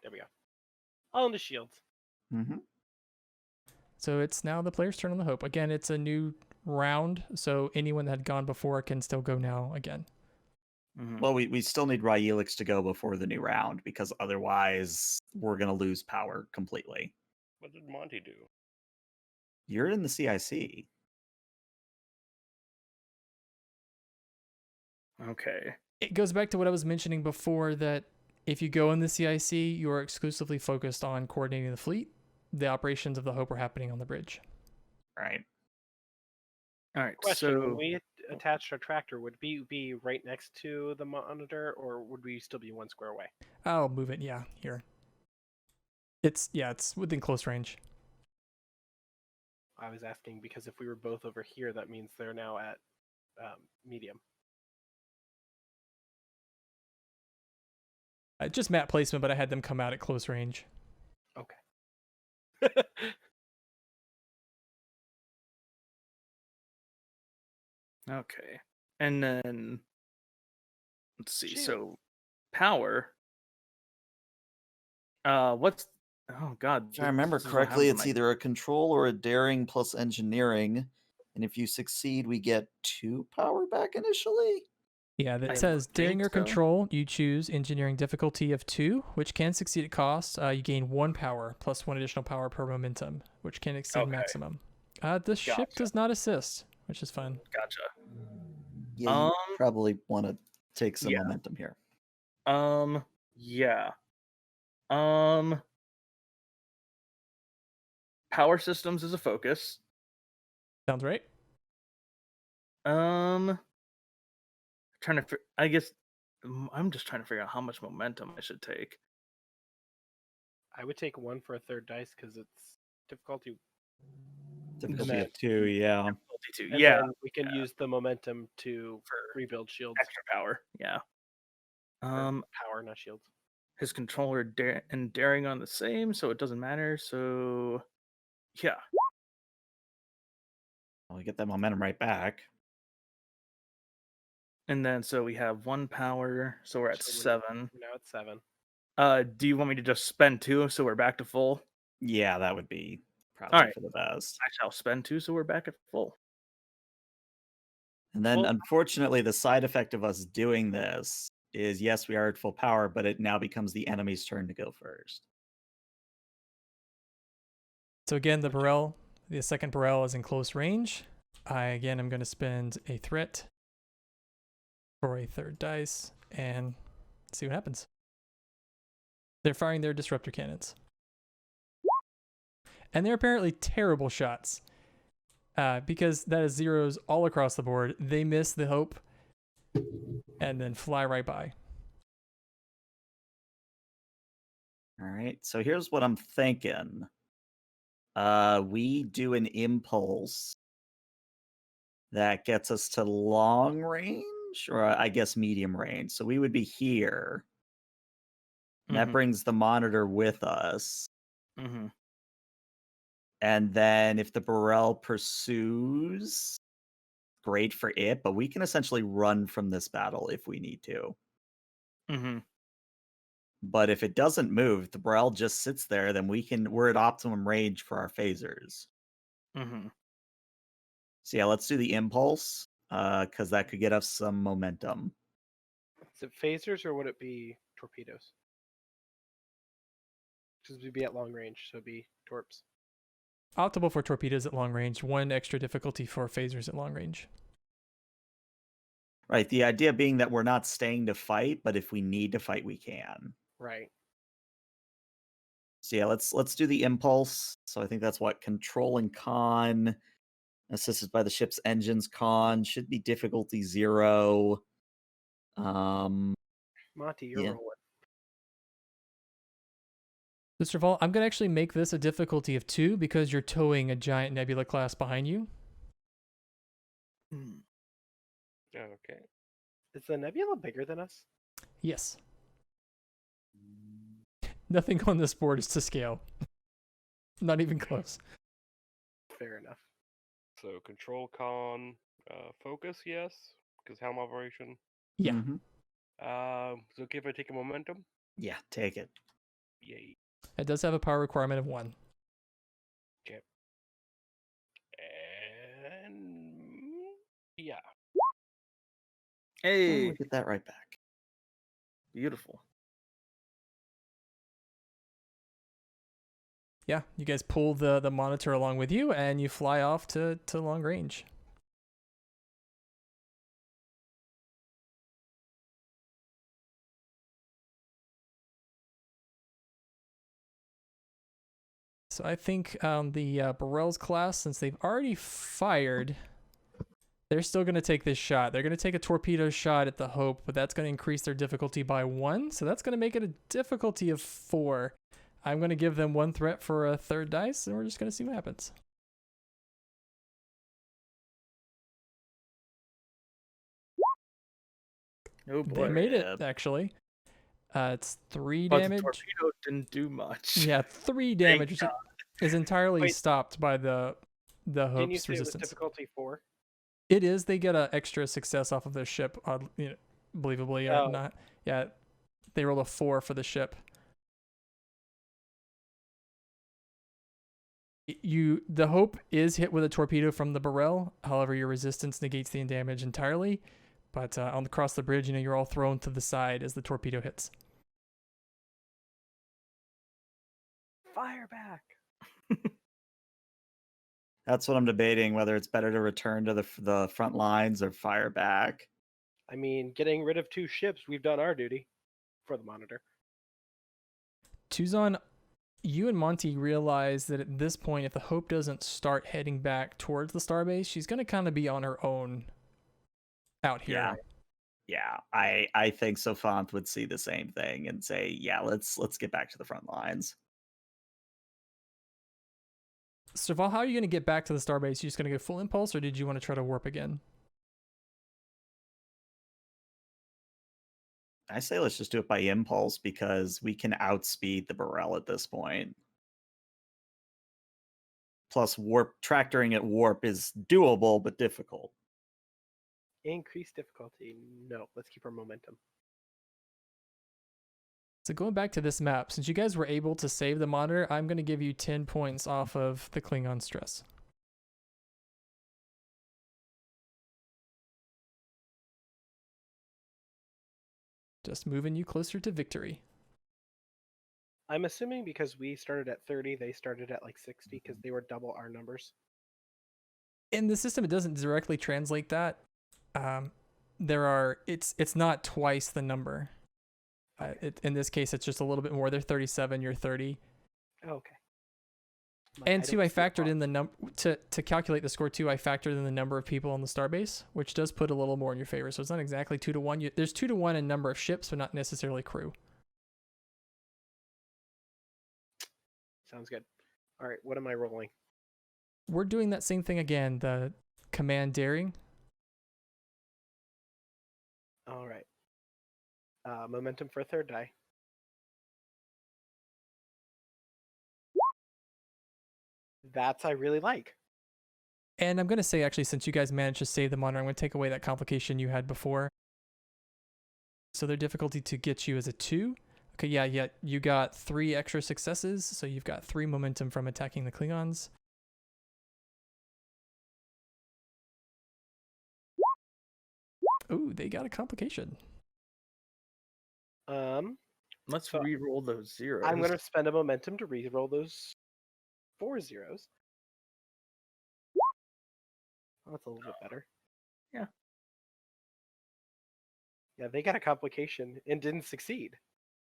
There we go. All in the shields. Mm-hmm. So it's now the player's turn on the Hope. Again, it's a new round. So anyone that had gone before can still go now again. Mhm. Well, we still need Raw Helix to go before the new round, because otherwise we're going to lose power completely. What did Monty do? You're in the CIC. Okay. It goes back to what I was mentioning before, that if you go in the CIC, you are exclusively focused on coordinating the fleet. The operations of the Hope are happening on the bridge. Right. All right. Question: When So we attached our tractor, would we be right next to the monitor, or would we still be 1 square away? I'll move it. Yeah, here. It's within close range. I was asking because if we were both over here, that means they're now at medium. Just map placement, but I had them come out at close range. Okay. okay. And then let's see. Shield. So power. What's oh god. If I remember this is what correctly, happens it's when either a control or a daring plus engineering. And if you succeed, we get 2 power back initially. Yeah, that I says daring think or so. control. You choose engineering difficulty of 2, which can succeed at cost. You gain 1 power plus 1 additional power per momentum, which can exceed Okay. maximum. The ship Gotcha. does not assist, which is fun. Gotcha. Yeah, you probably want to take some yeah. momentum here. Yeah. Power systems is a focus. Sounds right. I guess I'm just trying to figure out how much momentum I should take. I would take 1 for a third dice because it's difficulty. Difficulty then- of 2, yeah. Difficulty 2. And Yeah. then we can use the momentum to For rebuild shields. extra power. Yeah. Or power, not shields. His controller and daring on the same, so it doesn't matter. So, yeah. Well, we get that momentum right back. And then so we have 1 power, so we're at So 7. We're now at 7. Do you want me to just spend 2 so we're back to full? Yeah, that would be probably Alright. for the best. I shall spend 2 so we're back at full. And then, Well- unfortunately, the side effect of us doing this is, yes, we are at full power, but it now becomes the enemy's turn to go first. So again, the second Burrell is in close range. I'm going to spend a threat for a third dice and see what happens. They're firing their disruptor cannons. And they're apparently terrible shots. Because that is zeros all across the board. They miss the hope and then fly right by. All right, so here's what I'm thinking. We do an impulse that gets us to long range, or I guess medium range. So we would be here. And that Mhm. brings the monitor with us. Mm-hmm. And then if the Burrell pursues, great for it, but we can essentially run from this battle if we need to. Mm-hmm. But if it doesn't move, the Burrell just sits there, then we're at optimum range for our phasers. Mm-hmm. So yeah, let's do the impulse, because that could get us some momentum. Is it phasers or would it be torpedoes? Because we'd be at long range, so it'd be torps. Optimal for torpedoes at long range, 1 extra difficulty for phasers at long range. Right, the idea being that we're not staying to fight, but if we need to fight, we can. Right. So yeah, let's do the impulse. So I think that's what controlling con, assisted by the ship's engines con, should be difficulty 0. Monty, you're Yeah. rolling. Mr. Vol, I'm going to actually make this a difficulty of 2 because you're towing a giant nebula class behind you. Okay. Is the nebula bigger than us? Yes. Nothing on this board is to scale. Not even close. Fair enough. So control con, focus, yes, because helm operation. Yeah. Mhm. Is it okay if I take a momentum? Yeah, take it. Yay. It does have a power requirement of 1. And yeah. Hey, We'll get that right back. beautiful. Yeah, you guys pull the monitor along with you and you fly off to long range. So I think the Burrell's class, since they've already fired, they're still going to take this shot. They're going to take a torpedo shot at the Hope, but that's going to increase their difficulty by 1. So that's going to make it a difficulty of 4. I'm going to give them 1 threat for a third dice, and we're just going to see what happens. Oh boy. They made it, actually. It's 3 But damage. the torpedo didn't do much. Yeah, 3 damage, which God. is entirely Wait. stopped by the Didn't you Hope's say it was resistance. difficulty 4? It is. They get an extra success off of their ship. Believably or Oh. not. Yeah, they roll a 4 for the ship. The Hope is hit with a torpedo from the Burrell. However, your resistance negates the damage entirely. But across the bridge, you're all thrown to the side as the torpedo hits. Fire back. That's what I'm debating, whether it's better to return to the front lines or fire back. I mean, getting rid of 2 ships, we've done our duty for the Monitor. Tuzon, you and Monty realize that at this point, if the Hope doesn't start heading back towards the starbase, she's going to kind of be on her own out here. Yeah, I think Sophant would see the same thing and say, yeah, let's get back to the front lines. Serval, how are you going to get back to the starbase? You just going to go full impulse, or did you want to try to warp again? I say let's just do it by impulse because we can outspeed the Burrell at this point. Plus, tractoring at warp is doable but difficult. Increased difficulty. No, let's keep our momentum. So going back to this map, since you guys were able to save the Monitor, I'm going to give you 10 points off of the Klingon stress. Just moving you closer to victory. I'm assuming because we started at 30, they started at like 60 because they were double our numbers. In the system, it doesn't directly translate that. It's not twice the number. In this case, it's just a little bit more. They're 37, you're 30. Oh, okay. And two, I factored in the number to calculate the score too. I factored in the number of people on the starbase, which does put a little more in your favor. So it's not exactly 2 to 1. There's 2 to 1 in number of ships, but not necessarily crew. Sounds good. All right, what am I rolling? We're doing that same thing again. The command daring. All right. Momentum for a third die. That's I really like. And I'm going to say, actually, since you guys managed to save the Monitor, I'm going to take away that complication you had before. So their difficulty to get you is a 2. Okay, yeah, you got 3 extra successes, so you've got 3 momentum from attacking the Klingons. Ooh, they got a complication. Let's So re-roll those zeros. I'm going to spend a momentum to re-roll those 4 zeros. Oh, that's a little bit better. Yeah. Yeah, they got a complication and didn't succeed.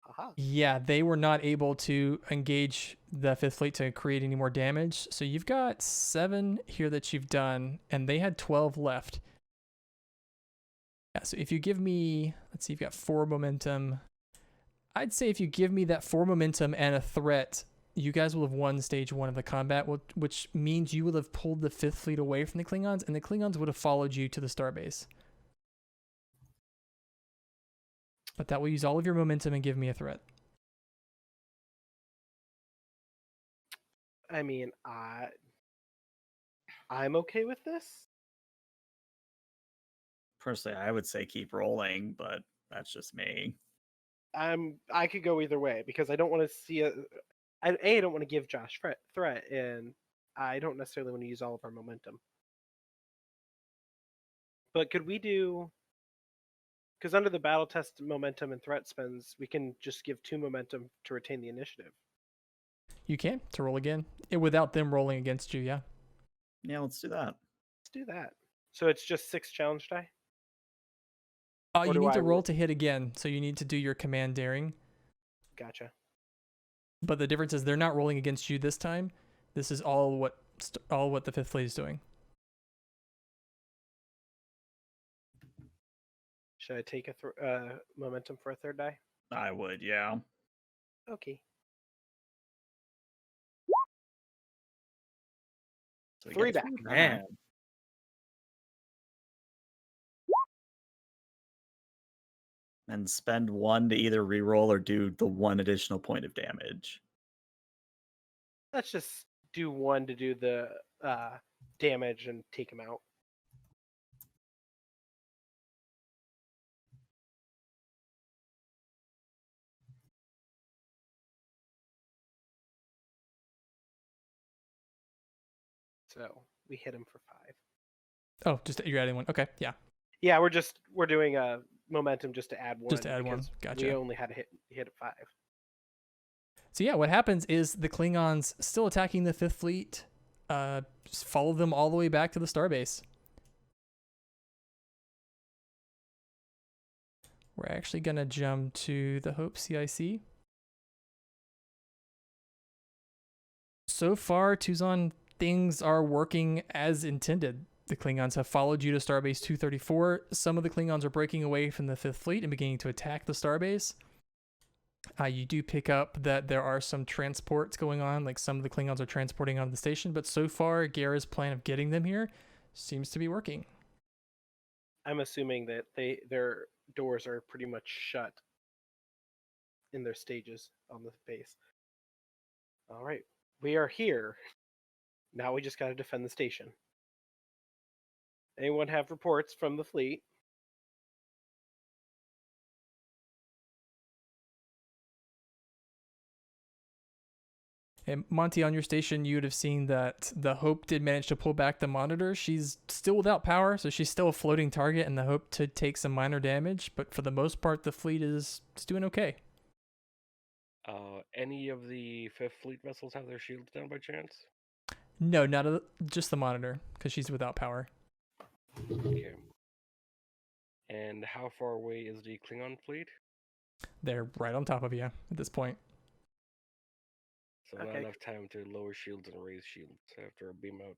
Aha. Yeah, they were not able to engage the 5th Fleet to create any more damage. So you've got 7 here that you've done, and they had 12 left. Yeah, so if you give me, let's see, you've got 4 momentum. I'd say if you give me that 4 momentum and a threat, you guys will have won stage 1 of the combat, which means you will have pulled the 5th Fleet away from the Klingons, and the Klingons would have followed you to the starbase. But that will use all of your momentum and give me a threat. I mean, I'm okay with this. Personally, I would say keep rolling, but that's just me. I could go either way because I don't want to see I don't want to give Josh threat, and I don't necessarily want to use all of our momentum. But could we do? Because under the battle test momentum and threat spends, we can just give 2 momentum to retain the initiative. You can, to roll again. Without them rolling against you, yeah. Yeah, let's do that. Let's do that. So it's just 6 challenge die? You need to roll to hit again, so you need to do your command daring. Gotcha. But the difference is they're not rolling against you this time. This is all what the 5th Fleet is doing. Should I take a momentum for a third die? I would, yeah. Okay. So 3 back. Man. And spend 1 to either reroll or do the 1 additional point of damage. Let's just do 1 to do the damage and take him out. So we hit him for 5. Oh, you're adding 1. Okay, yeah. Yeah, we're doing a momentum just to add 1. Just to add 1. because Gotcha. We only had to hit at 5. So yeah, what happens is the Klingons still attacking the 5th Fleet. just follow them all the way back to the starbase. We're actually going to jump to the Hope CIC. So far, Tuzon, things are working as intended. The Klingons have followed you to Starbase 234. Some of the Klingons are breaking away from the 5th Fleet and beginning to attack the Starbase. You do pick up that there are some transports going on, like some of the Klingons are transporting onto the station, but so far, Gara's plan of getting them here seems to be working. I'm assuming that their doors are pretty much shut in their stages on the base. All right, we are here. Now we just got to defend the station. Anyone have reports from the fleet? And Monty, on your station, you would have seen that the Hope did manage to pull back the monitor. She's still without power, so she's still a floating target, and the Hope to take some minor damage. But for the most part, the fleet is doing okay. Any of the 5th Fleet vessels have their shields down by chance? No, just the monitor, because she's without power. Okay. And how far away is the Klingon fleet? They're right on top of you at this point. So not enough time to lower shields and raise shields after a beam out.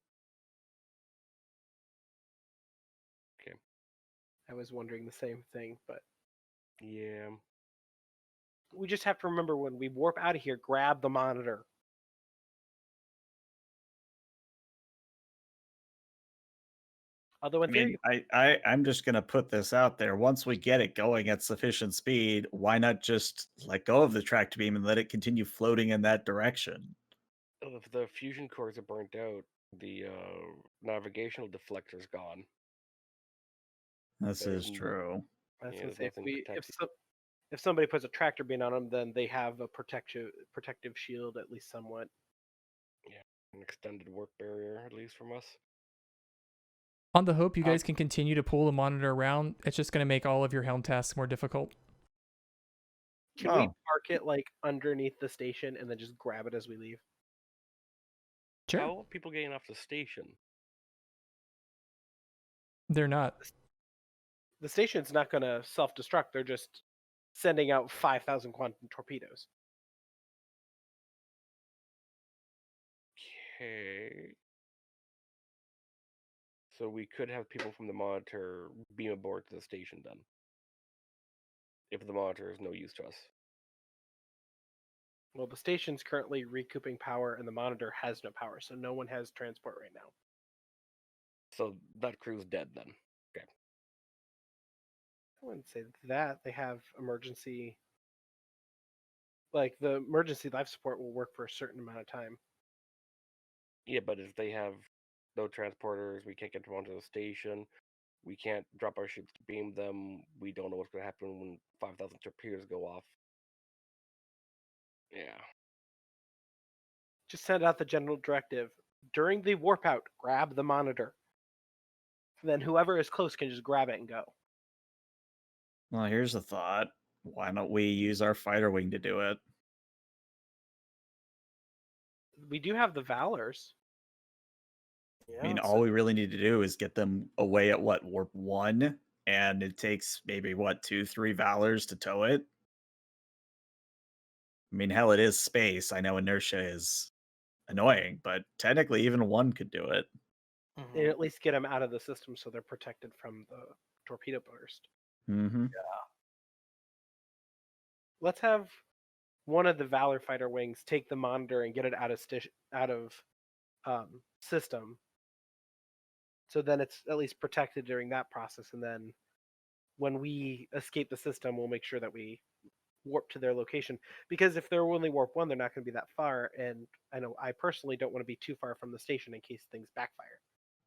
Okay. I was wondering the same thing, but yeah. We just have to remember when we warp out of here, grab the monitor. Although in theory, I'm just going to put this out there. Once we get it going at sufficient speed, why not just let go of the tracked beam and let it continue floating in that direction? If the fusion cores are burnt out, the navigational deflector's gone. This is true. I was gonna say, if somebody puts a tractor beam on them, then they have a protective shield, at least somewhat. Yeah, an extended warp barrier, at least from us. On the Hope, you guys can continue to pull the monitor around. It's just going to make all of your helm tasks more difficult. Can we park it like underneath the station and then just grab it as we leave? Sure. How are people getting off the station? They're not. The station's not going to self-destruct. They're just sending out 5,000 quantum torpedoes. Okay. So we could have people from the monitor beam aboard to the station then. If the monitor is no use to us. Well, the station's currently recouping power and the monitor has no power, so no one has transport right now. So that crew's dead then. Okay. I wouldn't say that. They have emergency... Like, the emergency life support will work for a certain amount of time. Yeah, but if they have no transporters, we can't get them onto the station, we can't drop our ships to beam them, we don't know what's going to happen when 5,000 torpedoes go off. Yeah. Just send out the general directive. During the warp out, grab the monitor. Then whoever is close can just grab it and go. Well, here's a thought. Why don't we use our fighter wing to do it? We do have the Valors. I mean, all we really need to do is get them away at warp 1, and it takes maybe 2-3 Valors to tow it. I mean, hell, it is space. I know inertia is annoying, but technically even one could do it. And at least get them out of the system so they're protected from the torpedo burst. Mm-hmm. Yeah. Let's have one of the Valor fighter wings take the monitor and get it out of system. So then it's at least protected during that process, and then when we escape the system, we'll make sure that we warp to their location. Because if they're only warp 1, they're not going to be that far, and I know I personally don't want to be too far from the station in case things backfire.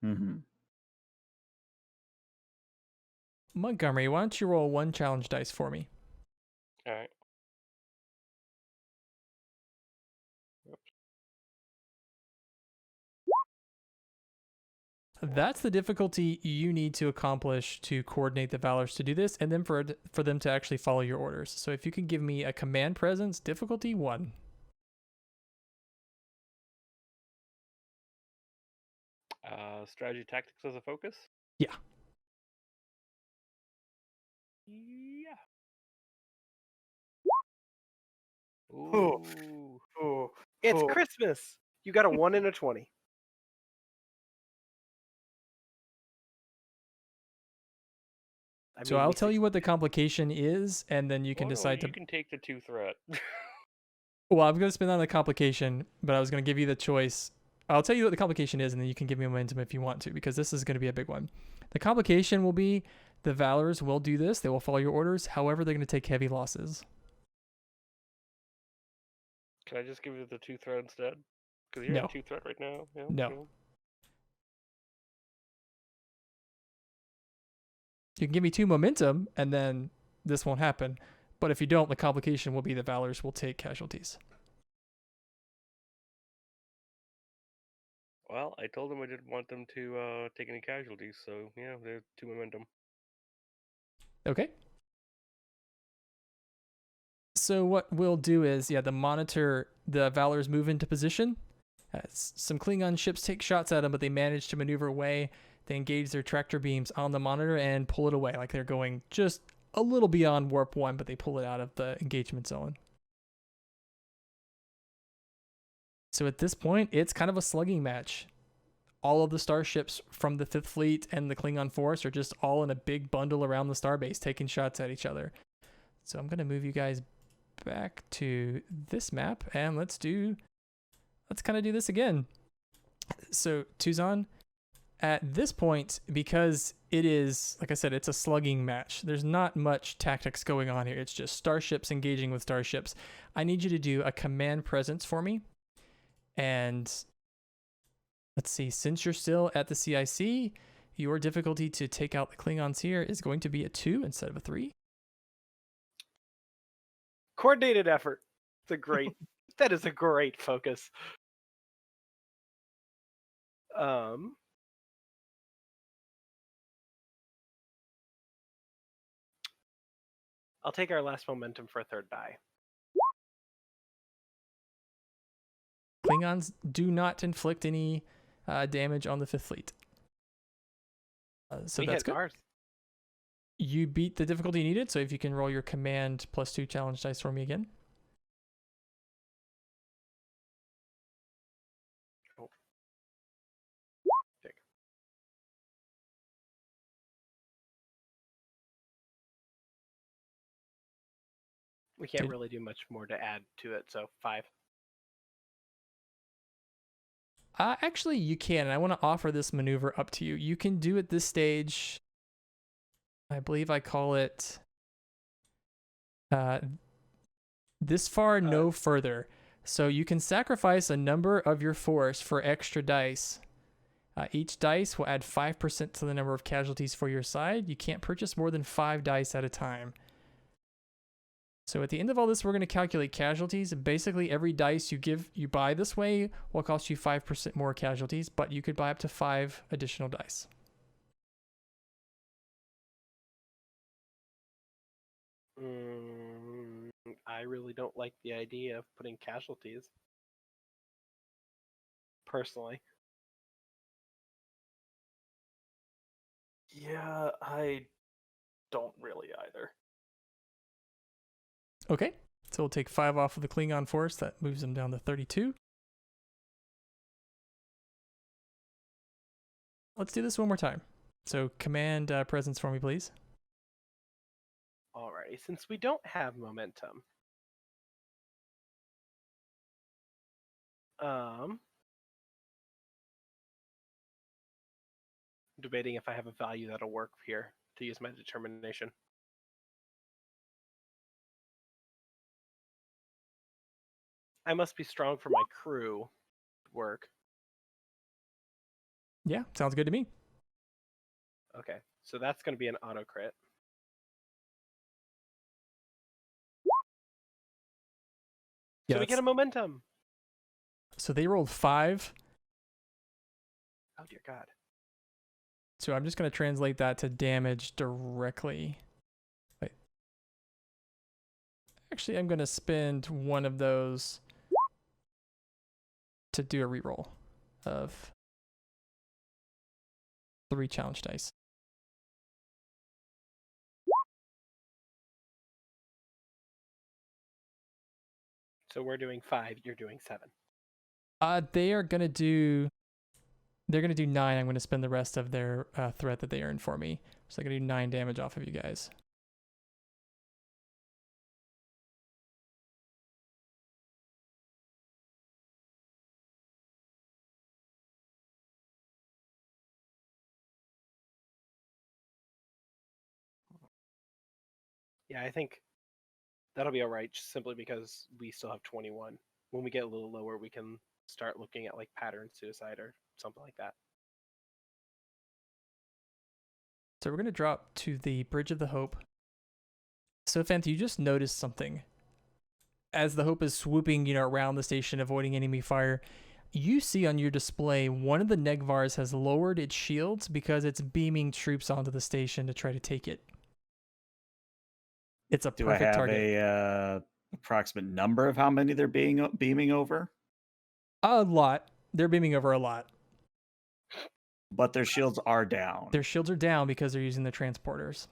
Mm-hmm. Montgomery, why don't you roll 1 challenge dice for me? All right. That's the difficulty you need to accomplish to coordinate the Valors to do this, and then for them to actually follow your orders. So if you can give me a command presence, difficulty 1. strategy tactics as a focus? Yeah. Yeah. Ooh. Ooh. Ooh. It's Ooh. Christmas. You got a 1 in a 20. So I'll tell you what the complication is, and then you can Oh, no, decide to. you can take the 2 threat. Well, I'm going to spin on the complication, but I was going to give you the choice. I'll tell you what the complication is, and then you can give me momentum if you want to, because this is going to be a big one. The complication will be the Valors will do this. They will follow your orders. However, they're going to take heavy losses. Can I just give you the 2 threat instead? Because you're No. at 2 threat right now. Yeah, No. yeah. You can give me 2 momentum, and then this won't happen. But if you don't, the complication will be the Valors will take casualties. Well, I told them I didn't want them to take any casualties, so yeah, they're 2 momentum. Okay. So what we'll do is, the monitor, the Valors move into position. Some Klingon ships take shots at them, but they manage to maneuver away. They engage their tractor beams on the monitor and pull it away, like they're going just a little beyond warp 1, but they pull it out of the engagement zone. So at this point, it's kind of a slugging match. All of the starships from the 5th Fleet and the Klingon Force are just all in a big bundle around the starbase, taking shots at each other. So I'm going to move you guys back to this map, and let's kind of do this again. So Tuzan, at this point, because it is, like I said, it's a slugging match, there's not much tactics going on here. It's just starships engaging with starships. I need you to do a command presence for me. And let's see, since you're still at the CIC, your difficulty to take out the Klingons here is going to be a 2 instead of a 3. Coordinated effort. That is a great focus. I'll take our last momentum for a 3rd die. Klingons do not inflict any damage on the 5th Fleet. So we that's hit good. ours. You beat the difficulty needed, so if you can roll your command +2 challenge dice for me again. Oh. Take. We can't really do much more to add to it, so 5. Actually, you can, and I want to offer this maneuver up to you. You can do at this stage, I believe I call it this far, no further. So you can sacrifice a number of your force for extra dice. Each dice will add 5% to the number of casualties for your side. You can't purchase more than 5 dice at a time. So at the end of all this, we're going to calculate casualties. Basically, every dice you buy this way will cost you 5% more casualties, but you could buy up to 5 additional dice. I really don't like the idea of putting casualties. Personally. Yeah, I don't really either. Okay, so we'll take 5 off of the Klingon force. That moves them down to 32. Let's do this one more time. So command presence for me, please. Alrighty, since we don't have momentum, debating if I have a value that'll work here to use my determination. I must be strong for my crew to work. Yeah, sounds good to me. Okay, so that's going to be an auto crit. Yeah, so we get a momentum. So they rolled 5. Oh dear God. So I'm just going to translate that to damage directly. Wait. Actually, I'm going to spend one of those to do a reroll of 3 challenge dice. So we're doing 5. You're doing 7. They're gonna do 9. I'm gonna spend the rest of their threat that they earned for me. So they're gonna do 9 damage off of you guys. Yeah, I think that'll be all right, just simply because we still have 21. When we get a little lower, we can start looking at like pattern suicide or something like that. So we're gonna drop to the Bridge of the Hope. So Fantha, you just noticed something. As the Hope is swooping, around the station, avoiding enemy fire, you see on your display one of the Negvars has lowered its shields because it's beaming troops onto the station to try to take it. It's a Do I perfect have target. a approximate number of how many they're beaming over? A lot. They're beaming over a lot. But their shields are down. Their shields are down because they're using the transporters.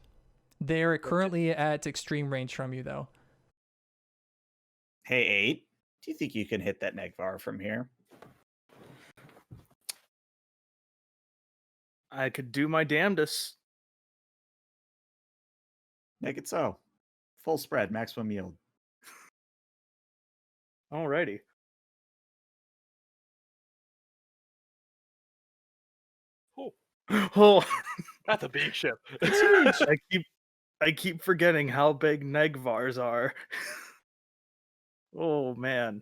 They're currently at extreme range from you, though. Hey, 8. Do you think you can hit that Negvar from here? I could do my damnedest. Make it so. Full spread, maximum yield. Alrighty. Oh, That's a big ship. It's huge. I keep forgetting how big Negvars are. Oh man.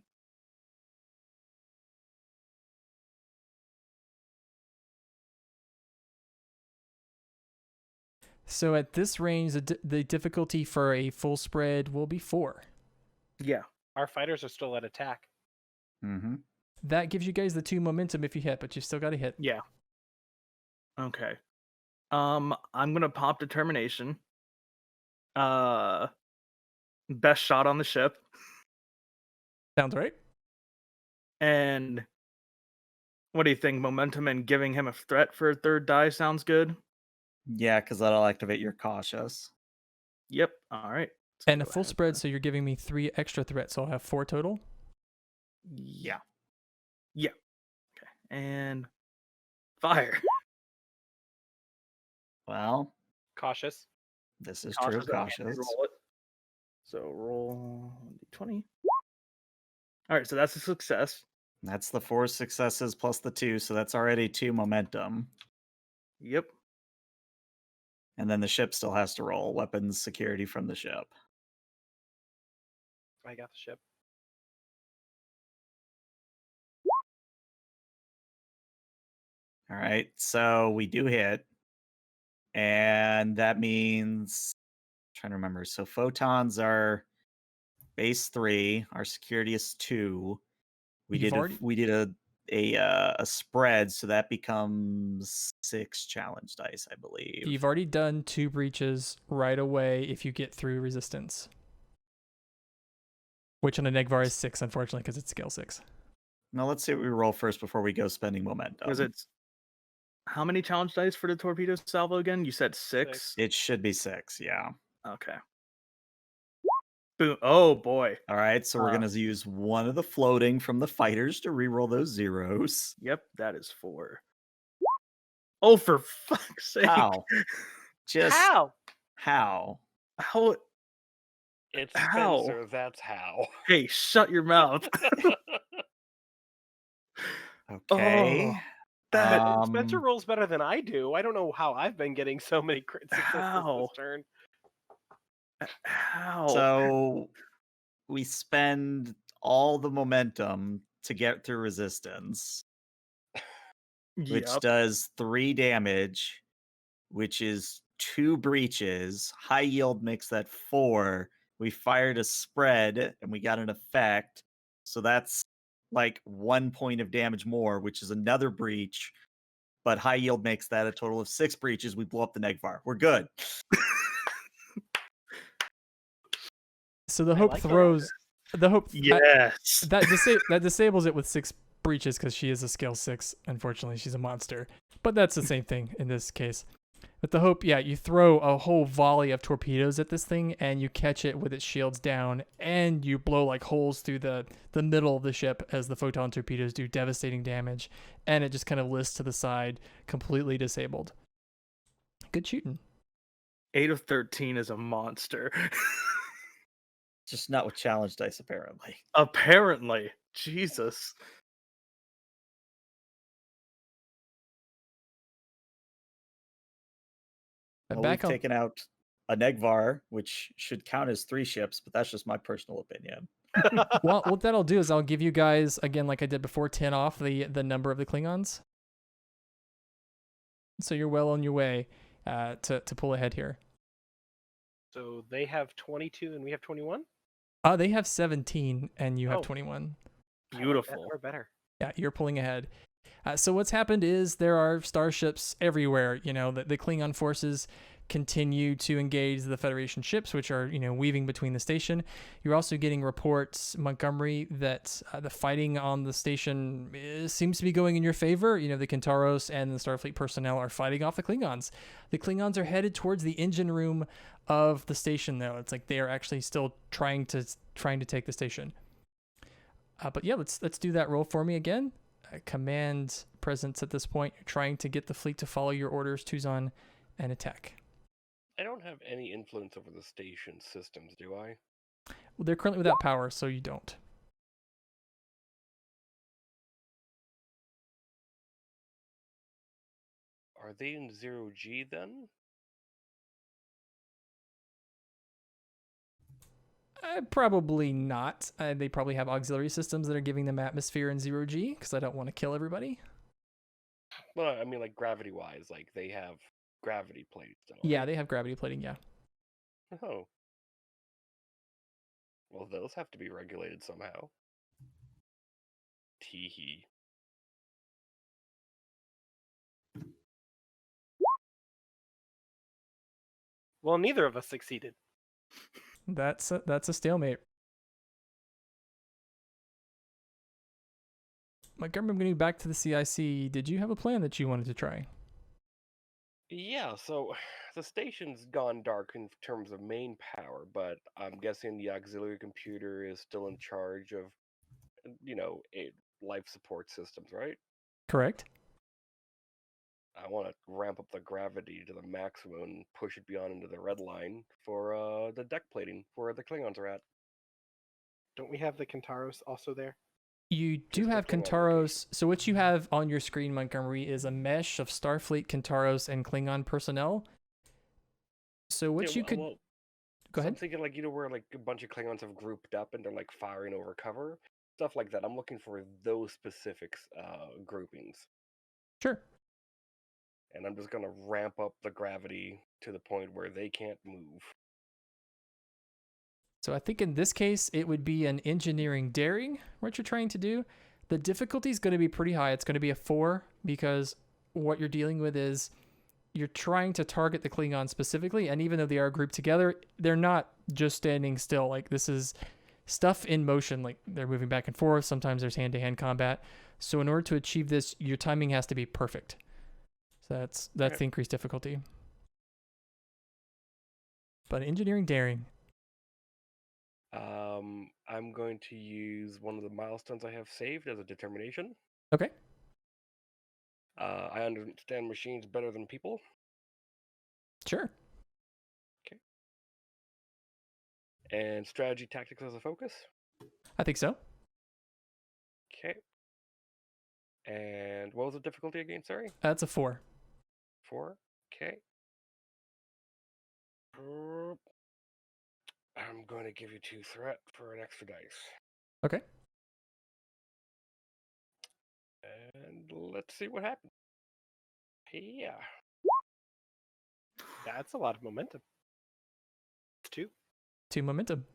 So at this range, the difficulty for a full spread will be 4. Yeah. Our fighters are still at attack. Mm-hmm. That gives you guys the 2 momentum if you hit, but you still got to hit. Yeah. Okay. I'm gonna pop determination. Best shot on the ship. Sounds right. And what do you think? Momentum and giving him a threat for a 3rd die sounds good. Yeah, because that'll activate your cautious. Yep. All right. And a full spread, so you're giving me 3 extra threats, so I'll have 4 total. Yeah. Yeah. Okay. And fire. Well, Cautious. this is true. Cautious. Roll it. So roll d20. All right. So that's a success. That's the 4 successes plus the 2, so that's already 2 momentum. Yep. And then the ship still has to roll weapons security from the ship. I got the ship. All right, so we do hit. And that means, I'm trying to remember. So photons are base 3, our security is 2. We did a spread, so that becomes 6 challenge dice, I believe. You've already done 2 breaches right away if you get through resistance. Which on a Negvar is 6, unfortunately, because it's scale 6. Now let's see what we roll first before we go spending momentum. Because it's how many challenge dice for the torpedo salvo again? You said 6? It should be 6, yeah. Okay. Boom. Oh boy. All right, so we're going to use one of the floating from the fighters to reroll those zeros. Yep, that is 4. Oh, for fuck's sake. How? Just How? how? How? It's How? Spencer, that's how. Hey, shut your mouth. Okay. Oh, that Spencer rolls better than I do. I don't know how I've been getting so many crit successes How? this turn. how? So we spend all the momentum to get through resistance, which Yep. does 3 damage, which is 2 breaches. High yield makes that 4. We fired a spread and we got an effect. So that's like 1 point of damage more, which is another breach. But high yield makes that a total of 6 breaches. We blow up the Negvar. We're good. So the I Hope like throws... The Hope... Yes. That disables it with 6 breaches because she is a scale 6. Unfortunately, she's a monster. But that's the same thing in this case. With the hope, yeah, you throw a whole volley of torpedoes at this thing and you catch it with its shields down and you blow like holes through the middle of the ship as the photon torpedoes do devastating damage, and it just kind of lists to the side, completely disabled. Good shooting. 8 of 13 is a monster. Just not with challenge dice, apparently. Apparently. Jesus. Well, Back we've on, taken out a Negvar, which should count as 3 ships, but that's just my personal opinion. well, what that'll do is I'll give you guys, again, like I did before, 10 off the number of the Klingons. So you're well on your way to pull ahead here. So they have 22 and we have 21? They have 17 and you have Oh. 21. Beautiful. Or better. Yeah, you're pulling ahead. So what's happened is there are starships everywhere. You know, the Klingon forces continue to engage the Federation ships, which are, you know, weaving between the station. You're also getting reports, Montgomery, that the fighting on the station seems to be going in your favor. You know, the Kentaros and the Starfleet personnel are fighting off the Klingons. The Klingons are headed towards the engine room of the station, though. It's like they are actually still trying to take the station. But yeah, let's do that roll for me again. Command presence at this point. You're trying to get the fleet to follow your orders, Tuzon, and attack. I don't have any influence over the station systems, do I? Well, they're currently without power, so you don't. Are they in 0G then? Probably not. They probably have auxiliary systems that are giving them atmosphere in 0G, because I don't want to kill everybody. Well, I mean, like gravity-wise, like they have gravity plates. Though, Yeah, right? they have gravity plating, yeah. Oh. Well, those have to be regulated somehow. Teehee. Well, neither of us succeeded. That's a stalemate. Montgomery, I'm going to back to the CIC. Did you have a plan that you wanted to try? Yeah, so the station's gone dark in terms of main power, but I'm guessing the auxiliary computer is still in charge of, you know, life support systems, right? Correct. I want to ramp up the gravity to the maximum and push it beyond into the red line for the deck plating where the Klingons are at. Don't we have the Kentaros also there? You do Just the have Klingon Kentaros. So what you have on your screen, Montgomery, is a mesh of Starfleet, Kentaros, and Klingon personnel. So what you could... Well, Go so I'm ahead. thinking like, you know, where like a bunch of Klingons have grouped up and they're like firing over cover, stuff like that. I'm looking for those specific groupings. Sure. And I'm just going to ramp up the gravity to the point where they can't move. So I think in this case, it would be an engineering daring, what you're trying to do. The difficulty is going to be pretty high. It's going to be a 4 because what you're dealing with is you're trying to target the Klingons specifically. And even though they are grouped together, they're not just standing still. Like this is stuff in motion, like they're moving back and forth. Sometimes there's hand-to-hand combat. So in order to achieve this, your timing has to be perfect. So that's Okay. the increased difficulty. But engineering daring. I'm going to use one of the milestones I have saved as a determination. Okay. I understand machines better than people. Sure. And strategy tactics as a focus. I think so. Okay. And what was the difficulty again? Sorry? That's a 4. 4. Okay. I'm going to give you 2 threat for an extra dice. Okay. And let's see what happens. Yeah. That's a lot of momentum. It's 2. 2 momentum.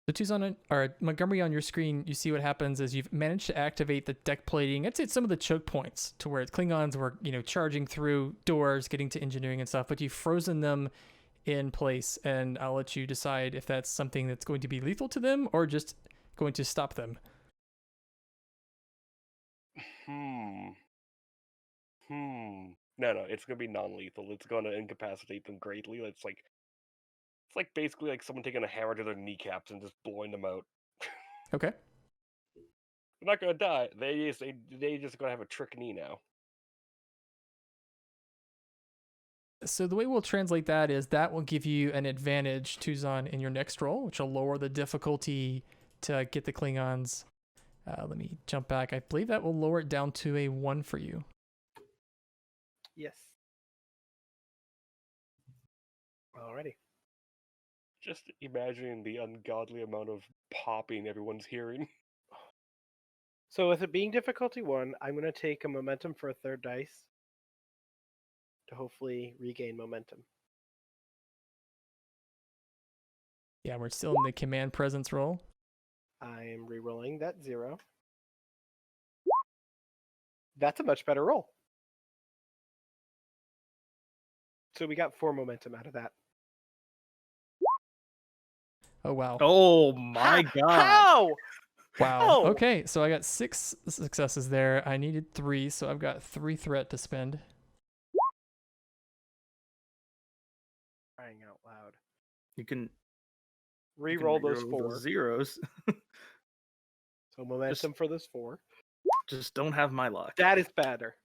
The Tuzon or Montgomery on your screen, you see what happens is you've managed to activate the deck plating. It's some of the choke points to where Klingons were, you know, charging through doors, getting to engineering and stuff, but you've frozen them in place, and I'll let you decide if that's something that's going to be lethal to them or just going to stop them. Hmm. No, it's gonna be non-lethal. It's gonna incapacitate them greatly. It's like basically like someone taking a hammer to their kneecaps and just blowing them out. Okay. They're not gonna die. They just gonna have a trick knee now. So the way we'll translate that is that will give you an advantage, Tuzan, in your next roll, which will lower the difficulty to get the Klingons. Let me jump back. I believe that will lower it down to a 1 for you. Yes. Alrighty. Just imagining the ungodly amount of popping everyone's hearing. So with it being difficulty 1, I'm going to take a momentum for a third dice to hopefully regain momentum. Yeah, we're still in the command presence roll. I am re-rolling that 0. That's a much better roll. So we got 4 momentum out of that. Oh, wow. Oh my god. How? Wow. How? Okay, so I got 6 successes there. I needed 3, so I've got 3 threat to spend. Crying out loud. You can Re-roll those reroll 4. zeros. So momentum for those 4. Just don't have my luck. That is better.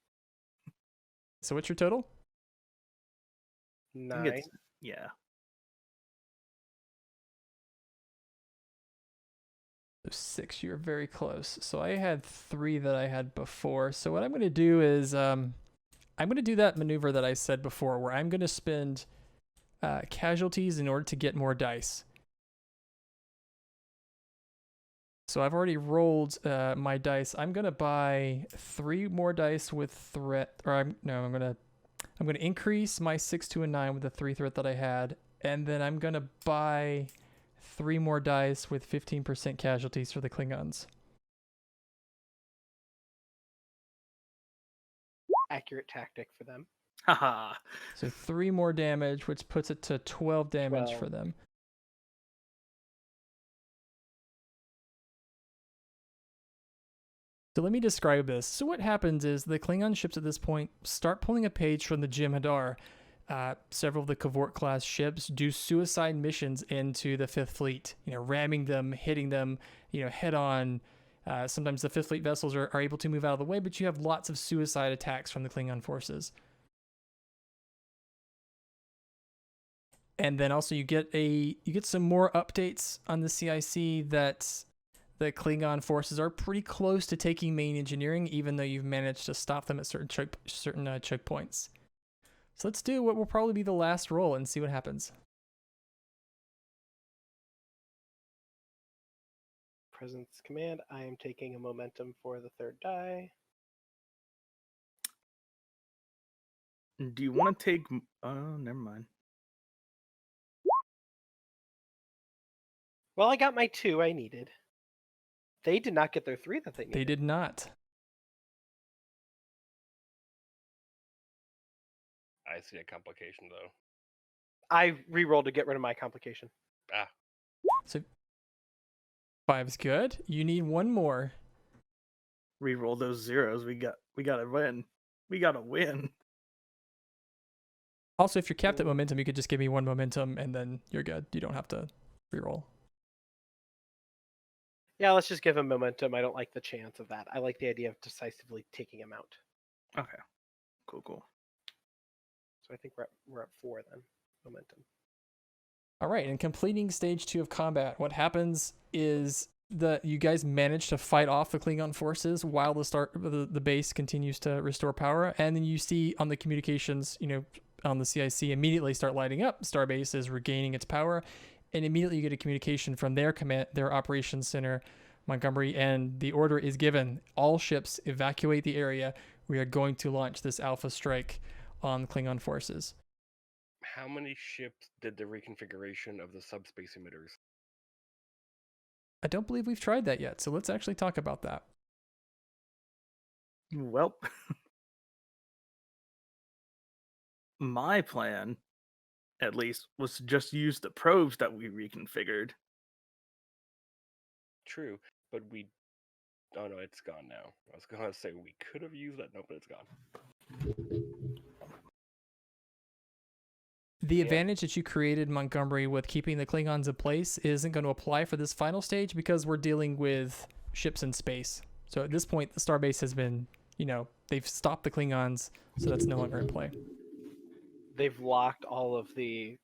So what's your total? I think 9. it's- yeah. So 6, you're very close. So I had 3 that I had before. So what I'm going to do is I'm going to do that maneuver that I said before, where I'm going to spend casualties in order to get more dice. So I've already rolled my dice. I'm going to buy 3 more dice with threat, or I'm going to increase my 6 to a 9 with the 3 threat that I had, and then I'm going to buy 3 more dice with 15% casualties for the Klingons. Accurate tactic for them. Haha. So 3 more damage, which puts it to 12 damage 12. for them. So let me describe this. So what happens is the Klingon ships at this point start pulling a page from the Jem'Hadar. Several of the Cavort class ships do suicide missions into the Fifth Fleet, ramming them, hitting them, head on. Sometimes the Fifth Fleet vessels are able to move out of the way, but you have lots of suicide attacks from the Klingon forces. And then also you get some more updates on the CIC that the Klingon forces are pretty close to taking main engineering, even though you've managed to stop them at certain checkpoints. So let's do what will probably be the last roll and see what happens. Presence command. I am taking a momentum for the third die. Do you want to take... Oh, never mind. Well, I got my 2 I needed. They did not get their 3 that they needed. They did not. I see a complication though. I re-rolled to get rid of my complication. Ah, So 5's good. You need 1 more. Reroll those zeros. We gotta win. We gotta win. Also, if you're capped at momentum, you could just give me 1 momentum and then you're good. You don't have to reroll. Yeah, let's just give him momentum. I don't like the chance of that. I like the idea of decisively taking him out. Okay. Cool. So I think we're at 4 then. Momentum. All right, in completing stage 2 of combat, what happens is you guys manage to fight off the Klingon forces while the base continues to restore power, and then you see on the communications, on the CIC immediately start lighting up. Starbase is regaining its power, and immediately you get a communication from their operations center, Montgomery, and the order is given: all ships evacuate the area. We are going to launch this alpha strike on Klingon forces. how many ships did the reconfiguration of the subspace emitters? I don't believe we've tried that yet, so let's actually talk about that. Well, my plan, at least, was to just use the probes that we reconfigured. True, but we Oh no, it's gone now. I was gonna say we could have used that, no, but it's gone. The Yeah. advantage that you created, Montgomery, with keeping the Klingons in place isn't going to apply for this final stage because we're dealing with ships in space. So at this point, the starbase has been, they've stopped the Klingons, so that's no longer in play. They've locked all of the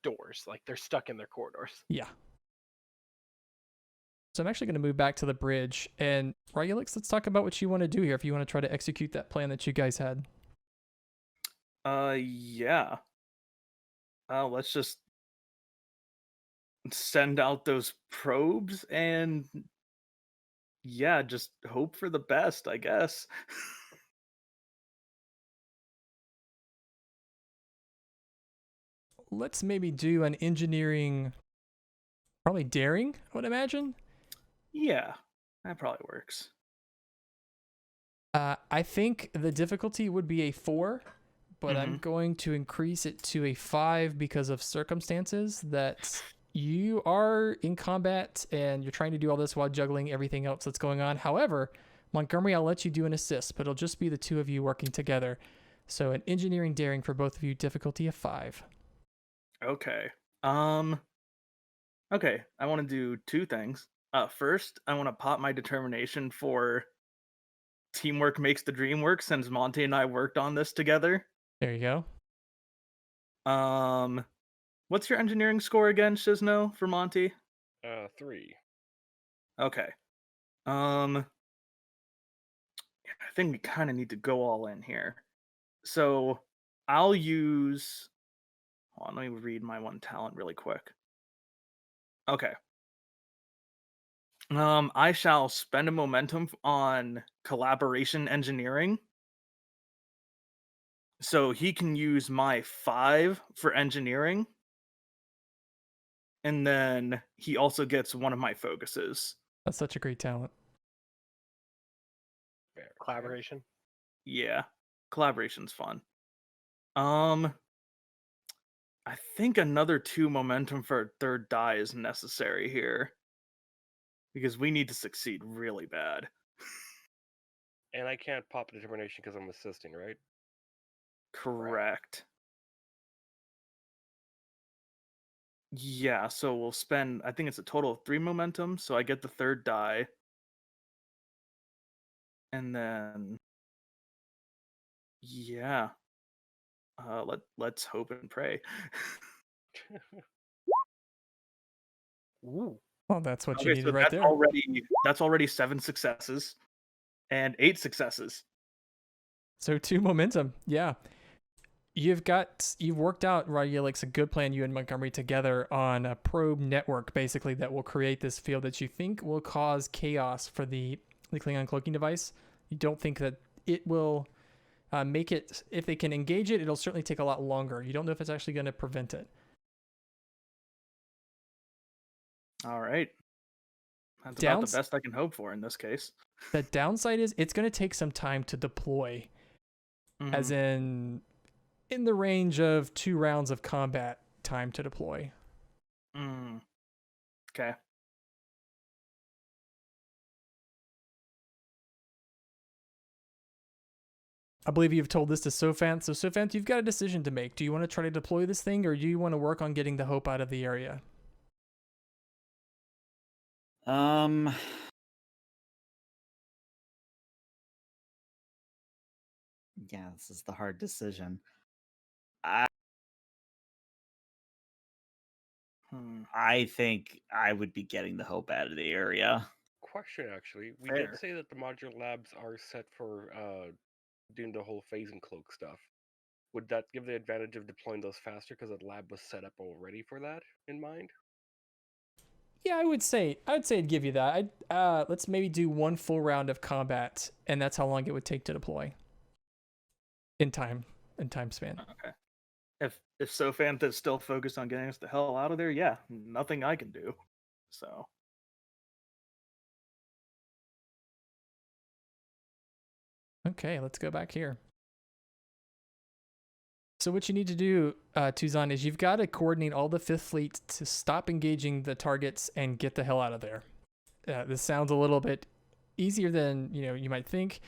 doors, like they're stuck in their corridors. Yeah. So I'm actually going to move back to the bridge. And Regulix, let's talk about what you want to do here if you want to try to execute that plan that you guys had. Yeah. Let's just send out those probes and yeah, just hope for the best, I guess. Let's maybe do an engineering, probably daring, I would imagine. Yeah, that probably works. I think the difficulty would be a 4, but I'm going to increase it to a 5 because of circumstances that you are in combat and you're trying to do all this while juggling everything else that's going on. However, Montgomery, I'll let you do an assist, but it'll just be the two of you working together. So an engineering daring for both of you, difficulty of 5. Okay. Okay, I want to do 2 things. First, I want to pop my determination for teamwork makes the dream work since Monty and I worked on this together. There you go. What's your engineering score again, Shizno, for Monty? 3. Okay. I think we kind of need to go all in here. So I'll use. Hold on, let me read my one talent really quick. Okay. I shall spend a momentum on collaboration engineering. So he can use my 5 for engineering. And then he also gets one of my focuses. That's such a great talent. Collaboration. Yeah. Collaboration's fun. I think another 2 momentum for a third die is necessary here. Because we need to succeed really bad. And I can't pop determination because I'm assisting, right? Correct. Yeah, so we'll spend, I think it's a total of 3 momentum, so I get the third die. And then, yeah. Let's hope and pray. Ooh. Well, that's what you Okay, needed so right there. that's already 7 successes and 8 successes. So 2 momentum. Yeah. You've worked out, Regulix, a good plan, you and Montgomery together, on a probe network, basically, that will create this field that you think will cause chaos for the Klingon cloaking device. You don't think that it will make it, if they can engage it, it'll certainly take a lot longer. You don't know if it's actually going to prevent it. All right. That's about the best I can hope for in this case. The downside is it's going to take some time to deploy, as in the range of 2 rounds of combat time to deploy. Okay. I believe you've told this to Sofanth. So Sofanth, you've got a decision to make. Do you want to try to deploy this thing, or do you want to work on getting the Hope out of the area? Yeah, this is the hard decision. I think I would be getting the Hope out of the area. Question, actually. We Fair. did say that the modular labs are set for doing the whole phase and cloak stuff. Would that give the advantage of deploying those faster because the lab was set up already for that in mind? Yeah, I would say it'd give you that. Let's maybe do 1 full round of combat, and that's how long it would take to deploy. In time span. Okay. If Sofanth is still focused on getting us the hell out of there, yeah, nothing I can do. So. Okay, let's go back here. So what you need to do, Tuzan, is you've got to coordinate all the 5th Fleet to stop engaging the targets and get the hell out of there. This sounds a little bit easier than you might think.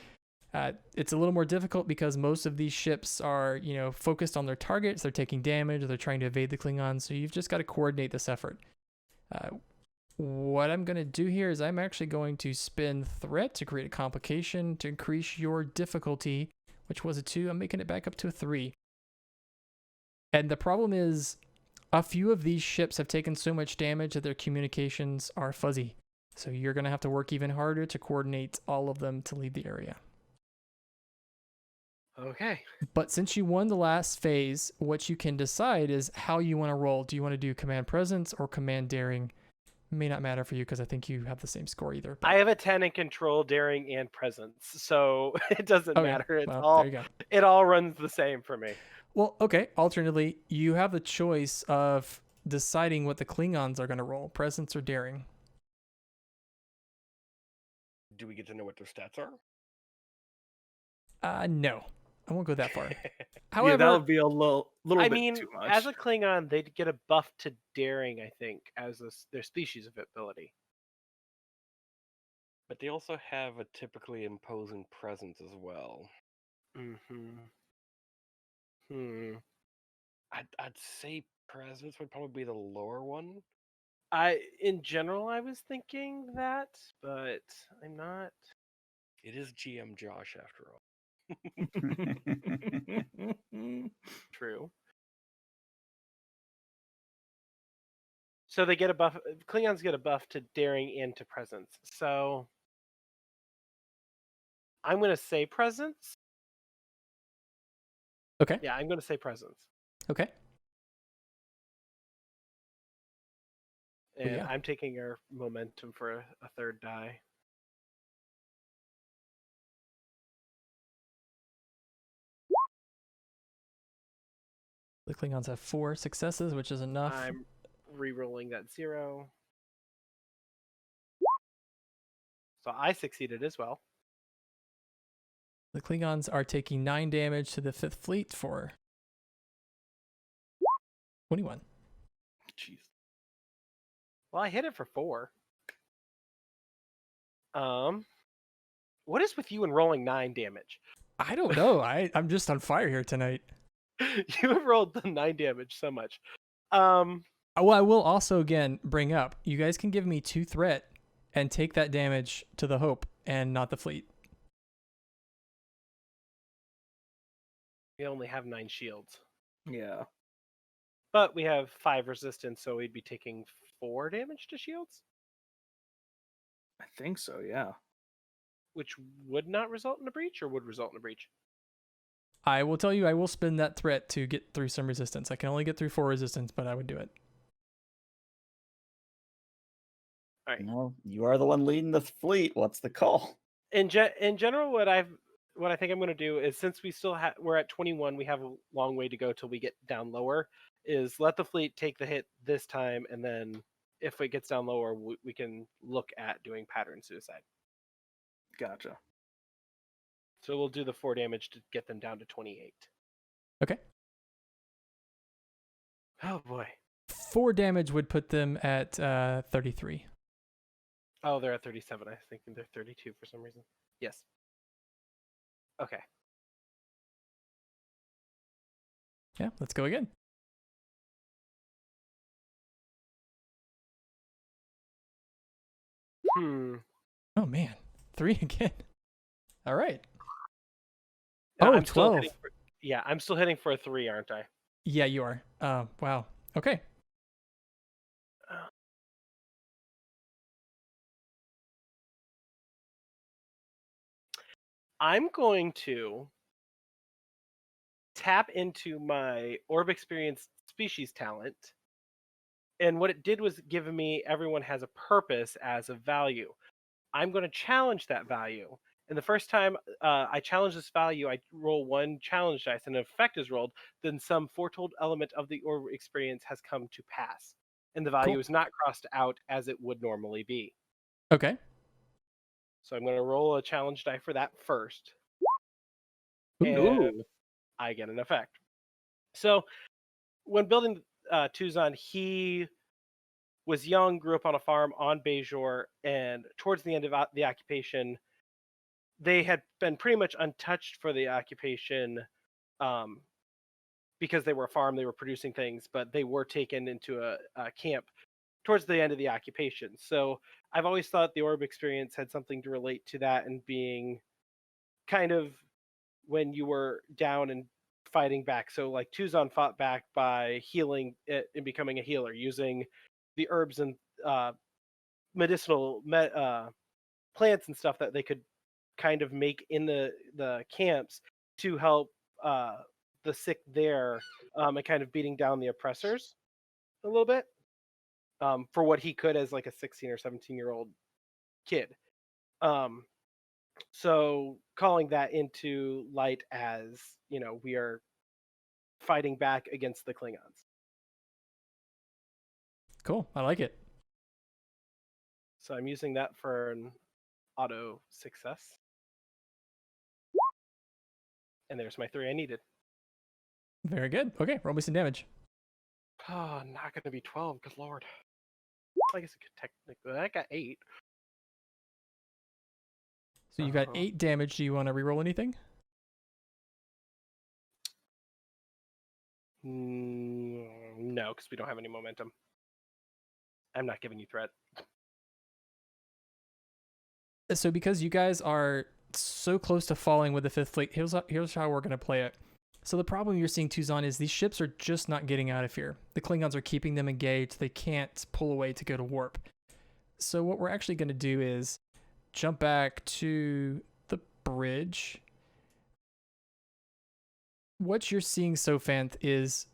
It's a little more difficult because most of these ships are focused on their targets. They're taking damage. Or they're trying to evade the Klingons. So you've just got to coordinate this effort. What I'm going to do here is I'm actually going to spin threat to create a complication to increase your difficulty, which was a 2. I'm making it back up to a 3. And the problem is a few of these ships have taken so much damage that their communications are fuzzy. So you're going to have to work even harder to coordinate all of them to leave the area. Okay. But since you won the last phase, what you can decide is how you want to roll. Do you want to do command presence or command daring? May not matter for you because I think you have the same score either. But... I have a 10 in control, daring, and presence, so it doesn't matter. It's well, all there you go. It all runs the same for me. Well, okay. Alternatively, you have the choice of deciding what the Klingons are going to roll, presence or daring. Do we get to know what their stats are? No, I won't go that far. However, yeah, that would be a little I bit mean, too much. as a Klingon, they'd get a buff to daring, I think, as their species ability. But they also have a typically imposing presence as well. I'd say presence would probably be the lower one. In general, I was thinking that, but I'm not. It is GM Josh after all. True. So they get a buff. Klingons get a buff to daring and to presence. So I'm going to say presence. Okay. Yeah, I'm going to say presence. Okay. And yeah. I'm taking our momentum for a third die. The Klingons have 4 successes, which is enough. I'm re-rolling that 0. So I succeeded as well. The Klingons are taking 9 damage to the 5th Fleet for 21. Jeez. Well, I hit it for 4. What is with you and rolling 9 damage? I don't know. I'm just on fire here tonight. You have rolled the 9 damage so much. Well, I will also again bring up, you guys can give me 2 threat and take that damage to the Hope and not the Fleet. We only have 9 shields. Yeah. But we have 5 resistance, so we'd be taking 4 damage to shields? I think so, yeah. Which would not result in a breach, or would result in a breach? I will tell you, I will spend that threat to get through some resistance. I can only get through 4 resistance, but I would do it. All right. No, you are the one leading the fleet. What's the call? In general, what I think I'm going to do is, since we're at 21, we have a long way to go till we get down lower, is let the fleet take the hit this time, and then if it gets down lower, we can look at doing pattern suicide. Gotcha. So we'll do the 4 damage to get them down to 28. Okay. Oh boy. 4 damage would put them at 33. Oh, they're at 37. I was thinking they're 32 for some reason. Yes. Okay. Yeah, let's go again. Oh man, 3 again. All right. No, oh, I'm 12. I'm still hitting for a 3, aren't I? Yeah, you are. Wow. Okay. I'm going to tap into my Orb Experience species talent. And what it did was give me everyone has a purpose as a value. I'm going to challenge that value. And the first time I challenge this value, I roll 1 challenge dice, and an effect is rolled, then some foretold element of the Orb Experience has come to pass. And the value is not crossed out as it would normally be. Okay. So I'm going to roll a challenge die for that first. Ooh. And I get an effect. So when building Tuzan, he was young, grew up on a farm on Bajor, and towards the end of the occupation, they had been pretty much untouched for the occupation, because they were a farm, they were producing things, but they were taken into a camp towards the end of the occupation. So I've always thought the orb experience had something to relate to that, and being kind of when you were down and fighting back. So like Tuzan fought back by healing it and becoming a healer, using the herbs and medicinal plants and stuff that they could kind of make in the camps to help the sick there, and kind of beating down the oppressors a little bit, for what he could as like a 16 or 17-year-old kid. So calling that into light as, we are fighting back against the Klingons. Cool. I like it. So I'm using that for an auto success. And there's my 3 I needed. Very good. Okay, roll me some damage. Oh, not going to be 12. Good lord. I guess it could technically. I got 8. So you got 8 damage. Do you want to reroll anything? No, because we don't have any momentum. I'm not giving you threat. So because you guys are so close to falling with the 5th fleet, here's how we're going to play it. So the problem you're seeing, Tuzan, is these ships are just not getting out of here. The Klingons are keeping them engaged. They can't pull away to go to warp. So what we're actually going to do is jump back to the bridge. What you're seeing, Sophanth, is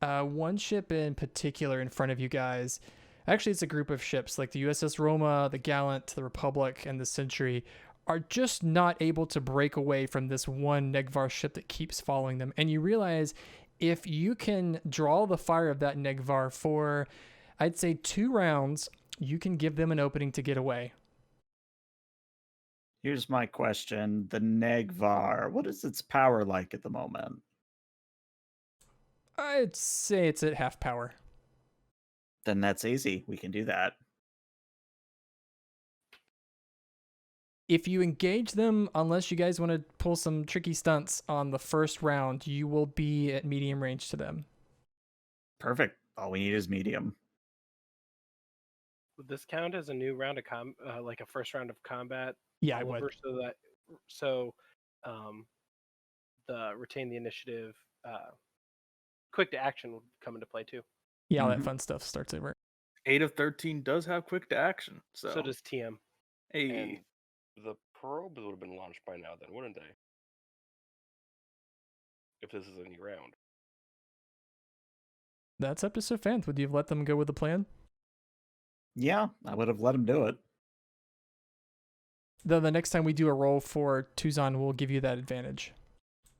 one ship in particular in front of you guys. Actually, it's a group of ships like the USS Roma, the Gallant, the Republic, and the Century are just not able to break away from this one Negvar ship that keeps following them. And you realize if you can draw the fire of that Negvar for, I'd say, 2 rounds, you can give them an opening to get away. Here's my question. The Negvar, what is its power like at the moment? I'd say it's at half power. Then that's easy. We can do that. If you engage them, unless you guys want to pull some tricky stunts on the first round, you will be at medium range to them. Perfect. All we need is medium. Would this count as a new round of like a first round of combat? Yeah, I would. So the retain the initiative, quick to action would come into play too. Yeah, all that fun stuff starts over. 8 of 13 does have quick to action. So does TM. Hey. And the probes would have been launched by now, then, wouldn't they? If this is a new round. That's up to Sophanth. Would you have let them go with the plan? Yeah, I would have let him do it. Though the next time we do a roll for Tuzan, we'll give you that advantage,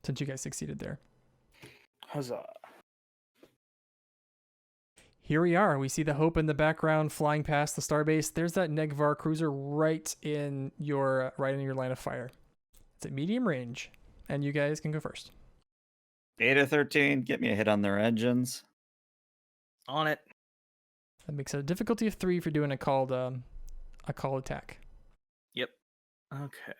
since you guys succeeded there. Huzzah. Here we are. We see the Hope in the background flying past the starbase. There's that Negvar cruiser right in your line of fire. It's at medium range, and you guys can go first. 8 of 13. Get me a hit on their engines. On it. That makes it a difficulty of 3 for doing a called attack. Yep. Okay.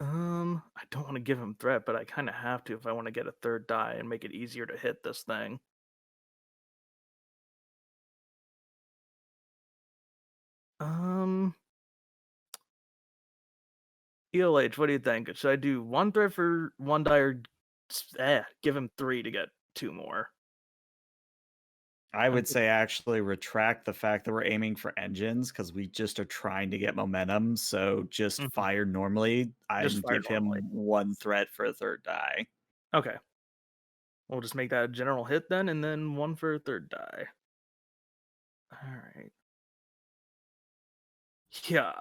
I don't want to give him threat, but I kind of have to if I want to get a 3rd die and make it easier to hit this thing. ELH, what do you think? Should I do 1 threat for 1 die, or give him 3 to get 2 more? I would say actually retract the fact that we're aiming for engines, because we just are trying to get momentum. So just fire normally. I'd give him 1 threat for a 3rd die. Okay. We'll just make that a general hit then, and then 1 for a 3rd die. All right. Yeah.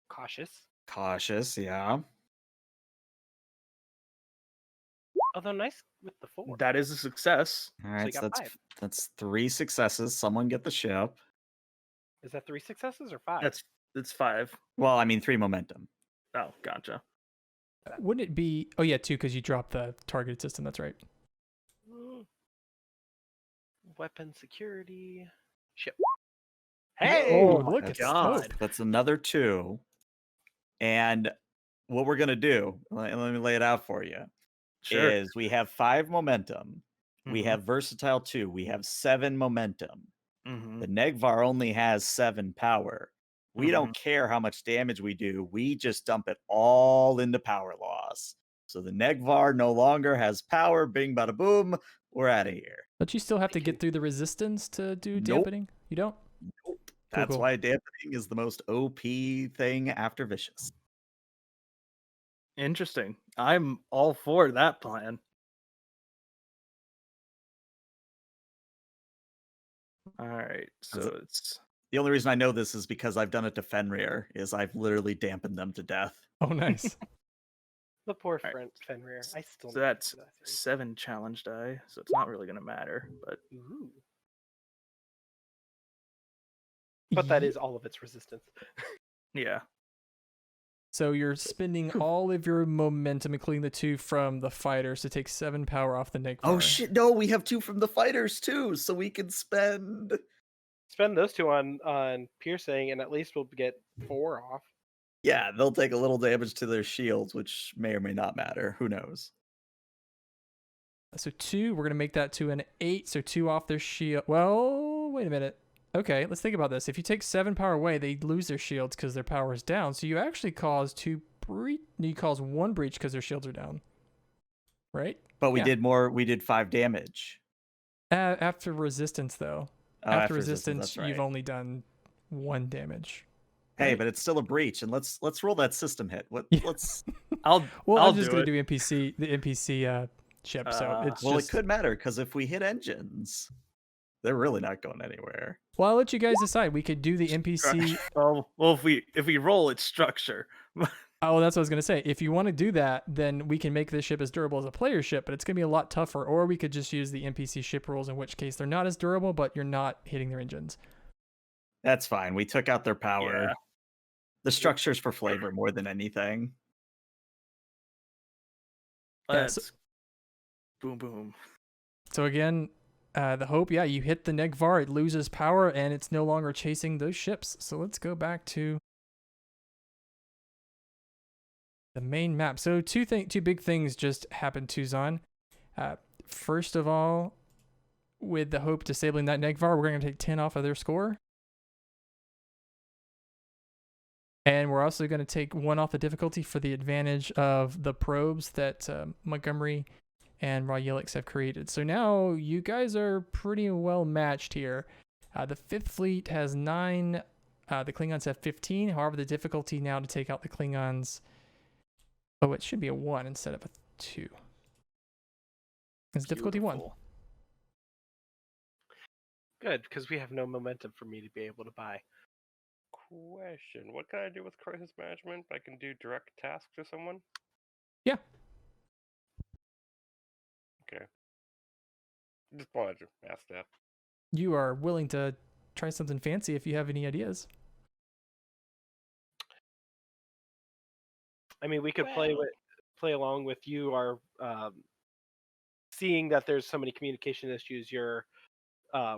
Cautious, yeah. Although nice with the 4. That is a success. All right, so that's 3 successes. Someone get the ship. Is that 3 successes or 5? That's 5. Well, I mean 3 momentum. Oh, gotcha. Wouldn't it be? Oh yeah, 2 because you dropped the targeted system. That's right. Weapon security. Ship. Oh, Hey! look at God. That's another 2. And what we're gonna do, let me lay it out for you, Sure. is we have 5 momentum, we Mhm. have versatile 2, we have 7 momentum. Mhm. The Negvar only has 7 power. We don't care how much damage we do, we just dump it all into power loss. So the Negvar no longer has power, bing bada boom, we're out of here. Don't you still have to get through the resistance to do Nope. dampening? You don't? Nope. That's cool. why dampening is the most OP thing after Vicious. Interesting. I'm all for that plan. All right. So it's The only reason I know this is because I've done it to Fenrir, is I've literally dampened them to death. Oh, nice. The poor Right. friend Fenrir. I still so need to that's do that theory. 7 challenge die, so it's not really gonna matter. But Ooh. But that is all of its resistance. yeah. So you're spending all of your momentum, including the 2 from the fighters, to take 7 power off the Negvar. Oh shit, no, we have 2 from the fighters too, so we can spend... Spend those 2 on piercing, and at least we'll get 4 off. Yeah, they'll take a little damage to their shields, which may or may not matter. Who knows? So 2, we're going to make that to an 8, so 2 off their shield. Well, wait a minute. Okay, let's think about this. If you take 7 power away, they lose their shields because their power is down. So you actually cause 2 breach. You cause 1 breach because their shields are down. Right? But we Yeah. did more. We did 5 damage. After resistance, though. After resistance, that's right. you've only done 1 damage. Hey, right? but it's still a breach, and let's roll that system hit. Yeah. Let's. I'll I'm just do gonna it. do the NPC ship. So it's Well, just... it could matter because if we hit engines, they're really not going anywhere. Well, I'll let you guys decide. We could do the NPC. Oh, well, if we roll its structure. Oh, that's what I was gonna say. If you want to do that, then we can make this ship as durable as a player ship, but it's gonna be a lot tougher. Or we could just use the NPC ship rules, in which case they're not as durable, but you're not hitting their engines. That's fine. We took out their power. Yeah. The structure's for flavor more than anything. Yeah, Let's boom boom. So again, the hope, yeah, you hit the Negvar, it loses power, and it's no longer chasing those ships. So let's go back to the main map. So two big things just happened to Zon. First of all, with the hope disabling that Negvar, we're going to take 10 off of their score. And we're also going to take 1 off the difficulty for the advantage of the probes that Montgomery and Royelix have created. So now you guys are pretty well matched here. The 5th Fleet has 9. The Klingons have 15. However, the difficulty now to take out the Klingons... Oh, it should be a 1 instead of a 2. It's difficulty 1. Good, because we have no momentum for me to be able to buy. Question: what can I do with crisis management? I can do direct tasks to someone? Yeah. Okay. Just wanted to ask that. You are willing to try something fancy if you have any ideas. I mean, we could play along with you. Our seeing that there's so many communication issues, you're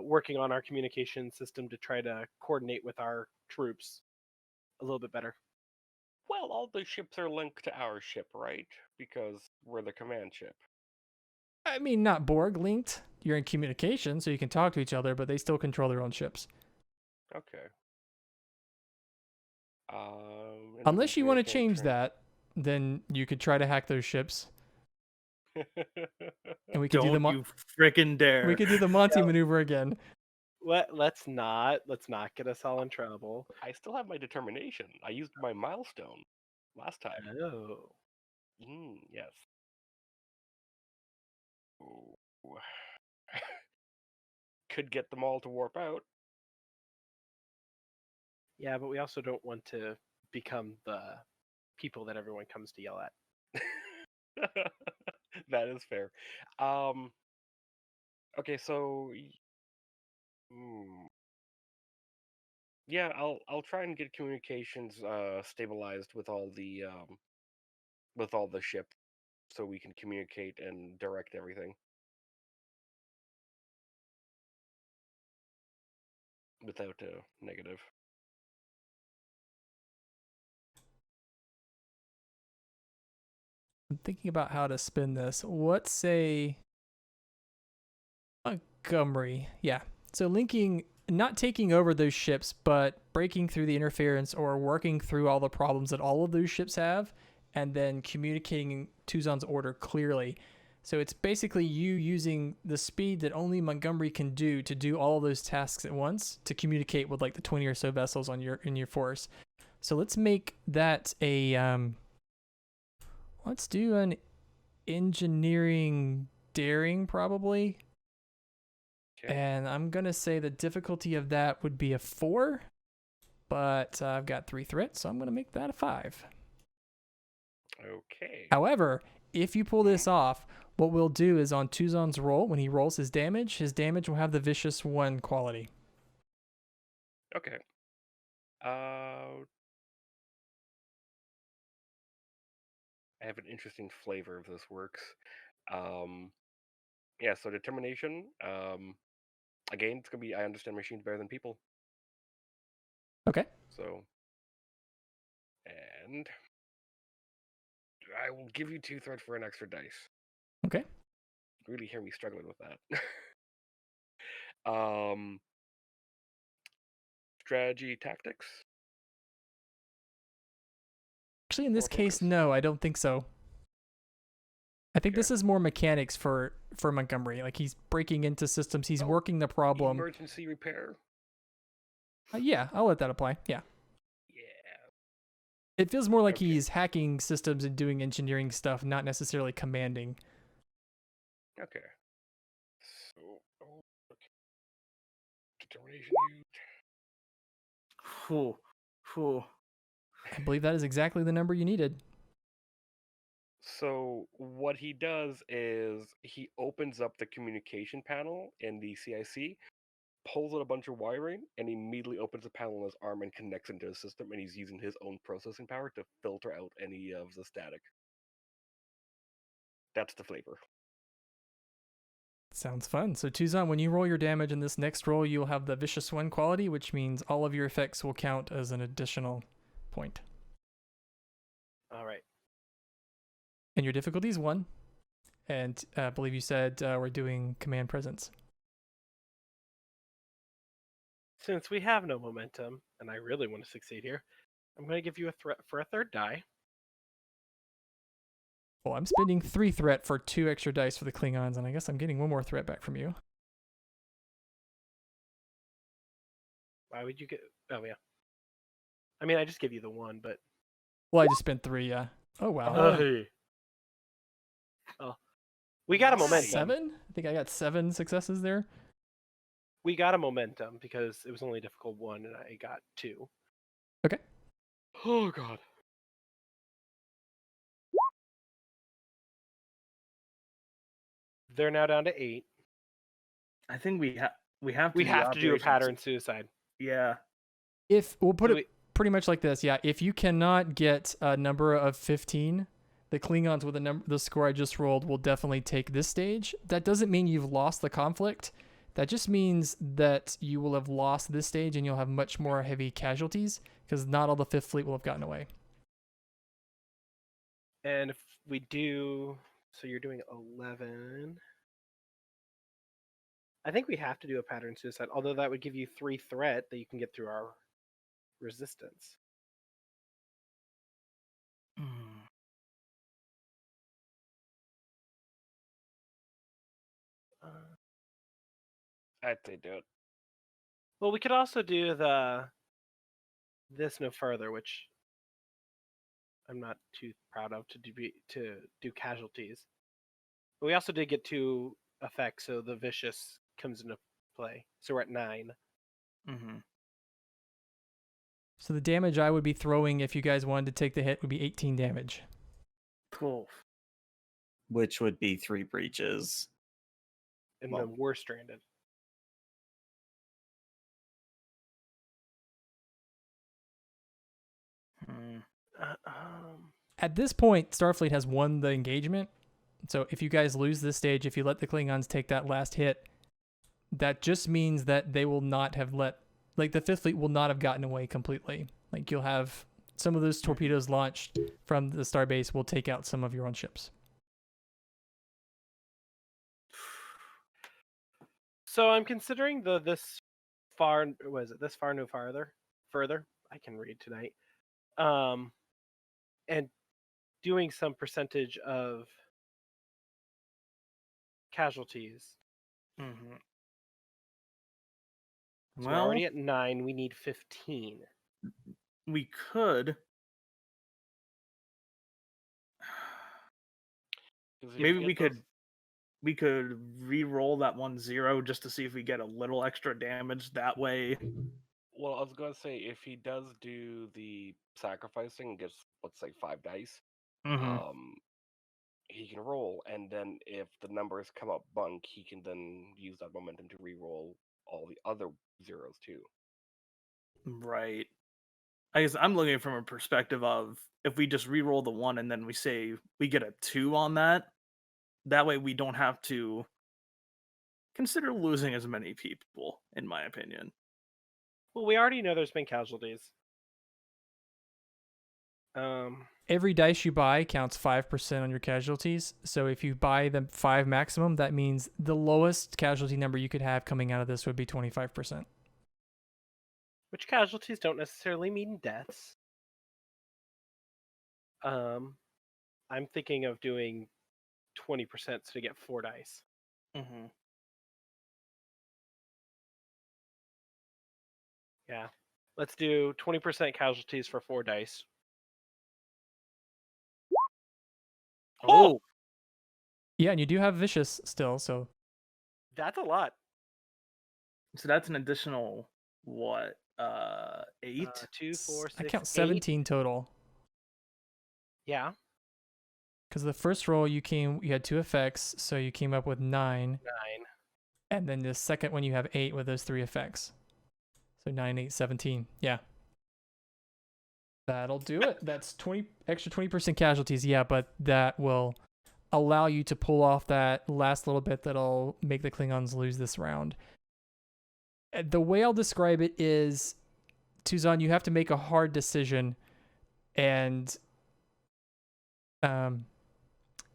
working on our communication system to try to coordinate with our troops a little bit better. Well, all the ships are linked to our ship, right? Because we're the command ship. I mean, not Borg linked. You're in communication, so you can talk to each other, but they still control their own ships. Okay. Unless you want to change that, then you could try to hack those ships. And we could Don't you frickin' dare. We could do the Monty maneuver again. Let's not get us all in trouble. I still have my determination. I used my milestone last time. Oh. Yes. Ooh. Could get them all to warp out. Yeah, but we also don't want to become the people that everyone comes to yell at. That is fair. Okay, so yeah, I'll try and get communications stabilized with all the with all the ship, so we can communicate and direct everything without a negative. I'm thinking about how to spin this. Let's say Montgomery. Yeah. So linking, not taking over those ships, but breaking through the interference or working through all the problems that all of those ships have, and then communicating Tuzon's order clearly. So it's basically you using the speed that only Montgomery can do to do all of those tasks at once to communicate with like the 20 or so vessels on in your force. So let's make that a let's do an engineering daring probably. Okay. And I'm going to say the difficulty of that would be a 4, but I've got 3 threats, so I'm going to make that a 5. Okay. However, if you pull this off, what we'll do is on Tuzon's roll, when he rolls his damage will have the vicious 1 quality. Okay. I have an interesting flavor of this works. Yeah, so determination. Again, it's gonna be I understand machines better than people. Okay. So, and I will give you 2 threats for an extra dice. Okay. Really hear me struggling with that. Strategy, tactics. Actually, in this Or case, focus? no, I don't think so. I think Okay. this is more mechanics for Montgomery. Like he's breaking into systems, he's working the problem. Emergency repair. Yeah, I'll let that apply. Yeah. Yeah. It feels more like Okay. he's hacking systems and doing engineering stuff, not necessarily commanding. Okay. So, okay. Determination. Whew. Whew. I believe that is exactly the number you needed. So what he does is he opens up the communication panel in the CIC, pulls out a bunch of wiring, and immediately opens a panel on his arm and connects into the system, and he's using his own processing power to filter out any of the static. That's the flavor. Sounds fun. So Tuzon, when you roll your damage in this next roll, you'll have the Vicious 1 quality, which means all of your effects will count as an additional point. All right. And your difficulty is 1. And I believe you said we're doing command presence. Since we have no momentum, and I really want to succeed here, I'm going to give you a threat for a 3rd die. Well, I'm spending 3 threat for 2 extra dice for the Klingons, and I guess I'm getting 1 more threat back from you. Why would you get... Oh, yeah. I mean, I just give you the 1, but... Well, I just spent 3, yeah. Oh, wow. Oh. We got a momentum. 7? I think I got 7 successes there. We got a momentum because it was only a difficult 1, and I got 2. Okay. Oh god. They're now down to 8. I think we have to. We have to do a pattern suicide. Yeah. If we'll put it pretty much like this, yeah. If you cannot get a number of 15, the Klingons with the score I just rolled will definitely take this stage. That doesn't mean you've lost the conflict. That just means that you will have lost this stage and you'll have much more heavy casualties because not all the 5th Fleet will have gotten away. And if we do... So you're doing 11. I think we have to do a pattern suicide, although that would give you 3 threat that you can get through our resistance. I'd say do it. Well, we could also do this no further, which I'm not too proud of to do casualties. But we also did get 2 effects, so the vicious comes into play. So we're at 9. Mm-hmm. So the damage I would be throwing if you guys wanted to take the hit would be 18 damage. Cool. Which would be 3 breaches. And Well- then we're stranded. At this point, Starfleet has won the engagement. So if you guys lose this stage, if you let the Klingons take that last hit, that just means that they will not have the Fifth Fleet will not have gotten away completely. Like, you'll have some of those torpedoes launched from the starbase will take out some of your own ships. So I'm considering this far, this far no further. I can read tonight. And doing some percentage of casualties. Mm-hmm. So we're already at 9. We need 15. We could. Maybe we could re-roll that 1-0 just to see if we get a little extra damage that way. Well, I was gonna say, if he does do the sacrificing and gets, let's say, 5 dice, he can roll, and then if the numbers come up bunk, he can then use that momentum to re-roll all the other zeros too. Right. I guess I'm looking from a perspective of, if we just re-roll the 1 and then we say we get a 2 on that, that way we don't have to consider losing as many people, in my opinion. Well, we already know there's been casualties. Every dice you buy counts 5% on your casualties. So if you buy the 5 maximum, that means the lowest casualty number you could have coming out of this would be 25%. Which casualties don't necessarily mean deaths. I'm thinking of doing 20% to get 4 dice. Mm-hmm. Yeah. Let's do 20% casualties for 4 dice. Oh! Yeah, and you do have vicious still, so That's a lot. So that's an additional, what, 8? 2, 4, 6, I count 8. 17 total. Yeah. Because the first roll you had 2 effects, so you came up with 9. 9. And then the second one you have 8 with those 3 effects. So 9, 8, 17. Yeah. That'll do it. That's extra 20% casualties. Yeah, but that will allow you to pull off that last little bit that'll make the Klingons lose this round. The way I'll describe it is, Tuzan, you have to make a hard decision, and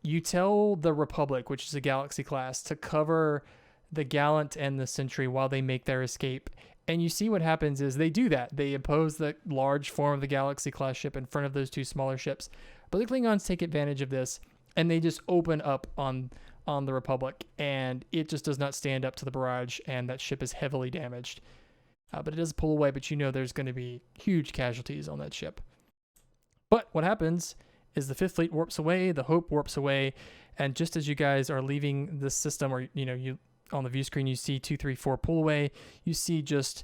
you tell the Republic, which is a Galaxy class, to cover the Gallant and the Sentry while they make their escape. And you see what happens is they do that. They oppose the large form of the Galaxy class ship in front of those 2 smaller ships. But the Klingons take advantage of this, and they just open up on the Republic, and it just does not stand up to the barrage, and that ship is heavily damaged. But it does pull away, but you know there's going to be huge casualties on that ship. But what happens is the Fifth Fleet warps away, the Hope warps away, and just as you guys are leaving the system, or you on the view screen, you see 2, 3, 4 pull away. You see just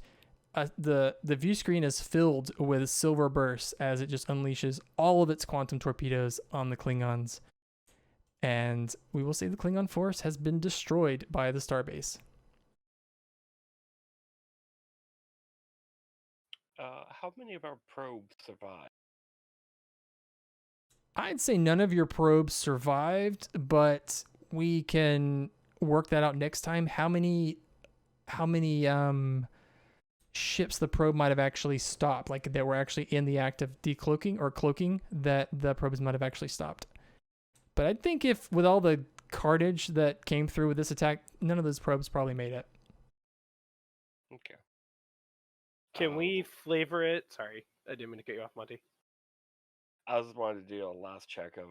the view screen is filled with silver bursts as it just unleashes all of its quantum torpedoes on the Klingons. And we will say the Klingon force has been destroyed by the starbase. How many of our probes survived? I'd say none of your probes survived, but we can work that out next time. How many ships the probe might have actually stopped, like that were actually in the act of decloaking or cloaking, that the probes might have actually stopped. But I think if with all the carnage that came through with this attack, none of those probes probably made it. Okay. Can we flavor it? Sorry, I didn't mean to cut you off, Monty. I just wanted to do a last check of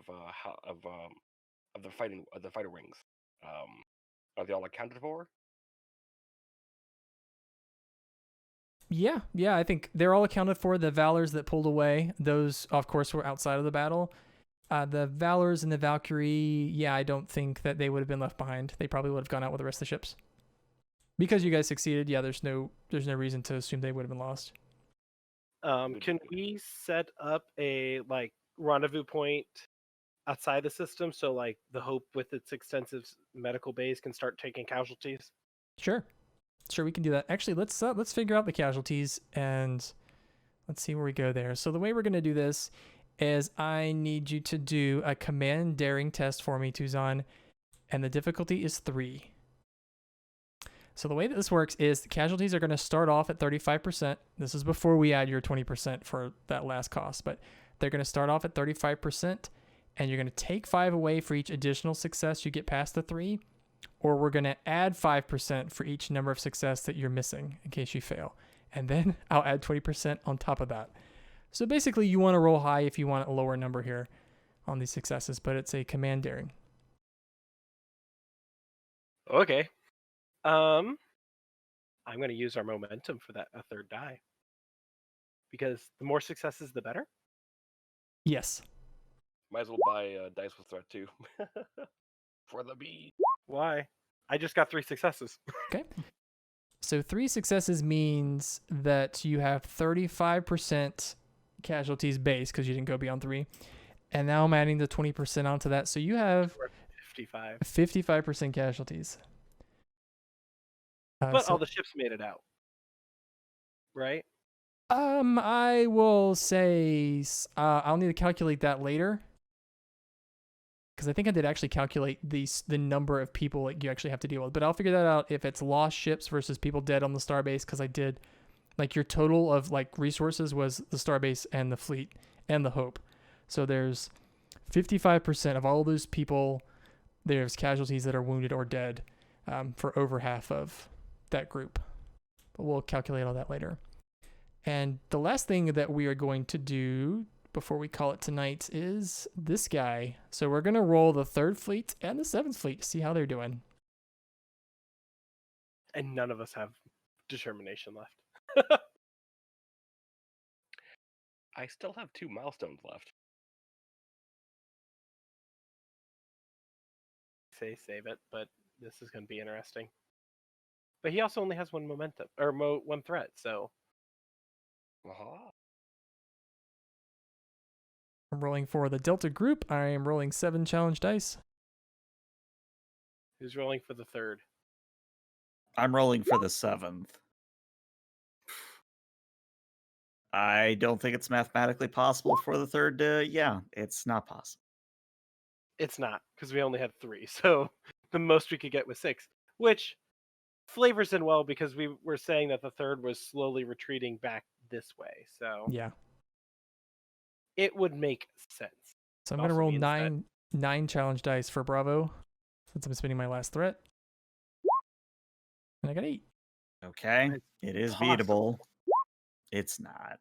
the fighter wings. Are they all accounted for? Yeah, I think they're all accounted for. The Valors that pulled away, those of course were outside of the battle. The Valors and the Valkyrie, yeah, I don't think that they would have been left behind. They probably would have gone out with the rest of the ships. Because you guys succeeded, yeah, there's no reason to assume they would have been lost. Can we set up a rendezvous point outside the system so the Hope with its extensive medical base can start taking casualties? Sure, we can do that. Actually, let's figure out the casualties and let's see where we go there. So the way we're going to do this is I need you to do a command daring test for me, Tuzan, and the difficulty is 3. So the way that this works is the casualties are going to start off at 35%. This is before we add your 20% for that last cost, but they're going to start off at 35%, and you're going to take 5 away for each additional success you get past the 3, or we're going to add 5% for each number of success that you're missing in case you fail. And then I'll add 20% on top of that. So basically you want to roll high if you want a lower number here on these successes, but it's a command daring. Okay. I'm going to use our momentum for that, a third die. Because the more successes, the better? Yes. Might as well buy Dice with Threat too. For the B. Why? I just got 3 successes. Okay. So 3 successes means that you have 35% casualties base because you didn't go beyond 3. And now I'm adding the 20% onto that. So you have 55% casualties. But all the ships made it out. Right? I will say I'll need to calculate that later. Because I think I did actually calculate the number of people that you actually have to deal with. But I'll figure that out if it's lost ships versus people dead on the starbase. Because I did, like, your total of, like, resources was the starbase and the fleet and the Hope. So there's 55% of all those people, there's casualties that are wounded or dead for over half of that group. But we'll calculate all that later. And the last thing that we are going to do before we call it tonight is this guy. So we're going to roll the 3rd fleet and the 7th fleet to see how they're doing. And none of us have determination left. I still have 2 milestones left. Say save it, but this is going to be interesting. But he also only has 1 momentum, or 1 threat, so... Uh-huh. I'm rolling for the Delta group. I am rolling 7 challenge dice. Who's rolling for the 3rd? I'm rolling for the 7th. I don't think it's mathematically possible for the 3rd. Yeah, it's not possible. It's not, because we only had 3, so the most we could get was 6, which flavors in well because we were saying that the 3rd was slowly retreating back this way, so Yeah. it would make sense. So I'm going to Also roll means 9 challenge dice for Bravo, since I'm spending my last threat. And I got 8. Okay, It's it is possible. beatable. It's not.